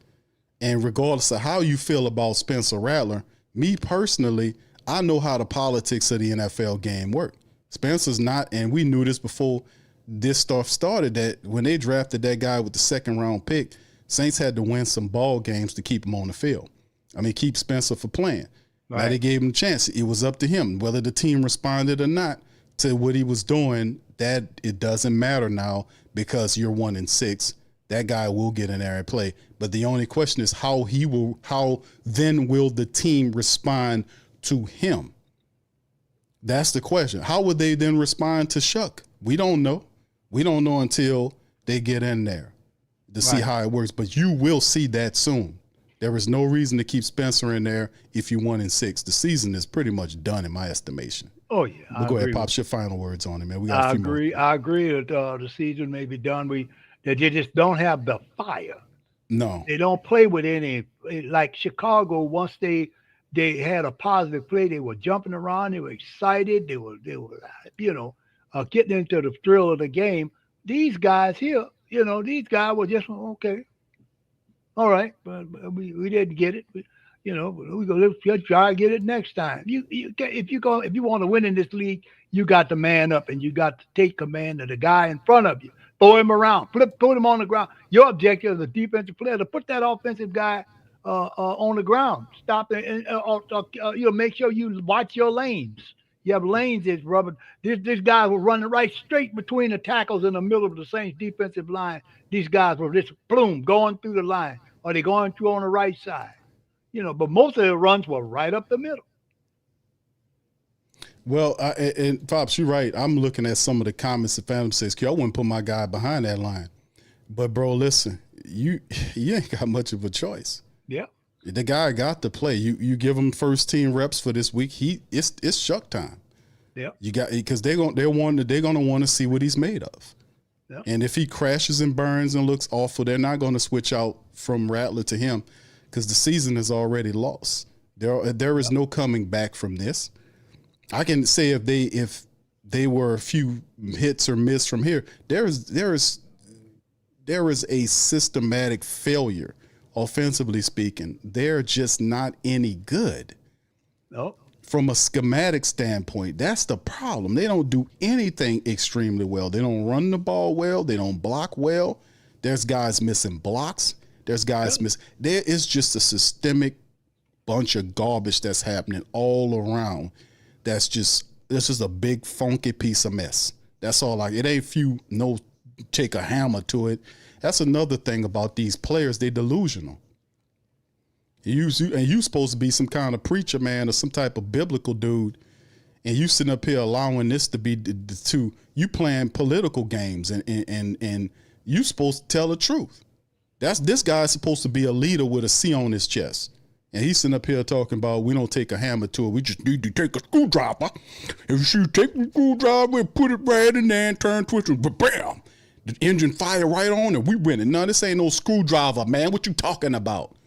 And regardless of how you feel about Spencer Rattler, me personally, I know how the politics of the NFL game work. Spencer's not, and we knew this before this stuff started, that when they drafted that guy with the 2nd round pick, Saints had to win some ball games to keep him on the field. I mean, keep Spencer for playing. Right. Now they gave him a chance. It was up to him. Whether the team responded or not to what he was doing, that it doesn't matter now because you're 1-6. That guy will get in there and play. But the only question is how then will the team respond to him? That's the question. How would they then respond to Shuck? We don't know. We don't know until they get in there to see how it works. But you will see that soon. There is no reason to keep Spencer in there if you're 1-6. The season is pretty much done in my estimation. Oh yeah. But go ahead, Pops, your final words on it, man. We got I a few agree. more. I agree that the season may be done. They just don't have the fire. No. They don't play with any, like Chicago. Once they had a positive play, they were jumping around, they were excited, they were getting into the thrill of the game. These guys here, these guys were just okay. All right, but we didn't get it. Let's try to get it next time. If you want to win in this league, you got to man up and you got to take command of the guy in front of you. Throw him around, put him on the ground. Your objective as a defensive player to put that offensive guy on the ground. Stop it, and make sure you watch your lanes. You have lanes that's rubber. This guy was running right straight between the tackles in the middle of the Saints defensive line. These guys were just going through the line. Or they going through on the right side. But most of the runs were right up the middle. Well, and Pops, you're right. I'm looking at some of the comments the family says, I wouldn't put my guy behind that line. But bro, listen, you ain't got much of a choice. Yeah. The guy got to play. You give him first team reps for this week. It's Shuck time. Yeah. You got, because they're gonna want to see what he's made of. Yep. And if he crashes and burns and looks awful, they're not going to switch out from Rattler to him because the season is already lost. There is no coming back from this. I can say if they were a few hits or miss from here, there is a systematic failure, offensively speaking. They're just not any good. No. From a schematic standpoint, that's the problem. They don't do anything extremely well. They don't run the ball well. They don't block well. There's guys missing blocks. There's guys There is just a systemic bunch of garbage that's happening all around. This is a big funky piece of mess. That's all. It ain't take a hammer to it. That's another thing about these players. They delusional. You supposed to be some kind of preacher, man, or some type of biblical dude, and you sitting up here allowing this to be you playing political games, and you supposed to tell the truth. This guy's supposed to be a leader with a C on his chest, and he's sitting up here talking about we don't take a hammer to it. We just need to take a screwdriver. If you take the screwdriver and put it right in there and turn twist, but bam, the engine fire right on and we winning. No, this ain't no screwdriver, man. What you talking about?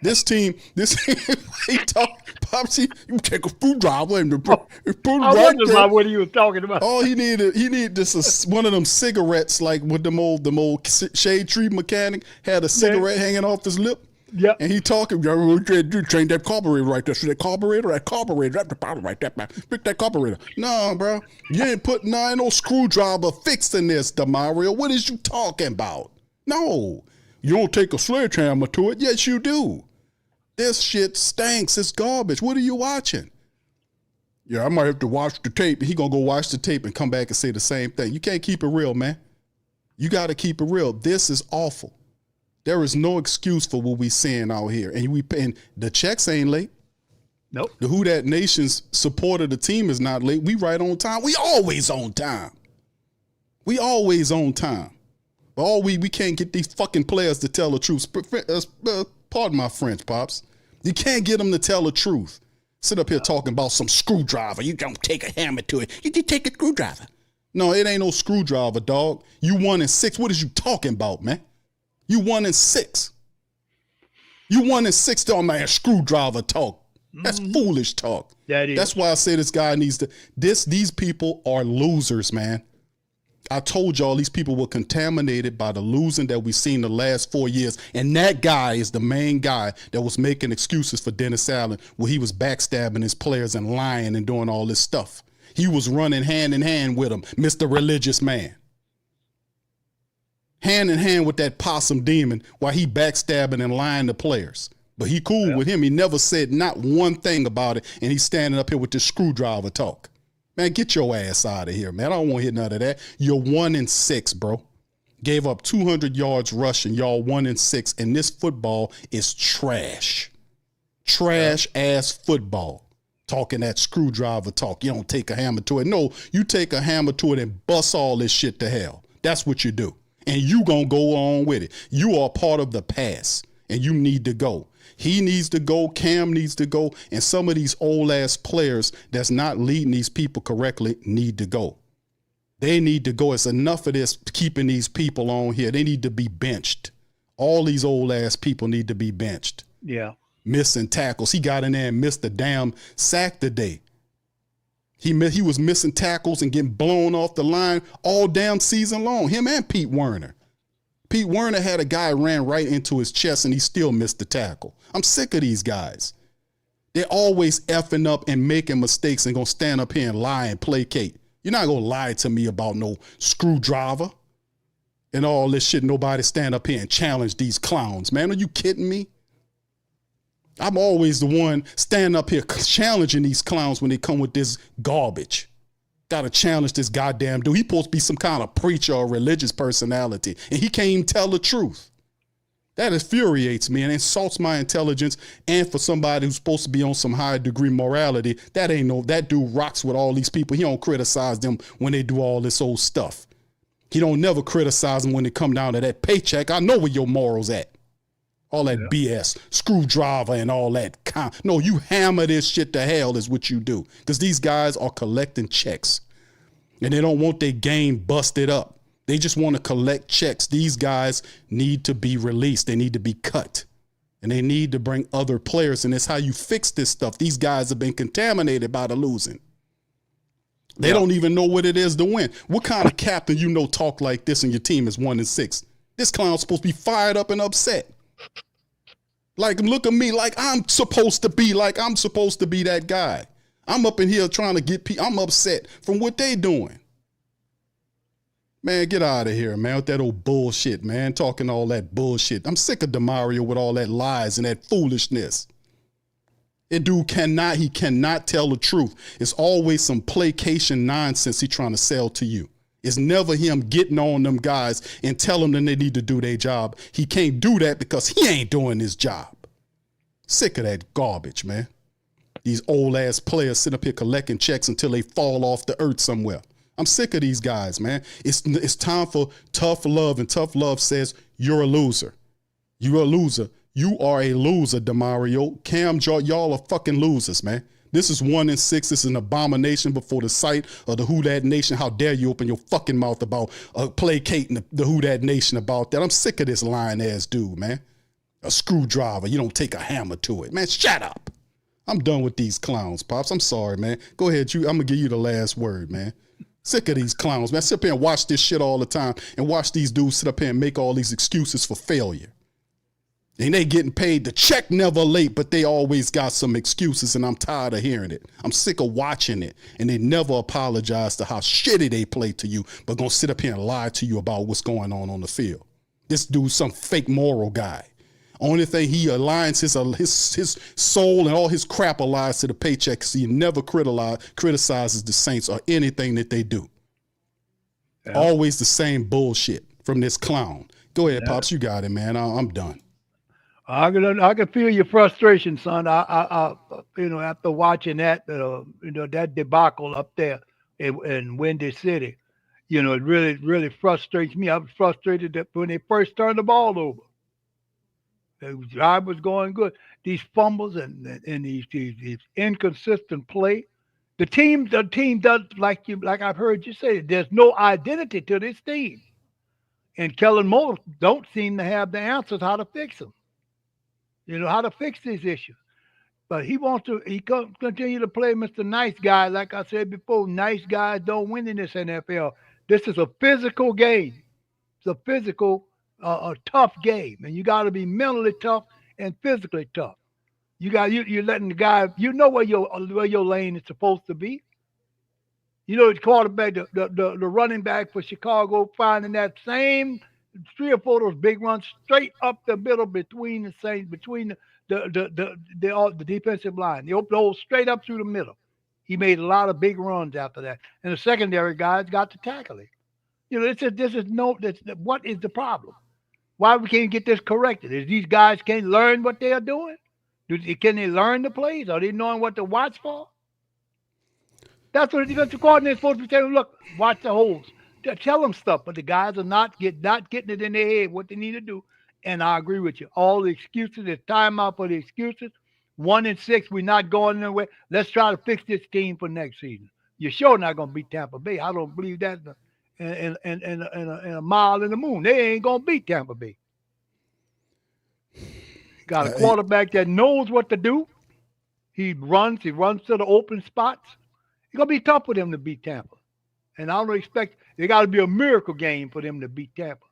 This team, he talk, Popsy, you take a screwdriver and put it I right wondered there. about what he was talking about. All he needed just one of them cigarettes, like with them old shade tree mechanic had a cigarette hanging off his lip. Yeah. And he talking, change that carburetor right there. So that carburetor, that's the power right there, man. Pick that carburetor. No, bro. You ain't put no screwdriver fixing this, DeMario. What is you talking about? No. You don't take a sledgehammer to it. Yes, you do. This shit stinks. It's garbage. What are you watching? Yeah, I might have to watch the tape. He gonna go watch the tape and come back and say the same thing. You can't keep it real, man. You got to keep it real. This is awful. There is no excuse for what we seeing out here. And the checks ain't late. Nope. The Who Dat Nation's support of the team is not late. We right on time. We always on time. We always on time. But we can't get these fucking players to tell the truth. Pardon my French, Pops. You can't get them to tell the truth. Sit up here talking about some screwdriver. You don't take a hammer to it. You just take a screwdriver. No, it ain't no screwdriver, dog. You 1-6. What is you talking about, man? You 1-6. You 1-6, oh man, screwdriver talk. That's foolish talk. That is. That's why I say this guy needs to. These people are losers, man. I told y'all these people were contaminated by the losing that we've seen the last 4 years. And that guy is the main guy that was making excuses for Dennis Allen where he was backstabbing his players and lying and doing all this stuff. He was running hand in hand with him, Mr. Religious Man. Hand in hand with that possum demon while he backstabbing and lying to players. But he cool with him. He never said not one thing about it. And he's standing up here with this screwdriver talk. Man, get your ass out of here, man. I don't want to hear none of that. You're 1-6, bro. Gave up 200 yards rushing. Y'all 1-6. And this football is trash. Trash ass football. Talking that screwdriver talk. You don't take a hammer to it. No, you take a hammer to it and bust all this shit to hell. That's what you do. And you gonna go on with it. You are part of the past. And you need to go. He needs to go. Cam needs to go. And some of these old ass players that's not leading these people correctly need to go. They need to go. It's enough of this keeping these people on here. They need to be benched. All these old ass people need to be benched. Yeah. Missing tackles. He got in there and missed the damn sack today. He was missing tackles and getting blown off the line all damn season long. Him and Pete Werner. Pete Werner had a guy ran right into his chest and he still missed the tackle. I'm sick of these guys. They're always effing up and making mistakes and gonna stand up here and lie and placate. You're not gonna lie to me about no screwdriver and all this shit. Nobody stand up here and challenge these clowns, man. Are you kidding me? I'm always the one standing up here challenging these clowns when they come with this garbage. Gotta challenge this goddamn dude. He's supposed to be some kind of preacher or religious personality, and he can't even tell the truth. That infuriates me and insults my intelligence. And for somebody who's supposed to be on some high degree morality, that dude rocks with all these people. He don't criticize them when they do all this old stuff. He don't never criticize them when they come down to that paycheck. I know where your morals at. All that BS, screwdriver and all that. No, you hammer this shit to hell is what you do. Because these guys are collecting checks. And they don't want their game busted up. They just want to collect checks. These guys need to be released. They need to be cut. And they need to bring other players. And that's how you fix this stuff. These guys have been contaminated by the losing. They don't even know what it is to win. What kind of captain talk like this and your team is 1-6? This clown's supposed to be fired up and upset. Like, look at me like I'm supposed to be that guy. I'm up in here trying to get people. I'm upset from what they doing. Man, get out of here, man, with that old bullshit, man, talking all that bullshit. I'm sick of DeMario with all that lies and that foolishness. That dude cannot tell the truth. It's always some placation nonsense he trying to sell to you. It's never him getting on them guys and telling them they need to do their job. He can't do that because he ain't doing his job. Sick of that garbage, man. These old ass players sit up here collecting checks until they fall off the earth somewhere. I'm sick of these guys, man. It's time for tough love, and tough love says you're a loser. You're a loser. You are a loser, DeMario. Cam, y'all are fucking losers, man. This is 1-6. This is an abomination before the sight of the Who Dat Nation. How dare you open your fucking mouth about placating the Who Dat Nation about that? I'm sick of this lying ass dude, man. a screwdriver. You don't take a hammer to it. Man, shut up. I'm done with these clowns, Pops. I'm sorry, man. Go ahead. I'm going to give you the last word, man. Sick of these clowns, man. Sit up here and watch this shit all the time and watch these dudes sit up here and make all these excuses for failure. And they getting paid. The check never late, but they always got some excuses, and I'm tired of hearing it. I'm sick of watching it, and they never apologize to how shitty they play to you, but gonna sit up here and lie to you about what's going on the field. This dude's some fake moral guy. Only thing he aligns his soul and all his crap aligns to the paycheck because he never criticizes the Saints or anything that they do. Yeah. Always the same bullshit from this clown. Go ahead, Pops. You got it, man. I'm done. I can feel your frustration, son. I after watching that, that debacle up there in Windy City, it really frustrates me. I was frustrated that when they first turned the ball over. The drive was going good. These fumbles and these inconsistent play. The team does like I've heard you say. There's no identity to this team, and Kellen Moore don't seem to have the answers how to fix them. How to fix these issues. But he wants to. He continue to play Mr. Nice Guy, like I said before. Nice guys don't win in this NFL. This is a physical game. It's a physical. A tough game, and you got to be mentally tough and physically tough. You're letting the guy, where your lane is supposed to be. The quarterback, the running back for Chicago, finding that same 3 or 4 of those big runs straight up the middle between the Saints, between the defensive line. They opened the hole straight up through the middle. He made a lot of big runs after that, and the secondary guys got to tackle it. What is the problem? Why we can't get this corrected? Is these guys can't learn what they are doing? Can they learn the plays? Are they knowing what to watch for? That's what the defensive coordinator is supposed to be saying. Look, watch the holes. Tell them stuff, but the guys are not getting it in their head what they need to do. And I agree with you. All the excuses, there's timeout for the excuses. 1-6, we're not going nowhere. Let's try to fix this team for next season. You're sure not going to beat Tampa Bay. I don't believe that. And a mile in the moon. They ain't going to beat Tampa Bay. Got a quarterback that knows what to do. He runs to the open spots. It's going to be tough for them to beat Tampa. And I don't expect, it got to be a miracle game for them to beat Tampa.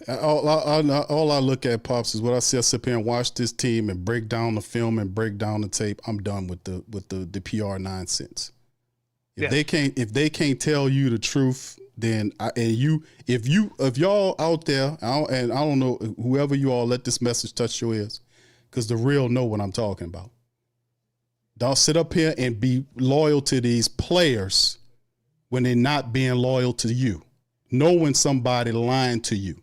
All I look at, Pops, is what I see. I sit here and watch this team and break down the film and break down the tape. I'm done with the PR nonsense. If they can't tell you the truth, then if y'all out there, and I don't know, whoever you all, let this message touch your ears, because the real know what I'm talking about. Don't sit up here and be loyal to these players when they're not being loyal to you. Know when somebody lying to you,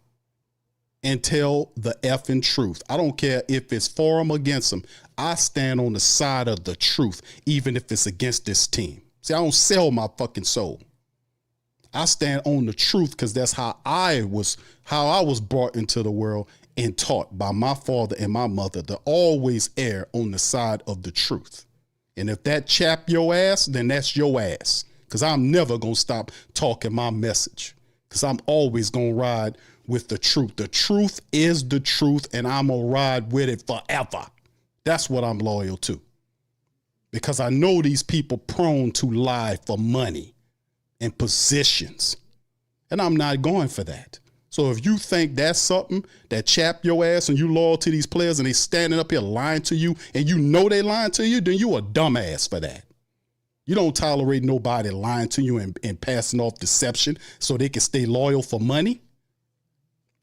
and tell the effing truth. I don't care if it's for them or against them. I stand on the side of the truth, even if it's against this team. See, I don't sell my fucking soul. I stand on the truth because that's how I was brought into the world and taught by my father and my mother to always err on the side of the truth. And if that chap your ass, then that's your ass. Because I'm never going to stop talking my message. Because I'm always going to ride with the truth. The truth is the truth, and I'm going to ride with it forever. That's what I'm loyal to. Because I know these people prone to lie for money and positions. And I'm not going for that. So if you think that's something that chap your ass and you loyal to these players and they standing up here lying to you and you know they lying to you, then you a dumbass for that. You don't tolerate nobody lying to you and passing off deception so they can stay loyal for money.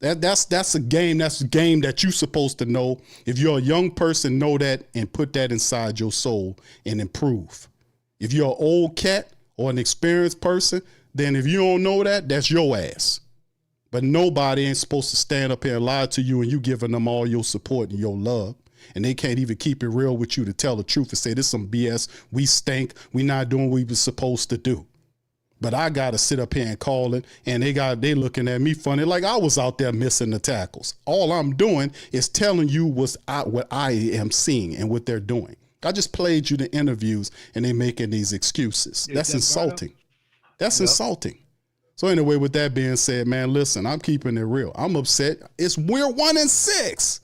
That's a game that you're supposed to know. If you're a young person, know that and put that inside your soul and improve. If you're an old cat or an experienced person, then if you don't know that, that's your ass. But nobody ain't supposed to stand up here and lie to you and you giving them all your support and your love. And they can't even keep it real with you to tell the truth and say, this is some BS. We stink. We not doing what we was supposed to do. But I got to sit up here and call it, and they looking at me funny like I was out there missing the tackles. All I'm doing is telling you what I am seeing and what they're doing. I just played you the interviews, and they making these excuses. That's insulting. That's insulting. So anyway, with that being said, man, listen, I'm keeping it real. I'm upset. We're 1-6.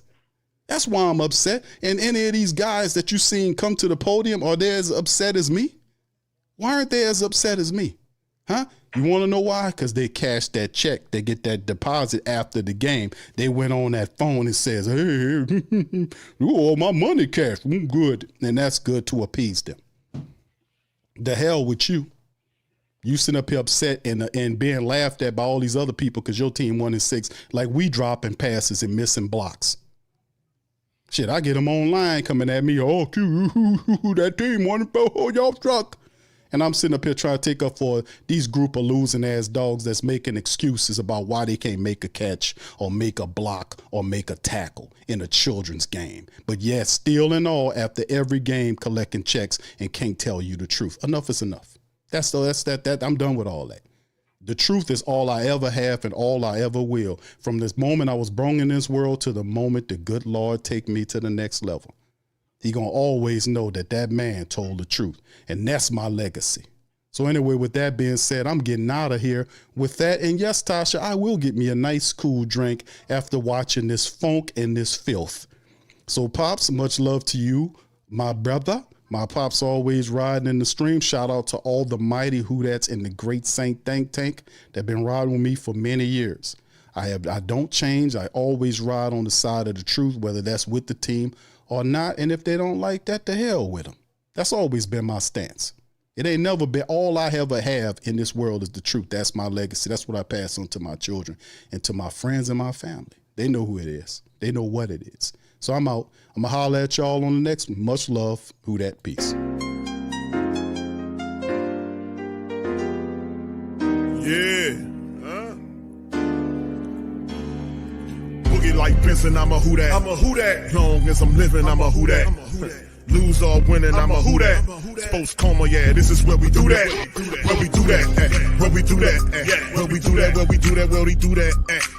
That's why I'm upset. And any of these guys that you seen come to the podium, are they as upset as me? Why aren't they as upset as me? Huh? You want to know why? Because they cashed that check. They get that deposit after the game. They went on that phone and says, hey, all my money cashed. Good. And that's good to appease them. The hell with you. You sitting up here upset and being laughed at by all these other people because your team 1-6, like we dropping passes and missing blocks. Shit, I get them online coming at me. Oh, that team won. Oh, y'all struck. And I'm sitting up here trying to take up for these group of losing ass dogs that's making excuses about why they can't make a catch or make a block or make a tackle in a children's game. But yet, still and all, after every game, collecting checks and can't tell you the truth. Enough is enough. That's that. I'm done with all that. The truth is all I ever have and all I ever will. From this moment I was born in this world to the moment the good Lord take me to the next level. He gonna always know that man told the truth. And that's my legacy. So anyway, with that being said, I'm getting out of here with that. And yes, Tasha, I will get me a nice cool drink after watching this funk and this filth. So Pops, much love to you, my brother. My Pops always riding in the stream. Shout out to all the mighty Who That's in the Great Saint Think Tank that been riding with me for many years. I don't change. I always ride on the side of the truth, whether that's with the team or not. And if they don't like that, to hell with them. That's always been my stance. It ain't never been. All I ever have in this world is the truth. That's my legacy. That's what I pass on to my children and to my friends and my family. They know who it is. They know what it is. So I'm out. I'm going to holler at y'all on the next one. Much love. Who Dat? Peace. Yeah. Boogie like Benson, I'm a Who Dat. I'm a Who Dat. Long as I'm living, I'm a Who Dat. Lose or winning, I'm a Who Dat. Sports Coma, yeah, this is where we do that. Where we do that, where we do that, where we do that, where we do that, where we do that,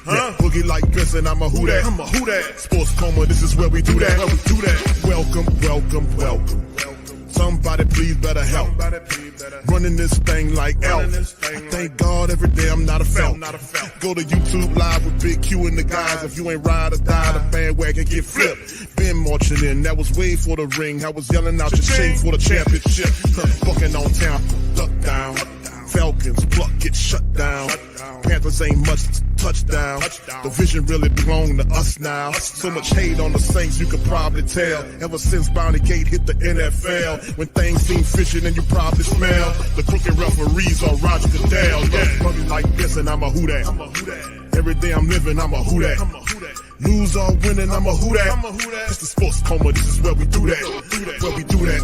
huh? Boogie like Benson, I'm a Who Dat. I'm a Who Dat. Sports Coma, this is where we do that. Where we do that. Welcome, welcome, welcome. Somebody please better help. Running this thing like elf. Thank God every day I'm not a felt. Go to YouTube Live with Big Q and the guys. If you ain't ride or die, the bandwagon get flipped. Been marching in, that was way for the ring. I was yelling out your chain for the championship. Bucking on town, duck down. Falcons, pluck, get shut down. Panthers ain't much touchdown. The vision really belong to us now. So much hate on the Saints, you could probably tell. Ever since Bounty Gate hit the NFL, when things seem fishy and you probably smell the crooked referees on Roger Goodell. Yeah, probably like this and I'm a Who Dat. Every day I'm living, I'm a Who Dat. Lose or winning, I'm a Who Dat. It's the Sports Coma, this is where we do that. Where we do that,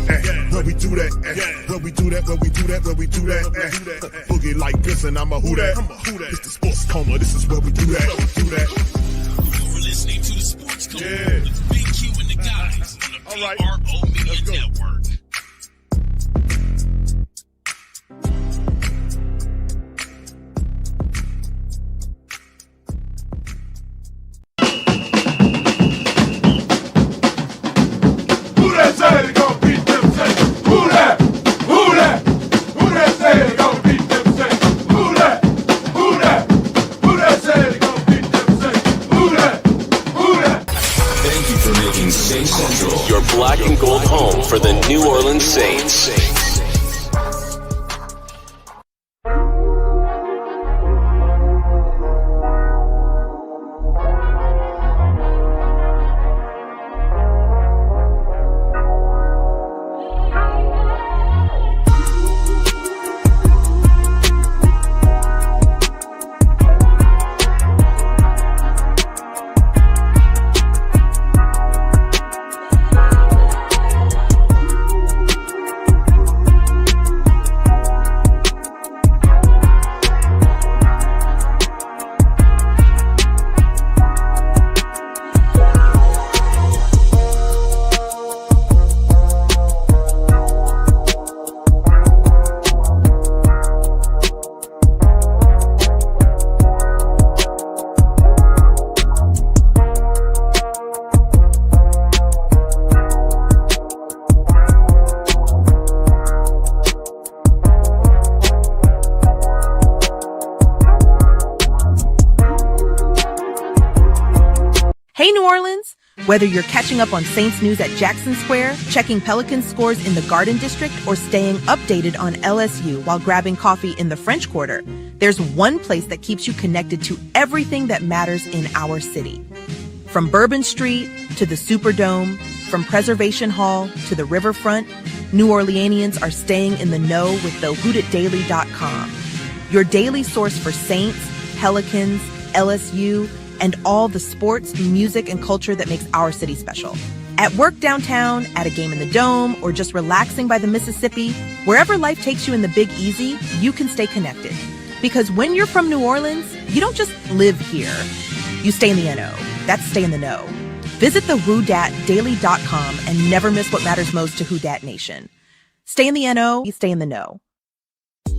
where we do that, where we do that, where we do that, where we do that. Boogie like this and I'm a Who Dat. It's the Sports Coma, this is where we do that. You're listening to the Sports Coma with Big Q and the guys on the PRO Media Network. Say they gon' beat them Saints. Who that? Who that? Who that say they gon' beat them Saints? Who that? Who that? Who that say they gon' beat them Saints? Who that? Who that? Thank you for making Saints Central your black and gold home for the New Orleans Saints. Whether you're catching up on Saints news at Jackson Square, checking Pelicans scores in the Garden District, or staying updated on LSU while grabbing coffee in the French Quarter, there's one place that keeps you connected to everything that matters in our city. From Bourbon Street to the Superdome, from Preservation Hall to the Riverfront, New Orleanians are staying in the know with the WhoDatDaily.com, your daily source for Saints, Pelicans, LSU, and all the sports, music, and culture that makes our city special. At work downtown, at a game in the Dome, or just relaxing by the Mississippi, wherever life takes you in the Big Easy, you can stay connected. Because when you're from New Orleans, you don't just live here. You stay in the NO. That's stay in the know. Visit the WhoDatDaily.com and never miss what matters most to Who Dat Nation. Stay in the NO, you stay in the know.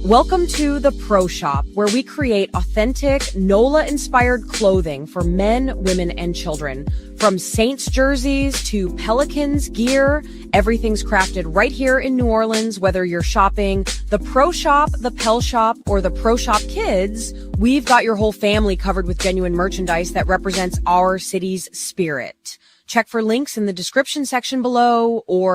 Welcome to the Pro Shop, where we create authentic, NOLA-inspired clothing for men, women, and children. From Saints jerseys to Pelicans gear, everything's crafted right here in New Orleans. Whether you're shopping the Pro Shop, the Pel Shop, or the Pro Shop Kids, we've got your whole family covered with genuine merchandise that represents our city's spirit. Check for links in the description section below or